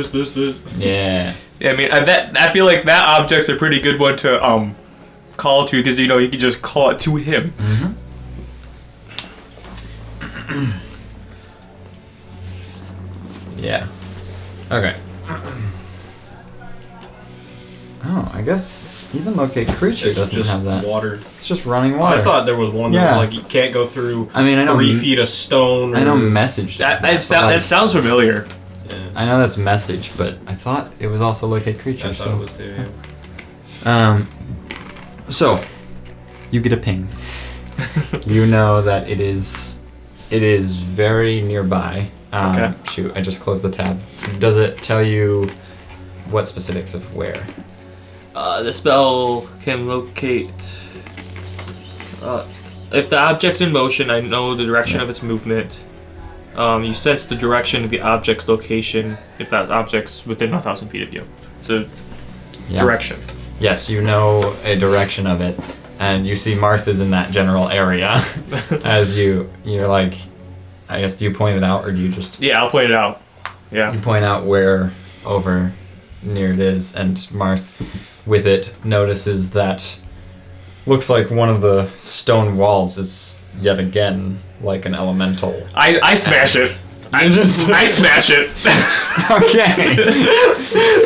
Yeah. Yeah, I mean, I feel like that object's a pretty good one to call to, because you can just call it to him. Mm-hmm. Yeah. Okay. Oh, I guess even locate creature It's doesn't just have that. water. It's just running water. I thought there was one that Yeah. was like you can't go through I mean, I know 3 feet of stone. I know or- message. does That but, like, sounds familiar. Yeah, I know that's message, but I thought it was also locate creature. I thought so. it was too. Yeah. So you get a ping. You know that it is very nearby. Okay. Shoot, I just closed the tab. Does it tell you what specifics of where? The spell can locate. If the object's in motion, I know the direction of its movement. You sense the direction of the object's location if that object's within 1,000 feet of you. So, Yeah. direction. Yes, you know a direction of it, and you see Martha's in that general area. As you're like, I guess, do you point it out or do you just? Yeah, I'll point it out. Yeah. You point out where over near it is, and Marth, with it, notices that looks like one of the stone walls is yet again like an elemental. I smash it. I smash it. Okay.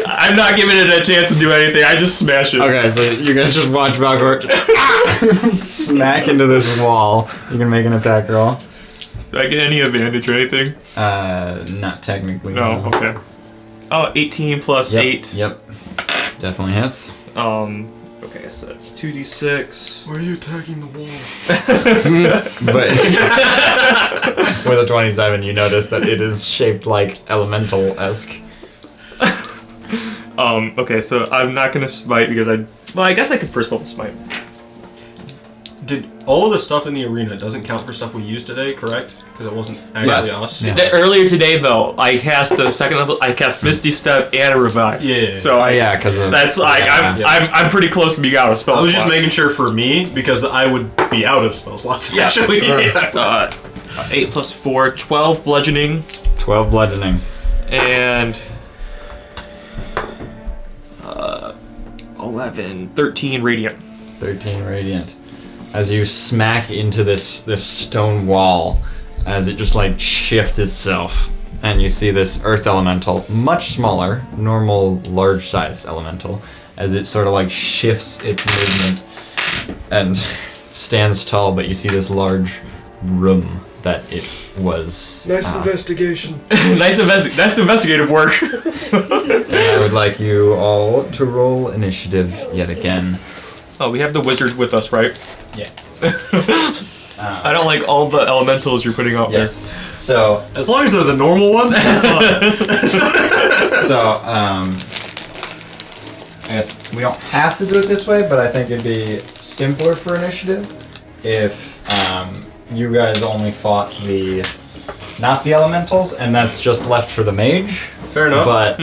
I'm not giving it a chance to do anything. I just smash it. Okay, so you guys just watch Valgor smack into this wall. You can make an attack roll. Do I get any advantage or anything? Not technically. No. Okay. Oh, 18 plus Yep, 8. Yep. Definitely hits. Okay, so that's 2d6. Why are you attacking the wall? But with a 27, you notice that it is shaped like elemental-esque. Okay, so I'm not gonna smite because I guess I could first level smite. Did all of the stuff in the arena doesn't count for stuff we used today, correct? Because it wasn't actually us. Yeah. Earlier today, though, I cast the second level. I cast Misty Step and a Revive. Yeah. So Yeah, because of... that's like I'm pretty close to being out of spell I was slots. just making sure for me because I would be out of spell slots. Yeah. Actually. 8 plus 4, 12 bludgeoning, 12 bludgeoning. and 13 radiant. 13 radiant. As you smack into this stone wall, as it just like shifts itself, and you see this earth elemental, much smaller, normal large size elemental, as it sort of like shifts its movement and stands tall, but you see this large room that it was. Nice investigation. That's investigative work. And I would like you all to roll initiative yet again. Oh, we have the wizard with us, right? Yes. I don't like all the elementals you're putting out Yes. So As long as they're the normal ones, it's fine. So, I guess we don't have to do it this way, but I think it'd be simpler for initiative if you guys only fought not the elementals, and that's just left for the mage. Fair enough. But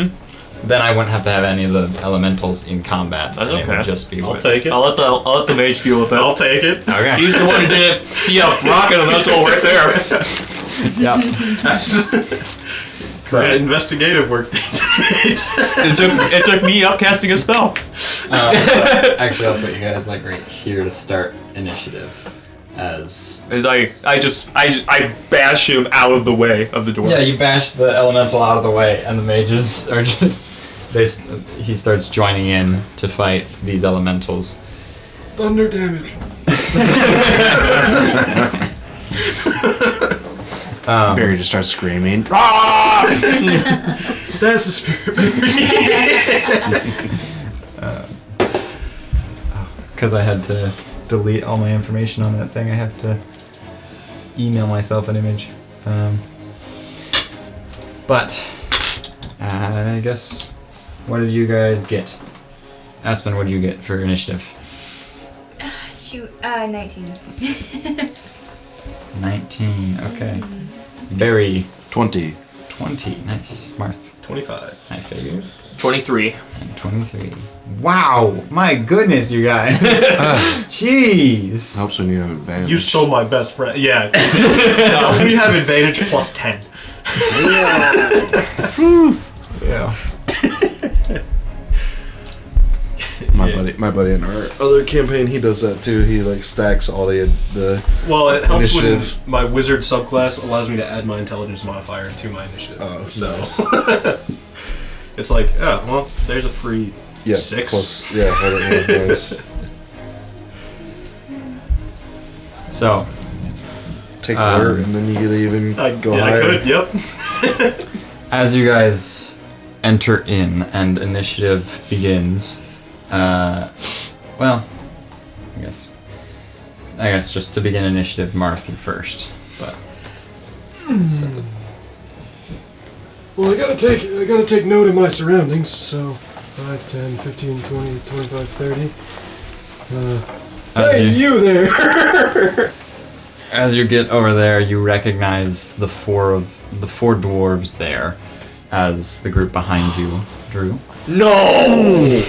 then I wouldn't have to have any of the elementals in combat. That's and it okay. would just be I'll with... take it. I'll let the mage deal with it. I'll take it. Okay. He's the one who did see a rocket elemental right there. Yep. So, Investigative work. It took me upcasting a spell. so actually, I'll put you guys like right here to start initiative. As I bash him out of the way of the door. yeah, you bash the elemental out of the way, and the mages are just he starts joining in to fight these elementals. Thunder damage. Barry just starts screaming. That's the spirit, baby. Because I had to delete all my information on that thing, I have to email myself an image. But I guess, what did you guys get? Aspen, what did you get for initiative? Shoot, 19. 19. Okay. Barry. 20. 20. Nice. Marth. 25. I figured. 23. And 23. Wow! My goodness, you guys. Jeez. Helps when you have advantage. You stole my best friend. Yeah. We have advantage plus 10. Yeah. My buddy in our other campaign, he does that too. He like stacks all the Well, it helps Initiative. when my wizard subclass allows me to add my intelligence modifier to my initiative. Oh, so nice. it's like, oh, well, there's a free 6. plus I don't know, nice. So, Take alert and then you get to even go I higher. could, yep. as you guys enter in and initiative begins, well, I guess just to begin initiative, Marth, you first. But Well, I gotta take note of my surroundings. So, 5, 10, 15, 20, 25, 30. Hey, you there! as you get over there, you recognize the four dwarves there as the group behind you, Drew. No!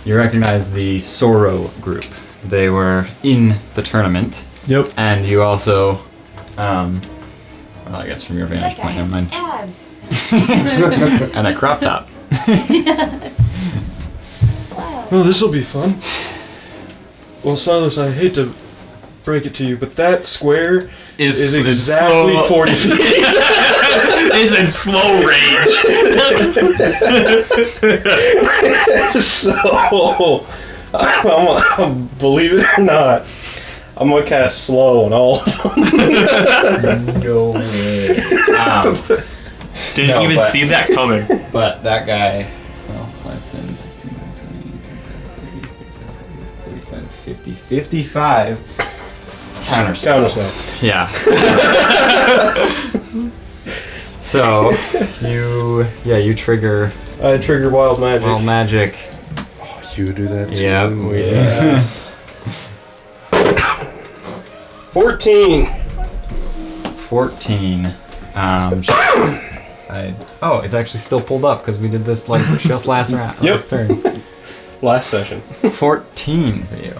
You recognize the Sorrow group. They were in the tournament. Yep. And you also, well, I guess from your vantage That guy point, never has mind. abs. And a crop top. Wow. Well, this will be fun. Well, Silas, I hate to break it to you, but that square Is is exactly slow. 40 feet. Is in slow range. So, believe it or not, I'm gonna cast slow on all of them. No way. Didn't even but- see that coming. But that guy, well, 5, 10, 15, 20, 25, 30, 55. Counterspell. Counterspell. Yeah. So, you trigger I trigger wild magic. wild magic. Oh, you do that too. Yeah, we do. Yes. 14. 14. It's actually still pulled up because we did this like just last round. Yep. Last turn. Last session. 14 for you.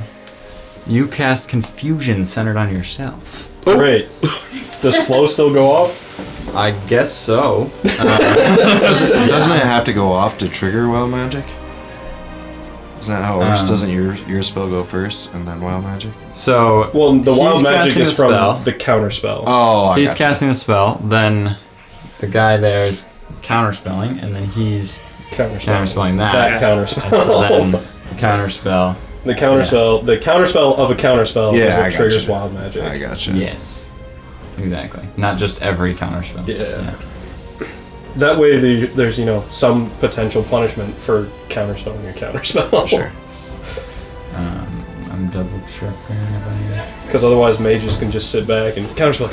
You cast confusion centered on yourself. Great. Does slow still go off? I guess so. Doesn't it have to go off to trigger wild magic? Isn't that how it works? Doesn't your spell go first and then wild magic? So Well, the wild he's magic casting is a from spell. the counter spell. Oh, He's casting a spell, then the guy there's counterspelling, and then he's Counter spell. counterspelling that. That counter spell. So then counterspell. the counter spell. The counter spell of a counter spell is Yeah, I what triggers gotcha. wild magic. I gotcha. Yes. Exactly. Not just every counterspell. Yeah. That way, there's some potential punishment for counterspelling your counter spell. Sure. I'm double checking everybody. Because otherwise, mages can just sit back and counterspell. I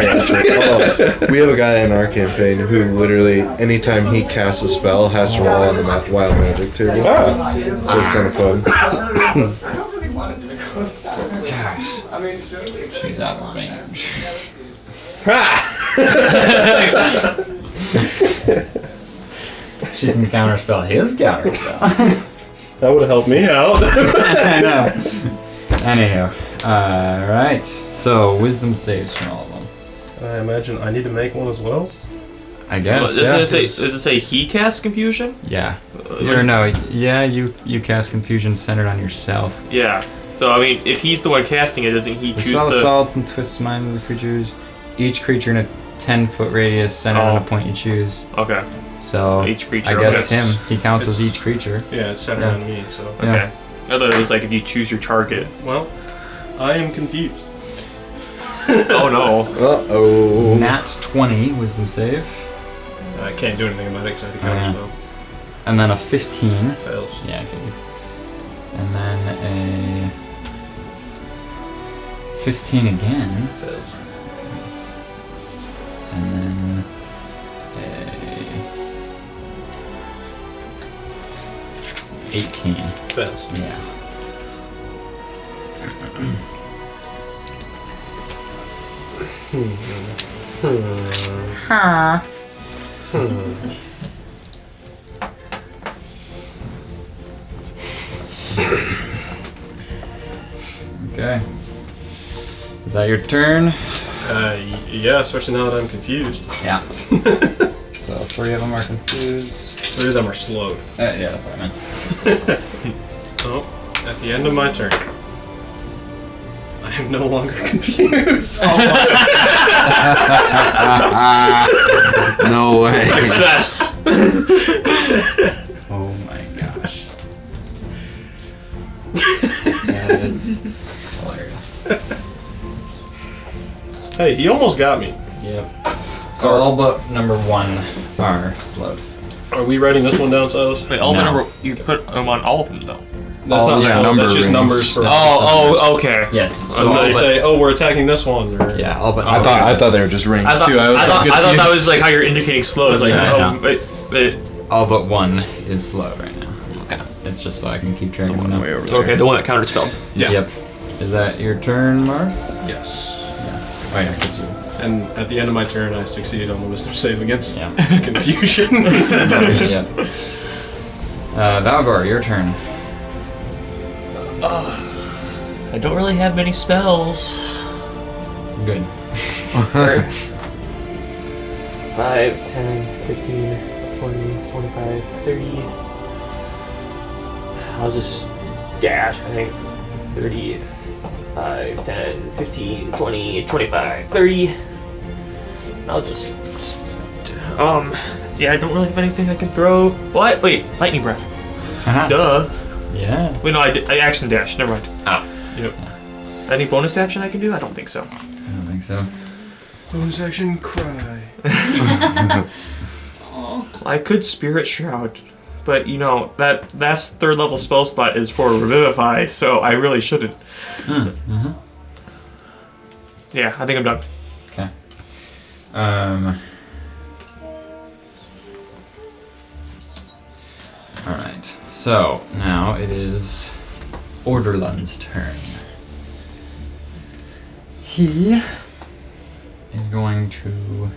gotcha. Oh, we have a guy in our campaign who literally, anytime he casts a spell, has to roll on the wild magic table. Ah, So it's kind of fun. I don't really want to do the goats. Gosh, I mean, should we? she's out of range. She can counterspell his counterspell. that would have helped me out. I know. Anywho, right. So wisdom saves from all of them. I imagine I need to make one as well. I guess. Does it say he casts confusion? Yeah. You cast confusion centered on yourself. Yeah. So I mean, if he's the one casting it, doesn't he The choose spell the? assaults and twists the minds of the creatures. Each creature in a 10-foot radius centered on a point you choose. Okay. So Each creature. I guess okay. him. He counts as each creature. Yeah, it's centered Yeah. on me, so. Okay. Yeah. I thought it was like if you choose your target. Well, I am confused. Oh no. Uh-oh. Nat 20 wisdom save. I can't do anything about it because I Oh, yeah. have counterspell. And then a 15. Fails. Yeah, I figured. And then a 15 again. Fails. And then a 18. Fails. Yeah. Okay. Is that your turn? Yeah, especially now that I'm confused. Yeah. So 3 of them are confused. 3 of them are slowed. Yeah, that's what I meant. Oh, at the end of my turn, I am no longer confused. No way. Success. Oh my gosh. That is hilarious. Hey, he almost got me. Yep. So all but number 1 are slowed. Are we writing this one down, Silas? Wait, all No. the number you put them on all of them though. That's All not those are slowed, number that's just rings. numbers for. Oh, okay. Yes. So all they but- say, "Oh, we're attacking this one." Or, Yeah, all but I thought they were just rings I thought, too. I was so I thought that confused. was like how you're indicating slow. It's like, Yeah, wait. all but 1 is slowed right now. Okay. It's just so I can keep track of them. Way now. over there. Okay, the one that counterspelled. Yeah. Yep. Is that your turn, Marth? Yes. Oh yeah, 'cause you. And at the end of my turn, I succeeded on the wisdom save against Yeah. confusion. Yep. Valgor, your turn. I don't really have many spells. Good. 5, 10, 15, 20, 25, 30. I'll just dash, I think. 30, 5, 10, 15, 20, 25, 30. I'll just yeah, I don't really have anything I can throw. What? Wait, lightning breath. Uh-huh. Duh. Yeah. Wait, no, I action dash. Never mind. Oh. Yep. Any bonus action I can do? I don't think so. I don't think so. Bonus action, cry. I could Spirit Shroud, but you know that's third level spell slot is for Revivify, so I really shouldn't. Mm-hmm. Yeah, I think I'm done. Okay. Alright. So, now it is Orderlun's turn. He is going to...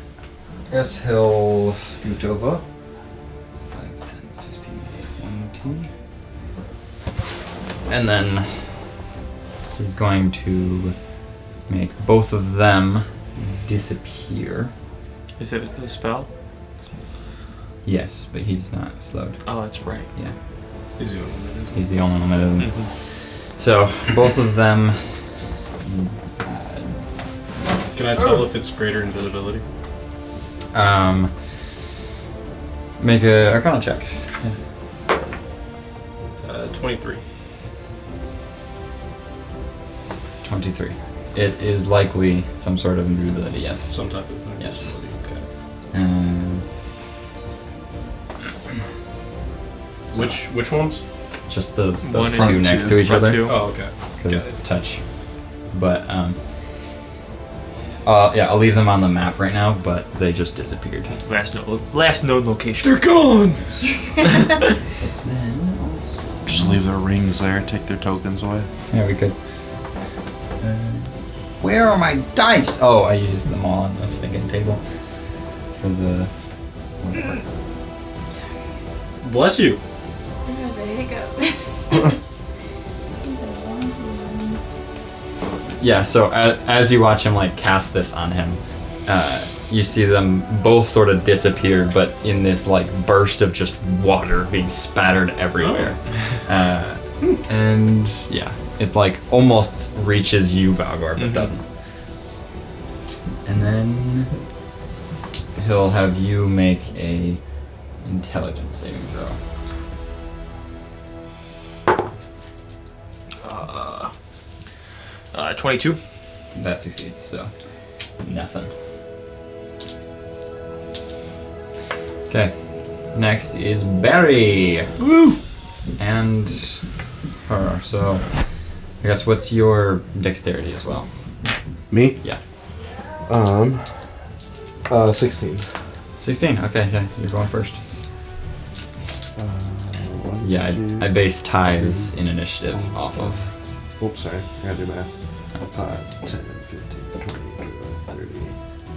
I guess he'll scoot over. 5, 10, 15, 20. And then he's going to make both of them disappear. Is it a spell? Yes, but he's not slowed. Oh, that's right. Yeah. He's the only one that is. He's the only one that isn't. So, both of them... Can I tell if it's greater invisibility? Make a Arcana check. 23. 23. It is likely some sort of invisibility, yes. Some type of Yes. invisibility. Okay. Which ones? Just those One two and next two. to each Front other. two. Oh, okay. Because touch. But, yeah, I'll leave them on the map right now, but they just disappeared. Last known location. They're gone! Just leave their rings there, take their tokens away. Yeah, we could. Where are my dice? Oh, I used them all on the stinking table. For the... Bless you. There was a hiccup. Yeah, so as you watch him like cast this on him, you see them both sort of disappear, but in this like burst of just water being spattered everywhere. And yeah, it like almost reaches you, Valgor, but doesn't. And then he'll have you make a intelligence saving throw. 22. That succeeds, so nothing. Okay, next is Barry. Woo! And her. So, I guess what's your dexterity as well? Me? Yeah. 16. 16. Okay, yeah, you're going first. One, Yeah, two, I base ties in initiative off of. Oops, sorry. I gotta do math. 5, 10, 15, 20, 30,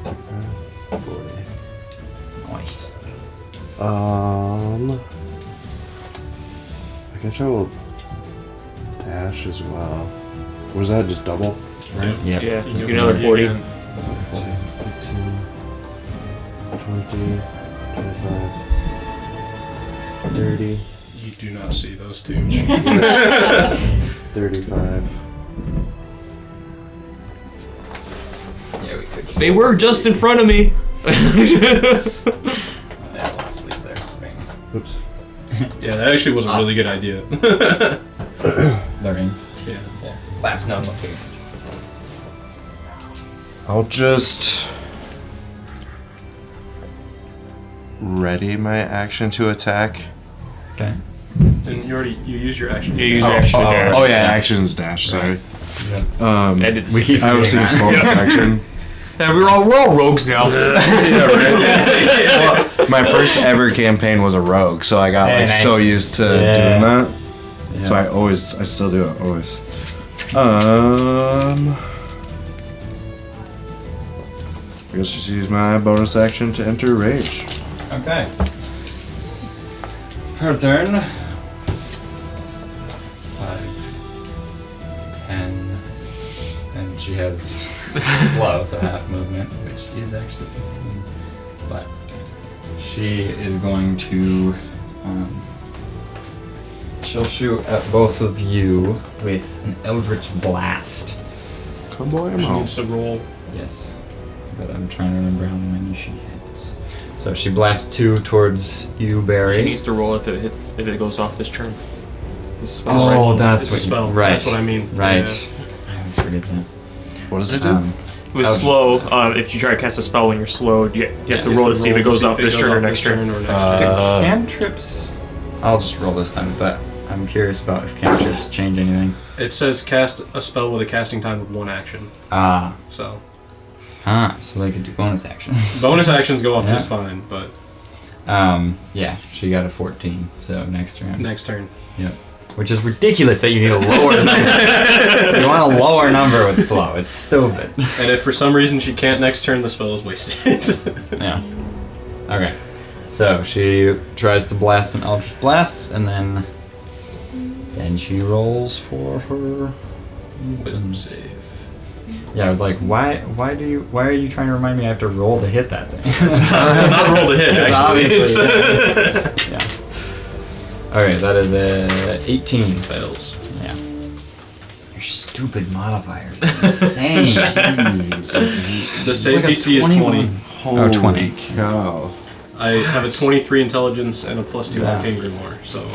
35, 40. Nice. I guess I will dash as well. Was that just double? Right? Yeah. Yeah, you get another 40. 15, 20, 25, 30, You do not see those two. 35. Yeah, we could just. They were just in front of me. Yeah, we'll just leave their rings. Oops. Yeah, that actually was a really good idea. Their rings. Yeah. Yeah. Last known location. I'll just ready my action to attack. Okay. And you used your action. You use your action to dash. Oh yeah, action's dash. Sorry. Yeah. I did the We same keep I was doing thinking that. bonus action. Yeah, we're all rogues now. Yeah, right. Well, my first ever campaign was a rogue, so I got Hey, like nice. so used to Yeah. doing that. Yeah. So I still do it always. I guess just use my bonus action to enter rage. Okay. Her turn. 5, 10, and she has slow, so half movement, which is actually 15. But she is going to, she'll shoot at both of you with an Eldritch Blast. Kaboom. She needs to roll. Yes. But I'm trying to remember how many she has. So she blasts 2 towards you, Barry. She needs to roll if it goes off this turn. This is Oh, that's It's what a spell. You, right. That's what I mean. Right. Yeah. I always forget that. What does it do? With Oh, slow, if you try to cast a spell when you're slowed, you have to roll to see if it goes off this turn or next turn. Cantrips. I'll just roll this time, but I'm curious about if cantrips change anything. It says cast a spell with a casting time of 1 action. Ah. So So they could do bonus actions. bonus actions go off Yeah. just fine, but Yeah, she got a 14, so next turn. next turn. Yep. Which is ridiculous that you need a lower number. You want a lower number with slow. It's stupid. And if for some reason she can't next turn, the spell is wasted. Yeah. Okay. So she tries to blast an Eldritch Blast, and then she rolls for her Wisdom save. Yeah, I was like, why are you trying to remind me I have to roll to hit that thing? Not roll to hit, actually. Obviously. Yeah. Okay, that is a 18. Fails. Yeah. Your stupid modifiers are insane. The save DC is 20. Oh, 20. Cow. I have a 23 intelligence and a +2 Yeah. arcane grimoire, so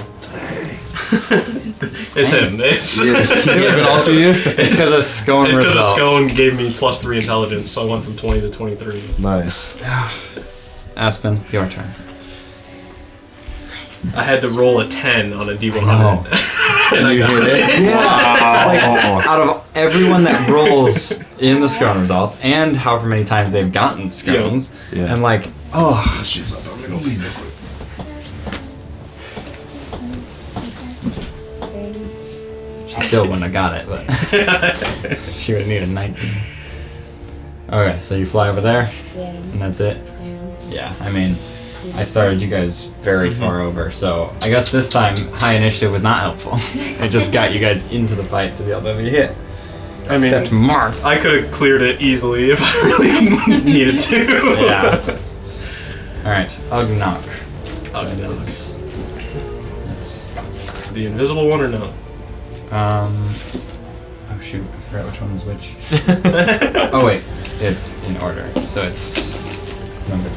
it's him. It's Give it all to you? It's because a scone because a result. scone gave me +3 intelligence, so I went from 20 to 23. Nice. Aspen, your turn. I had to roll a 10 on a D100. No. And I You got hit it? Yeah. Like, Wow. out of everyone that rolls in the scone results, and however many times they've gotten scones, Yeah. and like, oh, She's up. I'm gonna go pee real quick. she still wouldn't have got it, but she would have needed 19. Okay, so you fly over there, Yeah. and that's it. Yeah. Yeah, I mean, I started you guys very far over, so I guess this time high initiative was not helpful. It just got you guys into the fight to be able to be hit. I mean, Except Marth. I could have cleared it easily if I really needed to. Yeah. Alright, Ugnok. Ugnok. Yes. The invisible one or no? Oh shoot, I forgot which one is which. Oh wait, it's in order. So it's number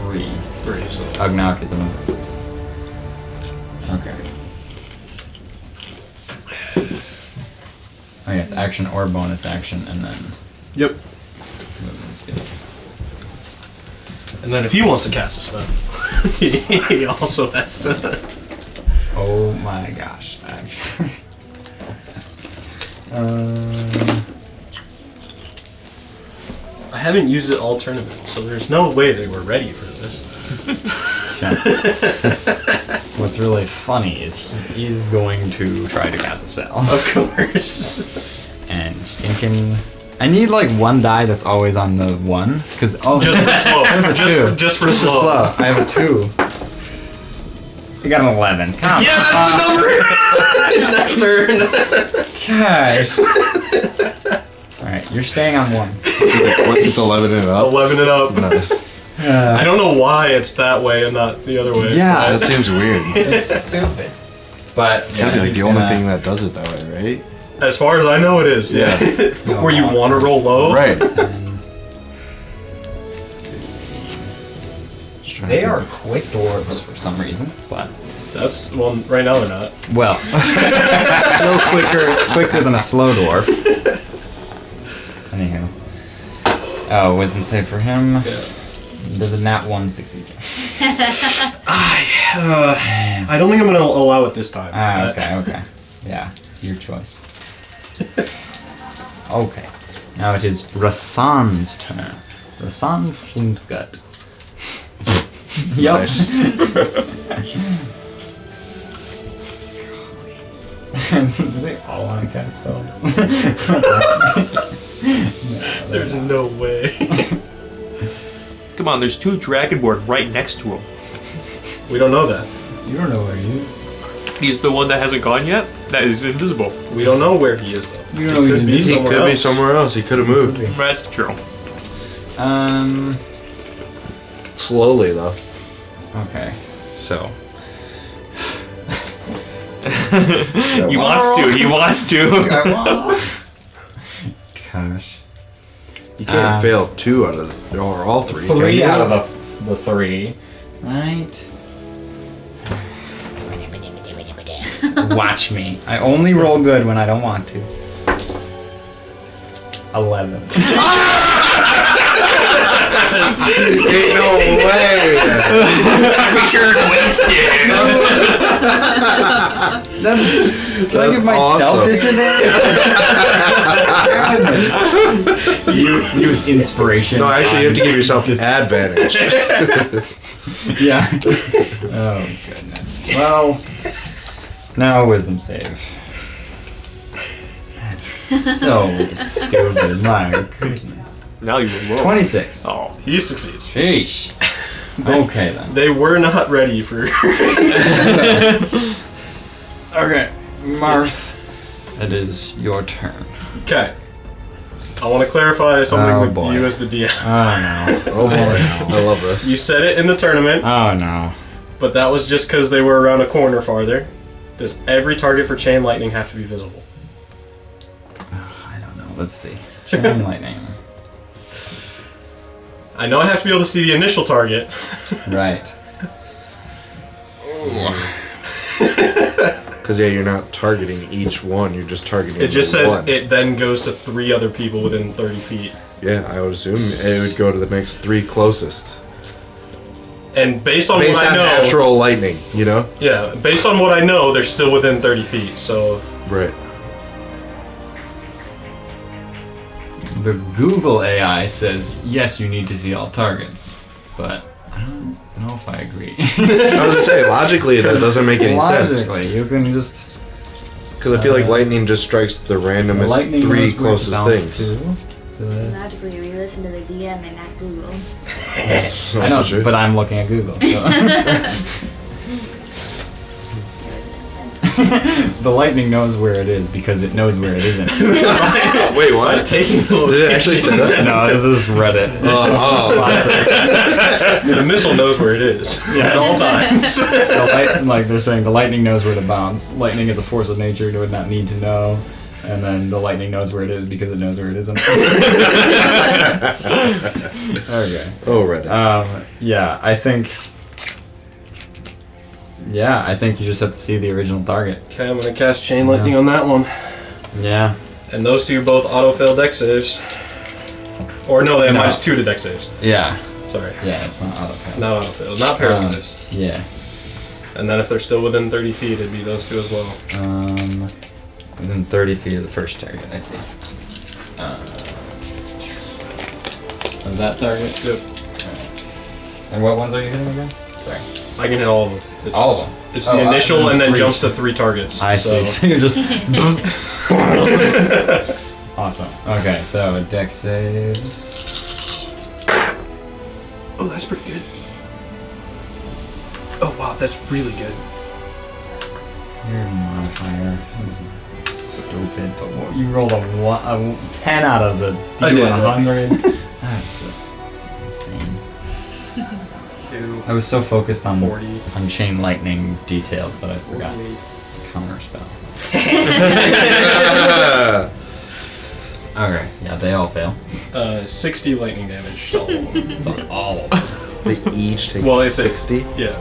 3. 3, so. Ugnok is a number. Okay. Oh yeah, it's action or bonus action, and then Yep. movement speed. And then if he wants to cast a spell, he also has to. Oh my gosh, actually. I haven't used it all tournament, so there's no way they were ready for this. What's really funny is he is going to try to cast a spell. Of course. And thinking, I need like 1 die that's always on the 1, because Just for slow. There's a 2. Just for Just slow. I have a 2. I got an 11. Come Yeah, that's the number! It's next turn. Gosh. Alright, you're staying on 1. It's 11 and up. 11 and up. Nice. I don't know why it's that way and not the other way. Yeah. That seems weird. It's stupid. But It's gotta be like the only thing that does it that way, right? As far as I know, it is. Yeah. Where you want to roll low. Right. They are quick dwarves for some reason, but That's well. Right now they're not. well, still quicker than a slow dwarf. Anyhow, oh, wisdom save for him. Yeah. Does a nat 1 succeed? I don't think I'm gonna allow it this time. Okay. Yeah, it's your choice. Okay, now it is Rasan's turn. Rasan Flintgut. Yup. Nice. Do they all want to cast spells? There's no way. Come on, there's 2 Dragonborn right next to him. We don't know that. You don't know where he is. He's the one that hasn't gone yet? That is invisible. We don't know where he is though. You don't know Could be He somewhere could be else. somewhere else. He could have moved. That's true. Slowly, though. Okay, so. He wants to. gosh. You can't fail 2 out of the, or all 3. 3 out of the 3. Right? Watch me. I only roll good when I don't want to. 11. Ain't no way. Richard wasted. Can I That's give myself awesome. disadvantage? You use inspiration. No, actually, you have to give yourself an advantage. Yeah. Oh, goodness. Well, now a wisdom save. That's so stupid. My goodness. Now you will roll. 26. Oh, he succeeds. Sheesh. Okay, then. They were not ready for. Okay, Marth, it is your turn. Okay. I want to clarify something Oh, with boy. you as the DM. Oh, no. Oh boy, I love this. You said it in the tournament, Oh, no. but that was just because they were around a corner farther. Does every target for chain lightning have to be visible? I don't know. Let's see. Chain lightning. I know I have to be able to see the initial target. Right. Because yeah, you're not targeting each one. You're just targeting. It just the says one. it then goes to 3 other people within 30 feet. Yeah, I would assume it would go to the next 3 closest. And based on Based what on I know, natural lightning, you know. yeah, based on what I know, they're still within 30 feet. So Right. The Google AI says, yes, you need to see all targets. But I don't know if I agree. I was gonna say logically that doesn't make any sense. Logically, you can just... Because I feel like lightning just strikes the randomest lightning 3 knows where to closest bounce things. to. Logically, we listen to the DM and not Google. I know, but I'm looking at Google. So. The lightning knows where it is because it knows where it isn't. Wait, what? taking the Did it actually say that? No, this is Reddit. It just spots it. the missile knows where it is Yeah. at all times. Like they're saying, the lightning knows where to bounce. Lightning is a force of nature; it would not need to know. And then the lightning knows where it is because it knows where it isn't. Okay. Oh, Reddit. Yeah, I think. Yeah, I think you just have to see the original target. Okay, I'm gonna cast chain lightning on that one. Yeah. And those 2 both auto-fail dex saves. Or no, they have No. -2 to dex saves. Yeah. Sorry. Yeah, it's not auto. Not auto-fail, not paralyzed. Yeah. And then if they're still within 30 feet, it'd be those 2 as well. Within 30 feet of the first target, I see. Of that target? Yep. And what ones are you hitting again? Sorry. I can hit all of them. It's, All of them? It's Oh, the initial and then three. jumps to 3 targets. I so. see. So you're just. Awesome. Okay, so dex saves. Oh, that's pretty good. Oh wow, that's really good. Your modifier is stupid, but you rolled a 10 out of the I did. 100. That's just insane. 2, I was so focused on 40, chain lightning details that I forgot 48. counter spell. Okay, yeah, they all fail. 60 lightning damage to all of them. So all of them. They each take Well, if they- 60. Yeah.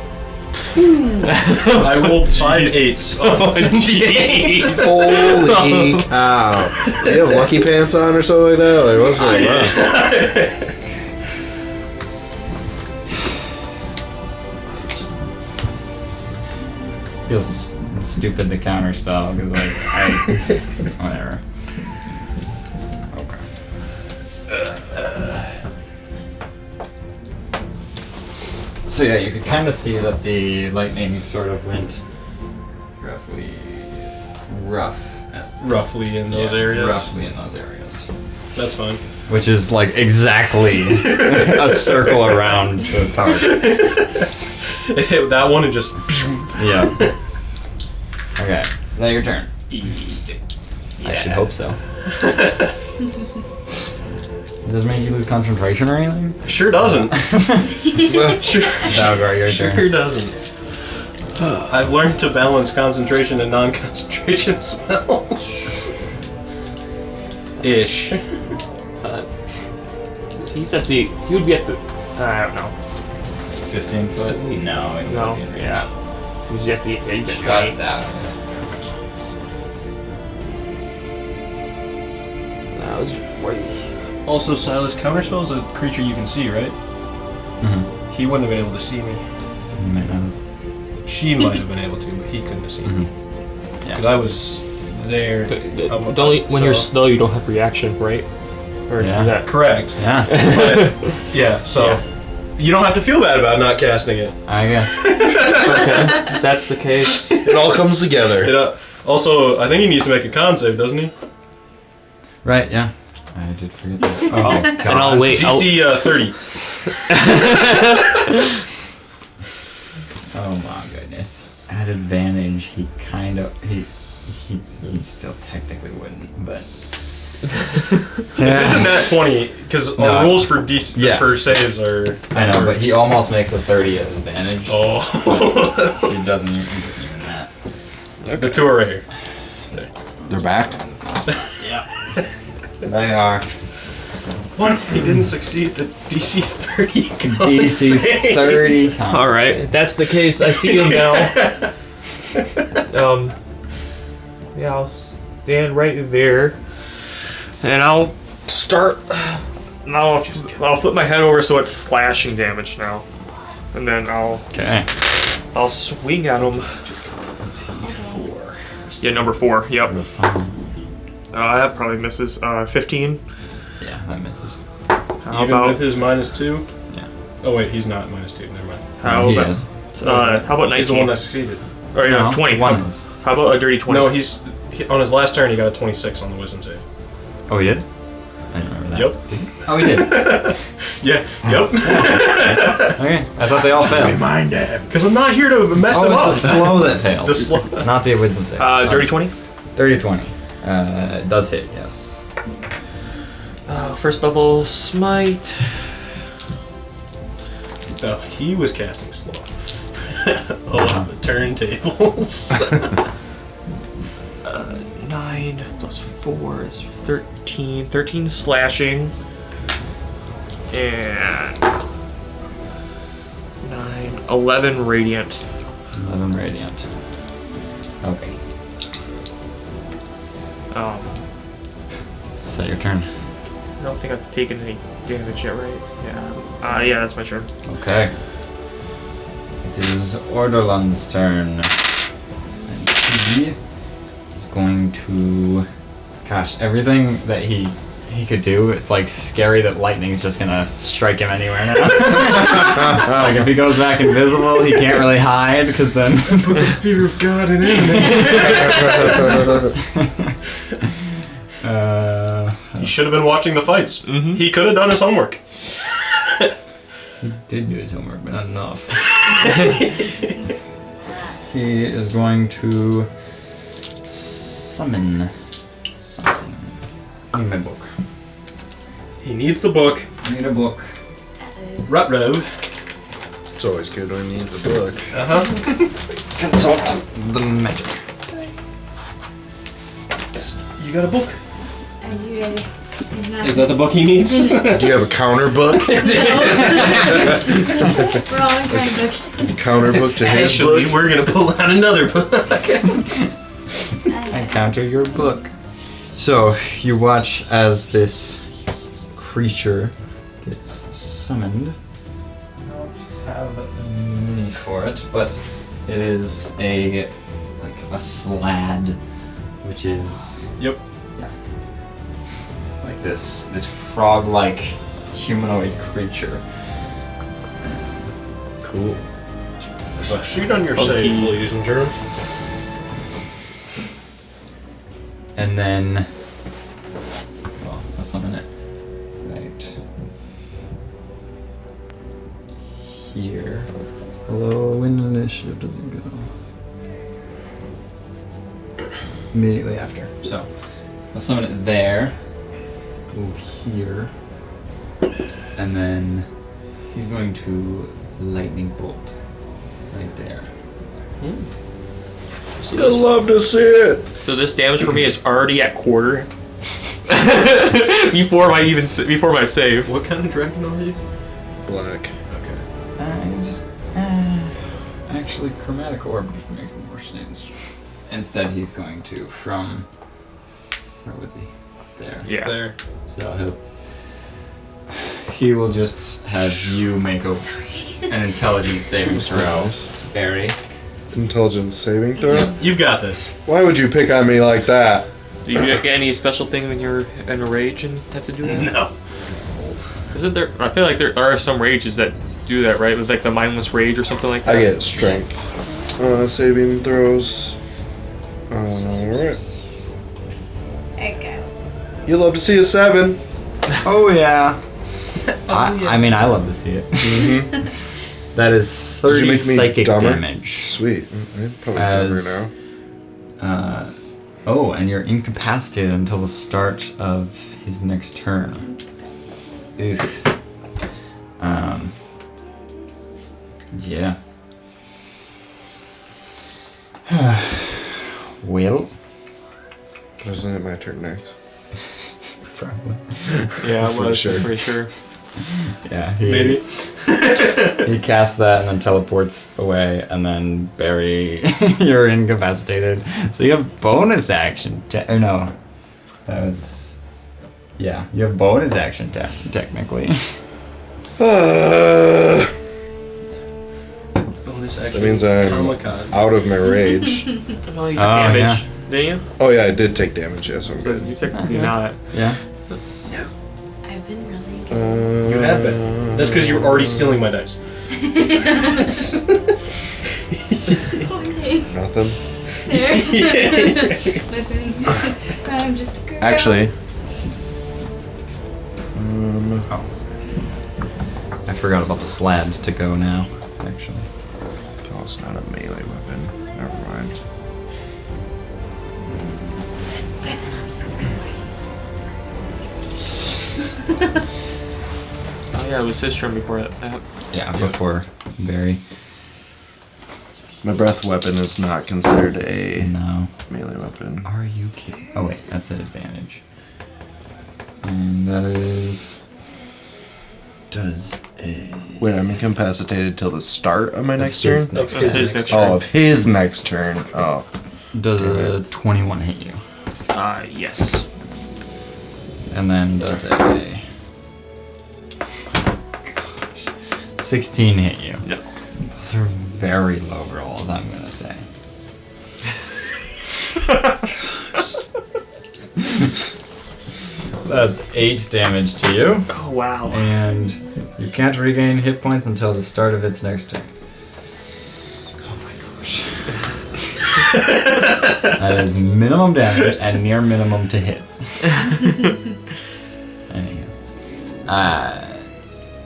I rolled 5 8s. Oh, jeez. Holy cow! They have lucky pants on or something like that. Like what's going on? Feels stupid to counter spell because like whatever. So yeah, you could kind of see that the lightning sort of went Roughly in those areas. Roughly in those areas. That's fine. Which is like exactly a circle around the target. It hit that one and just. Yeah. Okay, is that your turn? I should hope so. Does it make you lose concentration or anything? Sure doesn't. Sure. Valgor, your turn. Sure doesn't. I've learned to balance concentration and non-concentration spells. Ish. He's at the. He would be at the. I don't know. 15 foot? No, it No. wouldn't be in range. Yeah. He's at the. He's at Just 20. out. That was right. Also, Silas, Counterspell is a creature you can see, right? Mm-hmm. He wouldn't have been able to see me. You might not have. She might have been able to, but he couldn't have seen me. Mm-hmm. Because I was there. When you're slow, you don't have reaction, right? Or Yeah. is that Correct. Yeah, But, yeah, so you don't have to feel bad about not casting it. I guess. okay? If that's the case. It all comes together. Also, I think he needs to make a con save, doesn't he? Right, yeah. I did forget that. Oh, my And I'll gosh. wait. DC 30. Oh my goodness. At advantage, he still technically wouldn't, but. If it's a nat 20, because No. our rules for DC Yeah. for saves are. I know, but he almost makes a 30 at advantage. Oh. But he doesn't even that. The two are right here. They're back. Yeah. They are. What? He didn't succeed the DC 30. DC 30. All right. If that's the case, I see him now. Yeah, I'll stand right there, and I'll start. Now I'll flip my head over so it's slashing damage now, and then I'll swing at him. Yeah, number 4. Yep. That probably misses. 15. Yeah, that misses. How Even about with his -2? Yeah. Oh wait, he's not -2. Never mind. how He about is. how about He's the one 19? that succeeded. Or yeah, No, 20. one is. How about a dirty 20? No, on his last turn he got a 26 on the wisdom save. Oh, he did? I didn't remember that. Yep. Oh, he did. Yeah. Yep. Okay. I thought they all failed. Remind him. Because I'm not here to mess Oh, him up. it's the slow that failed. The slow. Not the wisdom save. dirty 20. Dirty 20. It does hit, yes. First level smite. Oh, he was casting slow. Oh, the turntables. 9 plus 4 is 13. 13 slashing. And 9, 11 radiant. 11 radiant. Okay. Is that your turn? I don't think I've taken any damage yet, right? Yeah. Yeah, that's my turn. Okay. It is Orderlund's turn. And he is going to... Gosh, everything that he could do, it's like scary that lightning's just gonna strike him anywhere now. Like if he goes back invisible, he can't really hide, because then... Put the fear of God in him. He should have been watching the fights. Mm-hmm. He could have done his homework. He did do his homework, but not enough. He is going to summon something. I need my book. He needs the book. I need a book. Rutrow. It's always good when he needs a book. Uh-huh. Consult the magic. You got a book? I do. He's not. Is that the book he needs? Do you have a counter book? We're all in front book. Counter book to his Actually, book? we're gonna pull out another book. I counter your book. So, you watch as this creature gets summoned. I don't have a mini for it, but it is a slad, which is Yep. like this frog-like humanoid creature. Cool. Shoot on your Okay. save, ladies and germs. And then, well, I'll summon it right here. Hello, when initiative does it go? Immediately after. So, I'll summon it there. Move here. And then he's going to lightning bolt right there. I'd love to see it. So this damage for me is already at quarter. before my save. What kind of dragon are you? Black. Okay. He's just actually chromatic orb would make more sense. Instead, he's going to from where was he? There. Yeah. There. So he will just have you make an intelligence saving throw, Barry. Intelligence saving throw? You've got this. Why would you pick on me like that? Do you get any special thing when you're in a rage and have to do that? No. Isn't there? I feel like there are some rages that do that, right? With like the mindless rage or something like that. I get strength. Saving throws. Alright. Okay. You love to see a 7. Oh yeah. I mean, I love to see it. Mm-hmm. That is Did you 30 make me psychic dumber? damage. Sweet. I'm probably dumber now. Oh, and you're incapacitated until the start of his next turn. Oof. Yeah. Well. But isn't it my turn next? Probably. Yeah, I Pretty was sure. pretty sure. Yeah. Maybe. He casts that and then teleports away, and then Barry, you're incapacitated. So you have bonus action. Or no, that was. Yeah, you have bonus action technically. Bonus That action. means I'm Comic-Con. out of my rage. Well, you took Oh, damage, didn't you? Oh yeah, I did take damage. Yes, I'm So good. you technically Okay. not. Yeah. I've been really good. You have been. That's because you're already stealing my dice. Okay. Nothing. There. Listen, I'm just a girl. Actually. Oh. I forgot about the slab to go now. Actually. Oh, it's not a melee weapon. Never mind. I've been up since February. Oh yeah, it was his turn before that. Yeah, before Barry. My breath weapon is not considered a No. melee weapon. Are you kidding? Oh wait, that's an advantage. And that is. Does a. Wait, I'm incapacitated till the start of my next turn? His next It was turn. his next Oh, turn. of his next turn. Oh. Does a 21 hit you? Yes. And then does a 16 hit you? No. Those are very low rolls, I'm gonna say. That's 8 damage to you, Oh wow. and you can't regain hit points until the start of its next turn. Oh my gosh. That is minimum damage and near minimum to hits. Anyhow.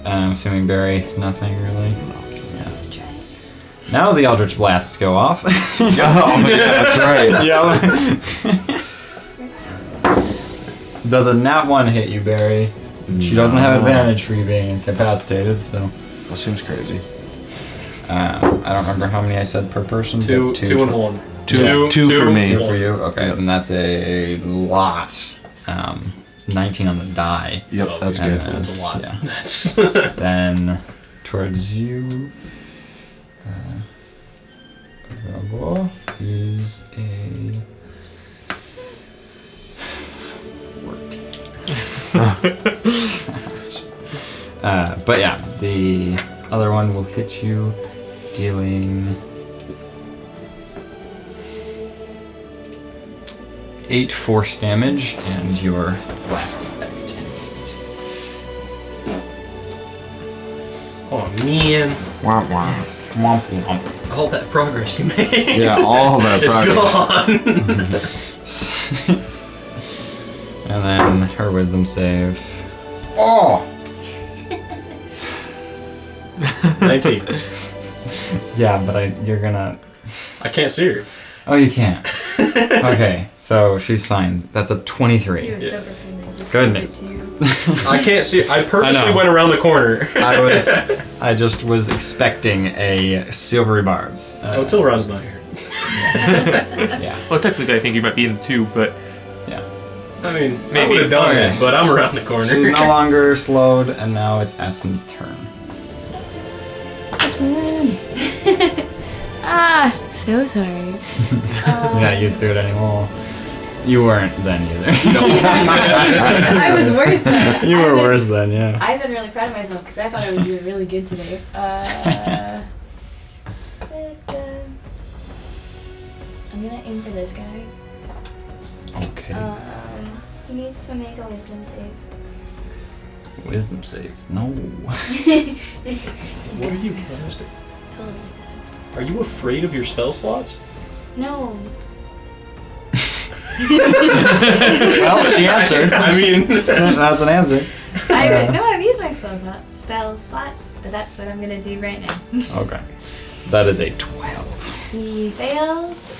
I'm assuming Barry, nothing really. Yeah. Let's try it. Now the Eldritch Blasts go off. Oh, yeah, that's right. Yeah. Does a nat 1 hit you, Barry? She doesn't have advantage for you being incapacitated, so. That seems crazy. I don't remember how many I said per person. but Two and one. Two for me. 2 for you? Okay, then that's a lot. 19 on the die. Yep, that's And good. then- That's a lot. Yeah. That's Then towards you, Valgor is a 14. But yeah, the other one will hit you, dealing 8 force damage, and you're blasted back 10 feet. oh man, Womp womp. Womp womp. all that progress you made. Yeah, all of that It's progress. gone. And then her wisdom save. Oh! 19. Yeah, but you're gonna. I can't see her. Oh, you can't. Okay, so she's fine. That's a 23. You were Yeah. sober for me. Just Goodness. gave it to you. I can't see. I purposely I know. went around the corner. I just was expecting a silvery barbs. Oh, Tilron's not here. Yeah. Well, technically, I think you might be in the 2, but Yeah. I mean, I Maybe. would have done Okay. it, but I'm around the corner. She's no longer slowed, and now it's Aspen's turn. Ah, so sorry. You're not used to it anymore. You weren't then either. I was worse then. You were I've been- worse then, yeah. I've been really proud of myself because I thought I was doing really good today. I'm gonna aim for this guy. Okay. He needs to make a wisdom save. Wisdom save. No. What are you casting? Totally dead. Are you afraid of your spell slots? No. Well, she answered. I mean, That's an answer. I've used my spell slots, but that's what I'm gonna do right now. Okay. That is a 12. He fails.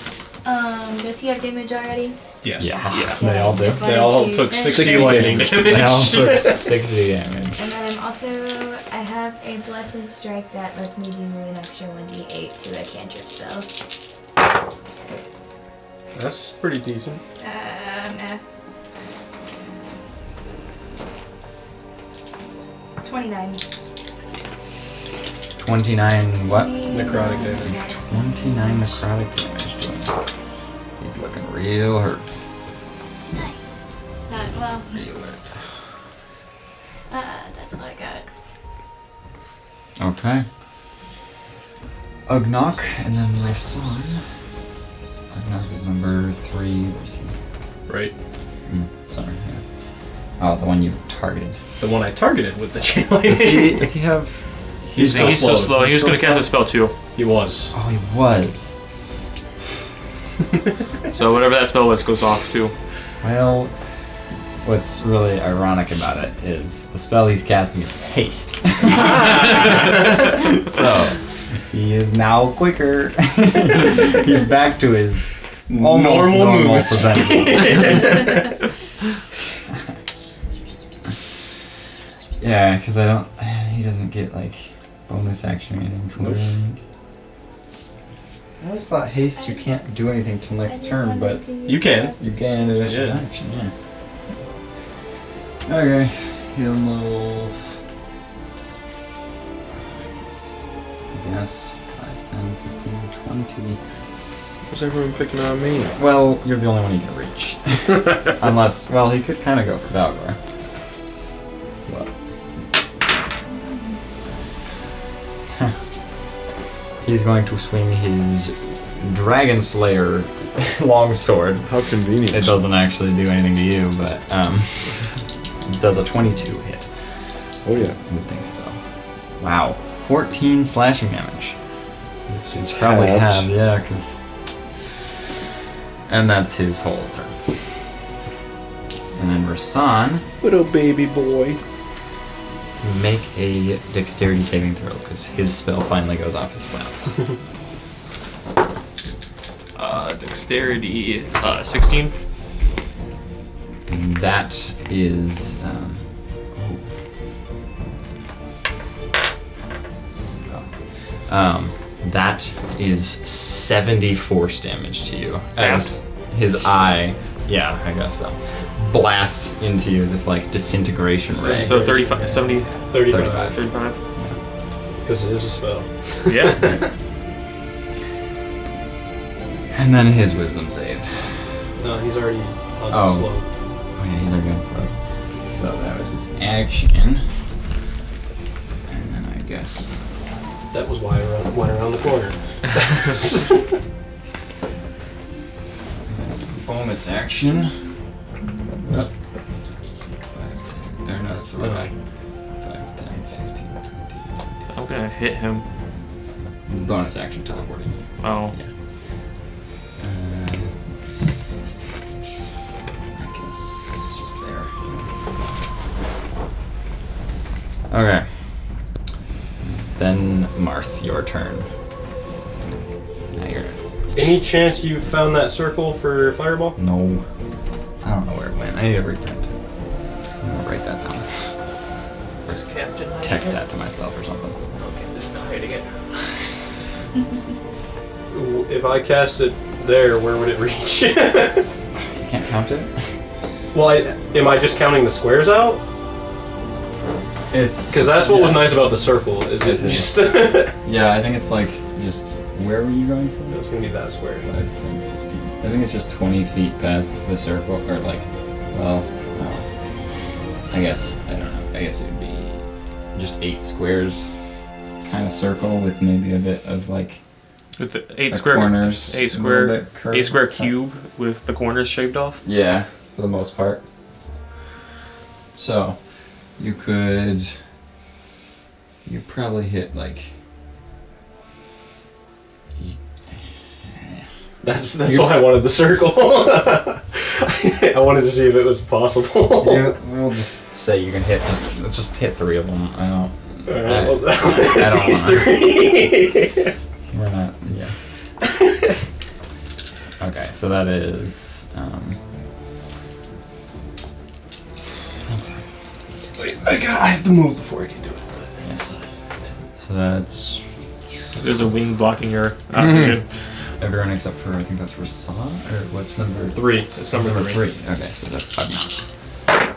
Does he have damage already? yes. Yeah. They all do. Just They wanted all to took finish. 60 lightning They all took damage. 60 damage. And then I have a blessed strike that lets me do an extra 1d8 to a cantrip spell. So, That's pretty decent. math. 29. 29 what? Necrotic damage. 29 necrotic damage to him. He's looking real hurt. Nice. Well, Real hurt. that's all I got. Okay. Ugnok and then Rasan. Ugnok is number 3. Where's he? Right. Sorry, yeah. Oh, the one you targeted. The one I targeted with the chain Does lightning. he have... He's still slowed. slow. He was Still going to cast a slow? spell too. He was. Oh, he was. So whatever that spell was goes off too. Well, what's really ironic about it is the spell he's casting is haste. So, he is now quicker. He's back to his almost normal moves. percentage. Yeah, because he doesn't get like bonus action or anything for Nope. it. I always thought haste you can't do anything till next turn, but You can. you can do it Yeah. action, yeah. Okay, he'll move. I guess 5, 10, 15, 20. What's everyone picking on me? Well, you're the only one he can reach. Unless, well, he could kind of go for Valgor. What? He's going to swing his Dragon Slayer longsword. How convenient. It doesn't actually do anything to you, but it does a 22 hit. Oh yeah. I would think so. Wow, 14 slashing damage. It's Probably halved. have, yeah, because. And that's his whole turn. And then Rasan, Little baby boy. make a dexterity saving throw because his spell finally goes off his flap. Dexterity 16. And that is. That is 70 force damage to you. As his eye, yeah, I guess so, blasts into you this like disintegration ray. So 35, 70, 35. 35. Because it is a spell. Yeah. And then his wisdom save. No, he's already on Oh. slow. Oh yeah, he's already slow. So that was his action. And then I guess. That was why I went around the corner. His bonus action. Yep. 5, 10, or no, that's the right way. 5, 10, 15, 20. I'm gonna hit him. Bonus action teleporting. Oh. Yeah. I guess just there. Okay. Then Marth, your turn. Now you're. Any chance you found that circle for fireball? No. I don't know where it went. I need to reprint. I'm gonna write that down. This captain. Text that to myself or something. Okay, this is not hiding it. If I cast it there, where would it reach? You can't count it? Well, am I just counting the squares out? It's Because that's what was nice about the circle. Is it just? Yeah, I think it's like just where were you going from? It's gonna be that square. 5, 10, 15. I think it's just 20 feet past the circle, or like, well, no. I guess I don't know. I guess it would be just 8 squares, kind of circle with maybe a bit of like. With the the 8 square corners, 8 a little square bit curved. 8 square cube with the corners shaved off. Yeah, for the most part. So, you probably hit like. That's why I wanted the circle. I wanted to see if it was possible. Yeah, we'll just say you can hit just hit 3 of them. I don't. Alright, well, I don't these wanna. 3. We're not. Yeah. Okay, so that is. Wait, I have to move before I can do it. Yes. So that's There's a wing blocking your oxygen. everyone except for I think that's Rasan or what's number 3. It's number 3. Okay, so that's 5 now.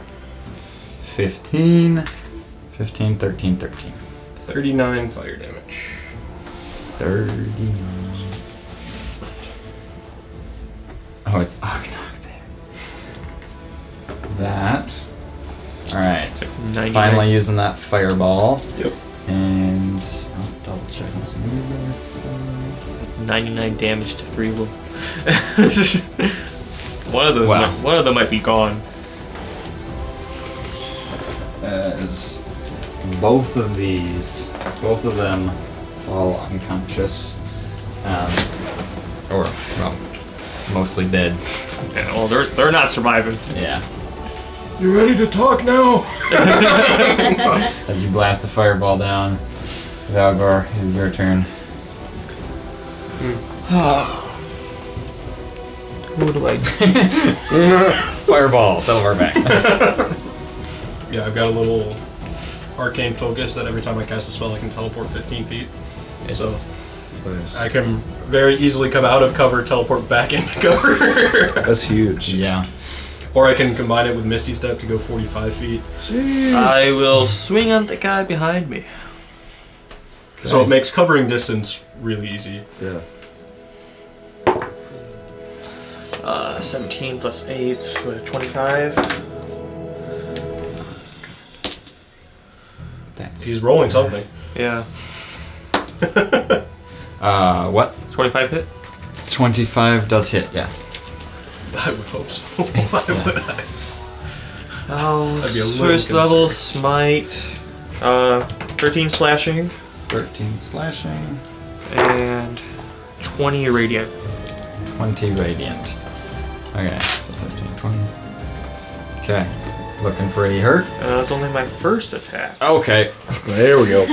15, 13, 13. 39 fire damage. 39. Oh, it's Ognog there. That. Alright. 99. Finally using that fireball. Yep. And I'll double check this. 99 damage to 3 will. One of those. Wow. One of them might be gone. As both of them fall unconscious. Or, well, mostly dead. Yeah, well, they're not surviving. Yeah. You ready to talk now? As you blast the fireball down, Valgor, it is your turn. Who do I? Fireball, teleport back. Yeah, I've got a little arcane focus that every time I cast a spell I can teleport 15 feet. So Nice. I can very easily come out of cover, teleport back into cover. That's huge. Yeah. Or I can combine it with Misty Step to go 45 feet. Jeez. I will swing on the guy behind me. So it makes covering distance really easy. Yeah. 17 plus 8, 25. That's. He's rolling something. Yeah. What? 25 hit? 25 does hit, yeah. I would hope so. Yeah. Oh, That'd be a little first level concerning. smite. 13 slashing 13 slashing, and 20 radiant. 20 radiant. Okay, so 13, 20. Okay, looking pretty hurt. That's only my first attack. Okay, There we go.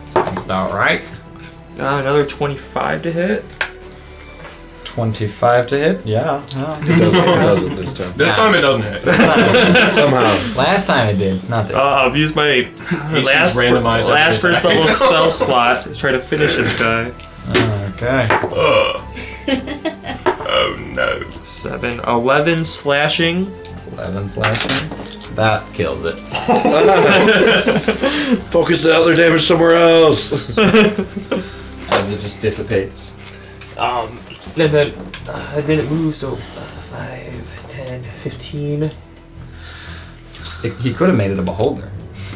sounds about right. Another 25 to hit. 25 to hit? Yeah. It doesn't this time. This time it doesn't hit. Somehow. Last time it did, not this. I've used my last randomized every first attack. level spell slot to try to finish this guy. Okay. Oh no. 11 slashing. 11 slashing. That kills it. Focus the other damage somewhere else. As it just dissipates. And then I didn't move, so 5, 10, 15. He could have made it a beholder.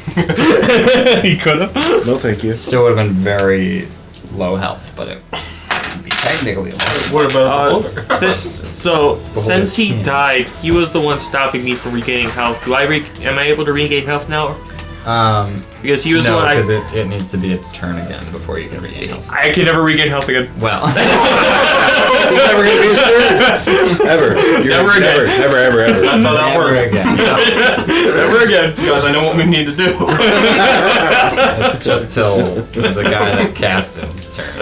He could have. No, thank you. Still would have been very low health, but it would be technically a beholder. What about the holder? Since he died, he was the one stopping me from regaining health. Am I able to regain health now? Because he was the No, one. because it needs to be its turn again before you can regain health. I can never regain health again. Well, It's never gonna be his turn. Ever. Never again. Never. That's how that never works. again. Never again. Guys, I know what we need to do. It's just till the guy that cast him's turn.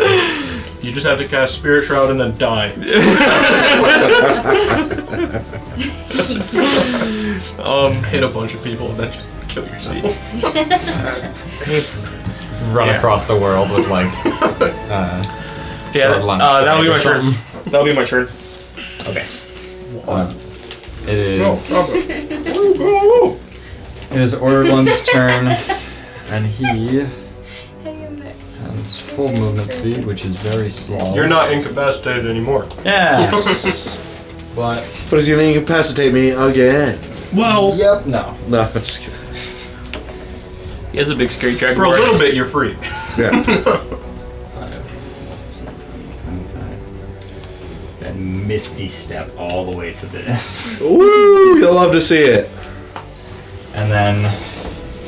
You just have to cast Spirit Shroud and then die. Hit a bunch of people and then just kill yourself. Run Yeah. across the world with like. Yeah, short lunch that'll be break my or turn. something. That'll be my turn. Okay. It is. No, stop it. It is Orland's turn, and he Hang in there. has full movement speed, which is very slow. You're not incapacitated anymore. Yes. But. But he's gonna incapacitate me again. Well, Yep. No. No, I'm just kidding. He has a big scary dragon. for a little bit, you're free. Yeah. Then Misty Step all the way to this. Woo! You'll love to see it. And then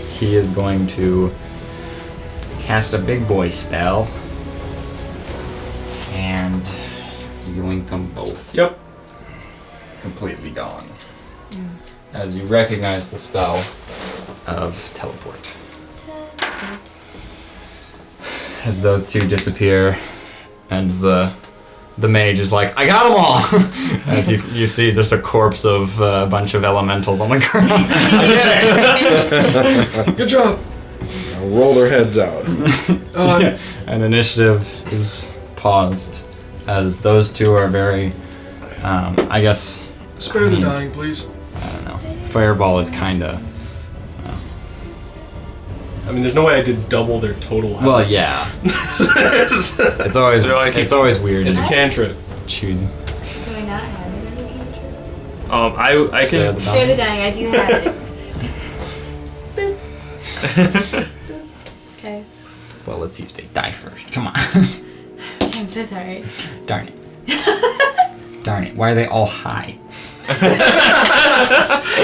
he is going to cast a big boy spell. And yoink them both. Yep. Completely gone. As you recognize the spell of teleport. As those two disappear, and the mage is like, I got them all! As you see, there's a corpse of a bunch of elementals on the ground. I did it! Good job. I'll roll their heads out. And initiative is paused, as those two are very, I guess, Spare the dying, please. I don't know. Fireball is kinda. I mean, there's no way I did double their total health. Well, yeah. It's always So I it's always weird. It's a cantrip. choosing. Do I not have it as a cantrip? I Spare can. the Spare the dying. dying, I do have it. Boop. Okay. Well, let's see if they die first. Come on. I'm so sorry. Darn it. Darn it. Why are they all high?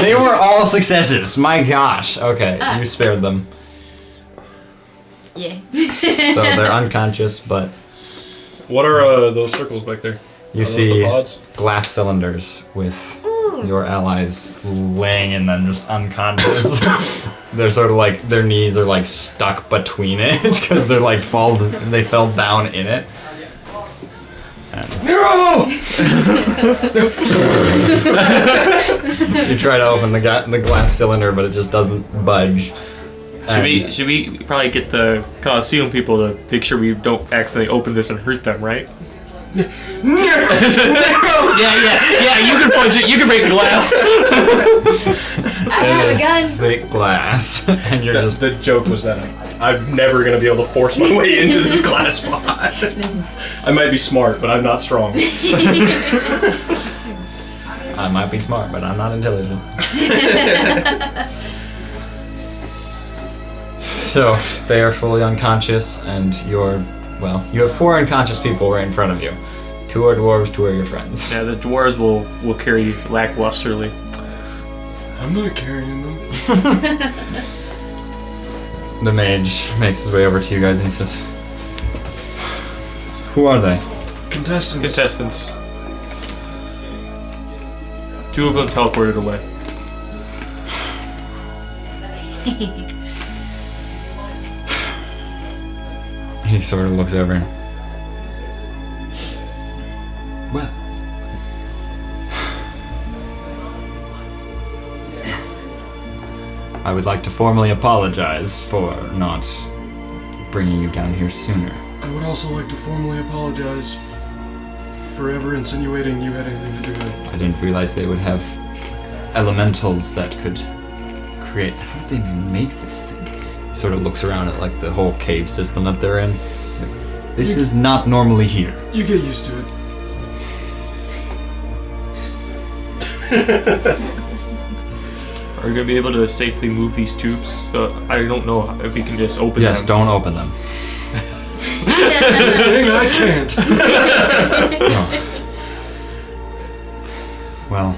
They were all successes. My gosh. Okay, you spared them. Yeah. So they're unconscious, but What are those circles back there? you Are those see the pods? glass cylinders with Ooh. your allies laying in them just unconscious. They're sort of like, their knees are like stuck between it because they're like they fell down in it. Nero! You try to open the glass cylinder, but it just doesn't budge. Should we probably get the Coliseum people to make sure we don't accidentally open this and hurt them, right? Yeah. You can punch it. You can break the glass. I have a gun. Thick glass, and you're just. The joke was that I'm never going to be able to force my way into this glass pod. I might be smart, but I'm not strong. I might be smart, but I'm not intelligent. So they are fully unconscious, and you have 4 unconscious people right in front of you. 2 are dwarves, 2 are your friends. Yeah, the dwarves will carry lacklusterly. I'm not carrying them. The mage makes his way over to you guys and he says, "Who are they?" Contestants. 2 of them teleported away. He sort of looks over and, well, I would like to formally apologize for not bringing you down here sooner. I would also like to formally apologize for ever insinuating you had anything to do with it. I didn't realize they would have elementals that could create. How did they even make this thing? He sort of looks around at like the whole cave system that they're in. This is not normally here. You get used to it. Are we gonna be able to safely move these tubes? So I don't know if we can just open Yes, them. don't open them. Dang, I can't. No. Well,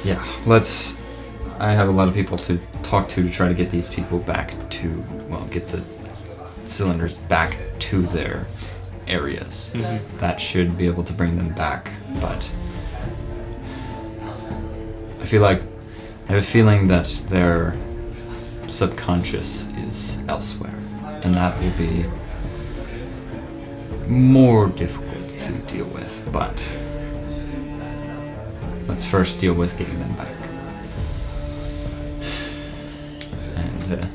yeah, I have a lot of people to talk to try to get these people back to, get the cylinders back to their areas. Mhm. That should be able to bring them back, but I have a feeling that their subconscious is elsewhere, and that will be more difficult to deal with, but let's first deal with getting them back. And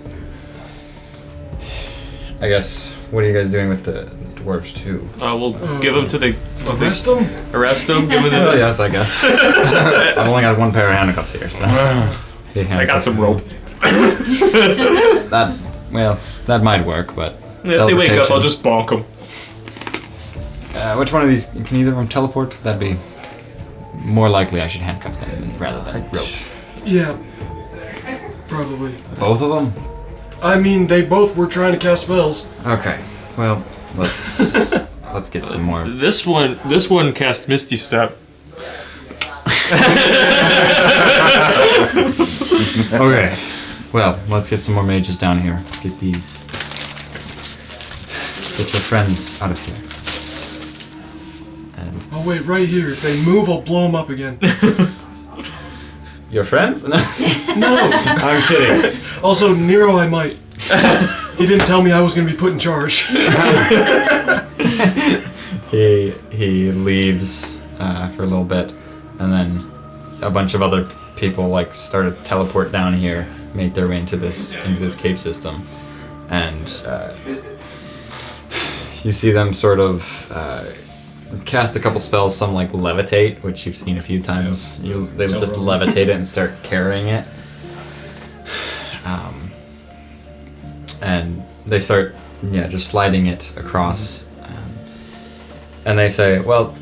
I guess, what are you guys doing with the dwarves too. We'll give him to the Arrest him? arrest him. Give him Oh the. yes, I guess. I've only got one pair of handcuffs here, so. I got some rope. That might work, but. If they wake up, I'll teleportation- just bonk them. Which one of these can either of them teleport? That'd be more likely. I should handcuff them rather than ropes. Yeah. Probably. Both of them. I mean, they both were trying to cast spells. Okay. Well, let's get some more. This one cast Misty Step. Okay. Well, let's get some more mages down here. Get your friends out of here. And I'll wait right here. If they move, I'll blow them up again. your friends? No. No. I'm kidding. Also, Nero, I might. He didn't tell me I was going to be put in charge. He leaves for a little bit, and then a bunch of other people start to teleport down here, make their way into this cave system, and you see them sort of cast a couple spells. Some levitate, which you've seen a few times. They just levitate it and start carrying it, and they start just sliding it across. And they say, well,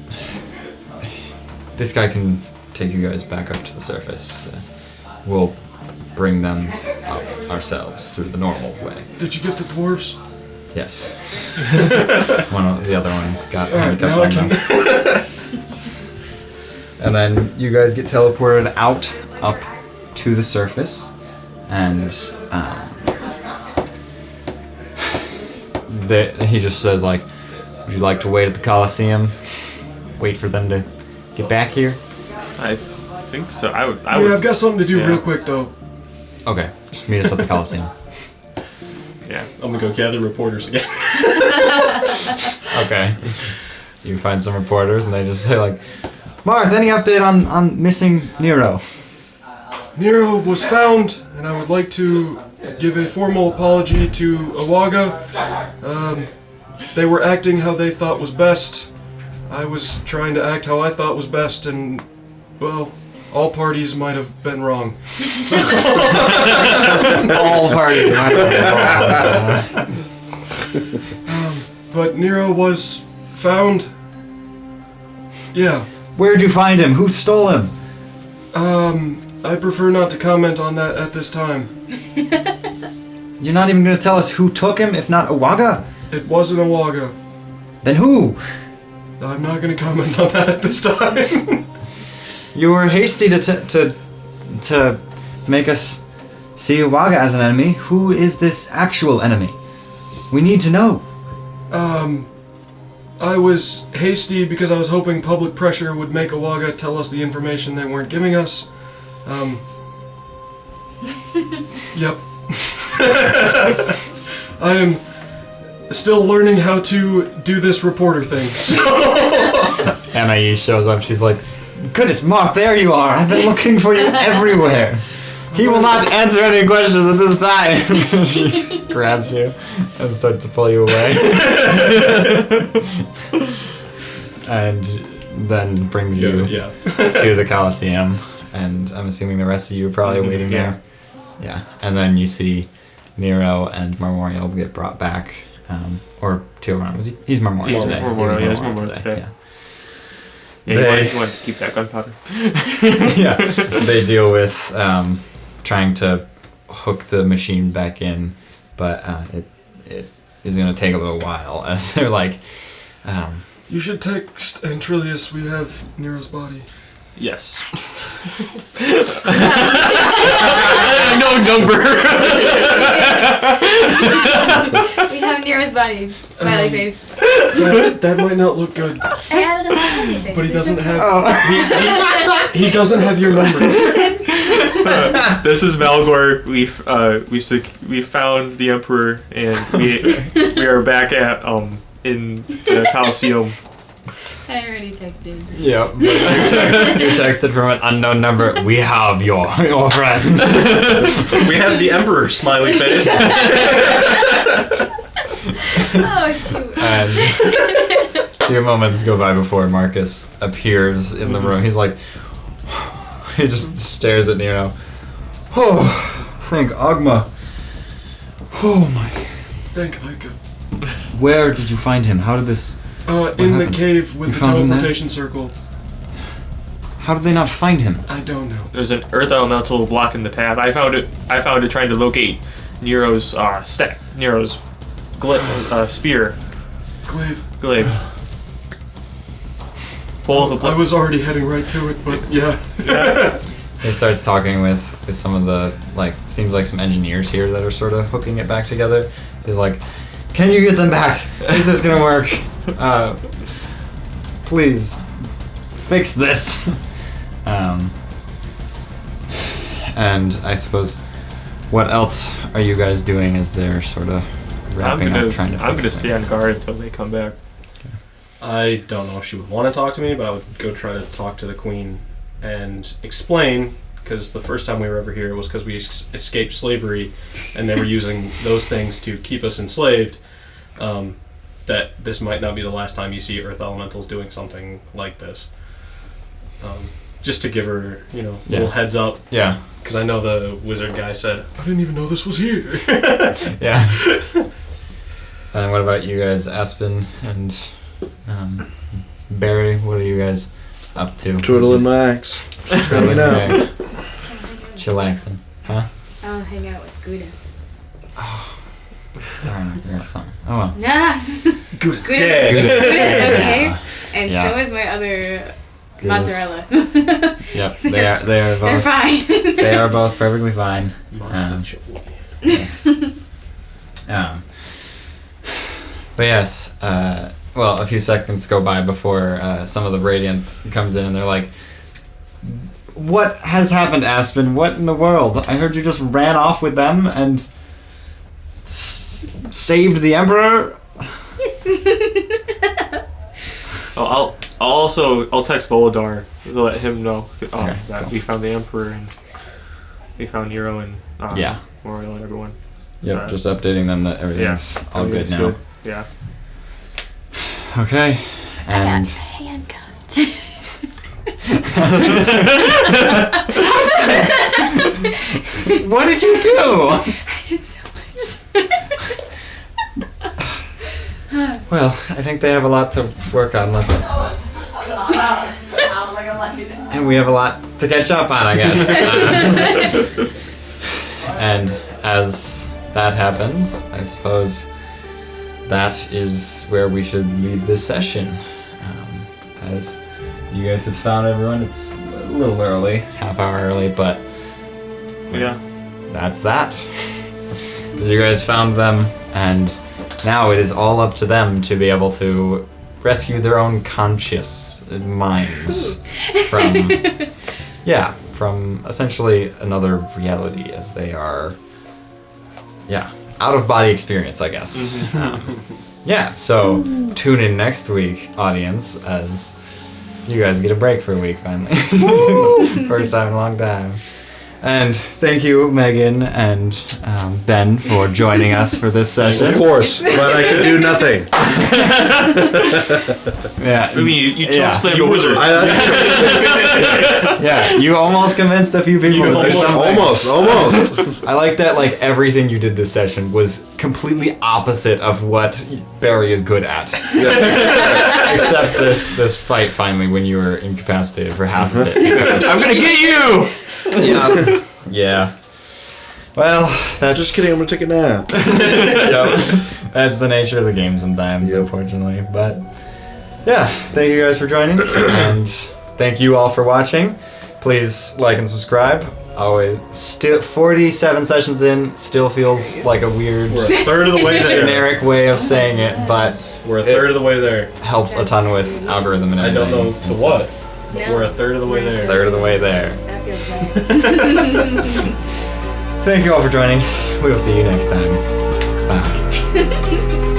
this guy can take you guys back up to the surface. We'll bring them up ourselves through the normal way. Did you get the dwarves? Yes. The other one got Alright, handcuffs now I on them. And then you guys get teleported out up to the surface, and he just says would you like to wait at the Coliseum? Wait for them to get back here? I think so. I would. I've got something to do yeah. real quick, though. Okay, just meet us at the Coliseum. Yeah. I'm gonna go gather reporters again. Okay. You find some reporters and they just say Marth, any update on missing Nero? Nero was found, and I would like to give a formal apology to Awaga. They were acting how they thought was best. I was trying to act how I thought was best, and, well, all parties might have been wrong. All parties. But Nero was found. Yeah. Where'd you find him? Who stole him? I prefer not to comment on that at this time. You're not even gonna tell us who took him, if not Awaga? It wasn't Awaga. Then who? I'm not going to comment on that at this time. You were hasty to make us see Awaga as an enemy. Who is this actual enemy? We need to know. I was hasty because I was hoping public pressure would make Awaga tell us the information they weren't giving us. Yep. I am still learning how to do this reporter thing. So. Anais shows up. She's like, goodness, Marth, there you are. I've been looking for you everywhere. He will not answer any questions at this time. She grabs you and starts to pull you away. And then brings you to the Coliseum. And I'm assuming the rest of you are probably waiting there. Yeah. And then you see Nero and Marmorial get brought back. Or Tioran. He's Marmorial He's today. Marmorial, yeah, he's Marmorial today. Yeah. Yeah, you want to keep that gunpowder. Yeah. They deal with trying to hook the machine back in, but it is going to take a little while as they're like... You should text Antrilius, we have Nero's body. Yes. No number. We have Nero's body. Smiley face. That might not look good, I added a smiley face. but he doesn't have... Oh. He doesn't have your number. This is Valgor. We found the Emperor, and we are back at in the Coliseum. I already texted. Yeah, but you texted from an unknown number. We have your friend. We have the Emperor smiley face. Oh shoot. And a few moments go by before Marcus appears in the room. He's like, he just stares at Nero. Oh, thank Agma. Oh my. Thank Ica. Where did you find him? How did this... In the happened? cave with You the found him there? teleportation circle. How did they not find him? I don't know. There's an earth elemental blocking the path. I found it trying to locate Nero's Nero's spear. Glaive. Full of I was already heading right to it, but yeah. He starts talking with some of the, seems like some engineers here that are sort of hooking it back together. He's like, can you get them back? Is this gonna work? Please, fix this. And I suppose, what else are you guys doing as they're sort of wrapping up, trying to fix I'm gonna stay on things? guard until they come back. I don't know if she would want to talk to me, but I would go try to talk to the queen and explain, because the first time we were ever here was because we escaped slavery and they were using those things to keep us enslaved, that this might not be the last time you see earth elementals doing something like this. Just to give her, a little heads up. Yeah. Because I know the wizard guy said, I didn't even know this was here. Yeah. And what about you guys, Aspen and Barry? What are you guys up to? Twiddling my axe. Just hanging out. Chillaxing. Huh? I'll hang out with Gouda. Darn, I forgot something. Oh well. Nah. Gouda's Gouda's dead. okay. Yeah. And Yeah. so is my other Gouda's- mozzarella. Yep, they are They're both. fine. They are both perfectly fine. But yes, well, a few seconds go by before some of the Radiance comes in, and they're like, "What has happened, Aspen? What in the world? I heard you just ran off with them and saved the Emperor." I'll text Volodar to let him know Okay, that cool. we found the Emperor and we found Nero and Yeah. Moriel and everyone. Yep, So, just updating them that everything's all good everything's now. Yeah. Okay, and handcuffed. what did you do? I did so much. Well, I think they have a lot to work on. And we have a lot to catch up on, I guess. And as that happens, I suppose that is where we should leave this session. As you guys have found everyone, it's a little early, half hour early, but Yeah. that's that. As you guys found them, and now it is all up to them to be able to rescue their own conscious minds from essentially another reality, as they are, out of body experience, I guess. So tune in next week, audience, as you guys get a break for a week finally. First time in a long time. And thank you, Megan and Ben, for joining us for this session. Of course, but I could do nothing. Yeah. I mean, you chokeslammed a wizard. Yeah, you almost convinced a few people to do something. Almost. I like that, everything you did this session was completely opposite of what Barry is good at. Except this fight finally when you were incapacitated for half of it. I'm gonna get you! Yeah. Well, that's Just kidding, I'm gonna take a nap. Yep. That's the nature of the game sometimes, Yep. unfortunately. But yeah, thank you guys for joining, and thank you all for watching. Please like and subscribe. Always, still 47 sessions in, still feels like a weird, we're a third of the way there. generic way of saying it, but We're a third of the way there. helps a ton with algorithm and I everything. don't know to what, but No. we're a third of the way there. Third of the way there. That feels right. Thank you all for joining. We will see you next time. Bye.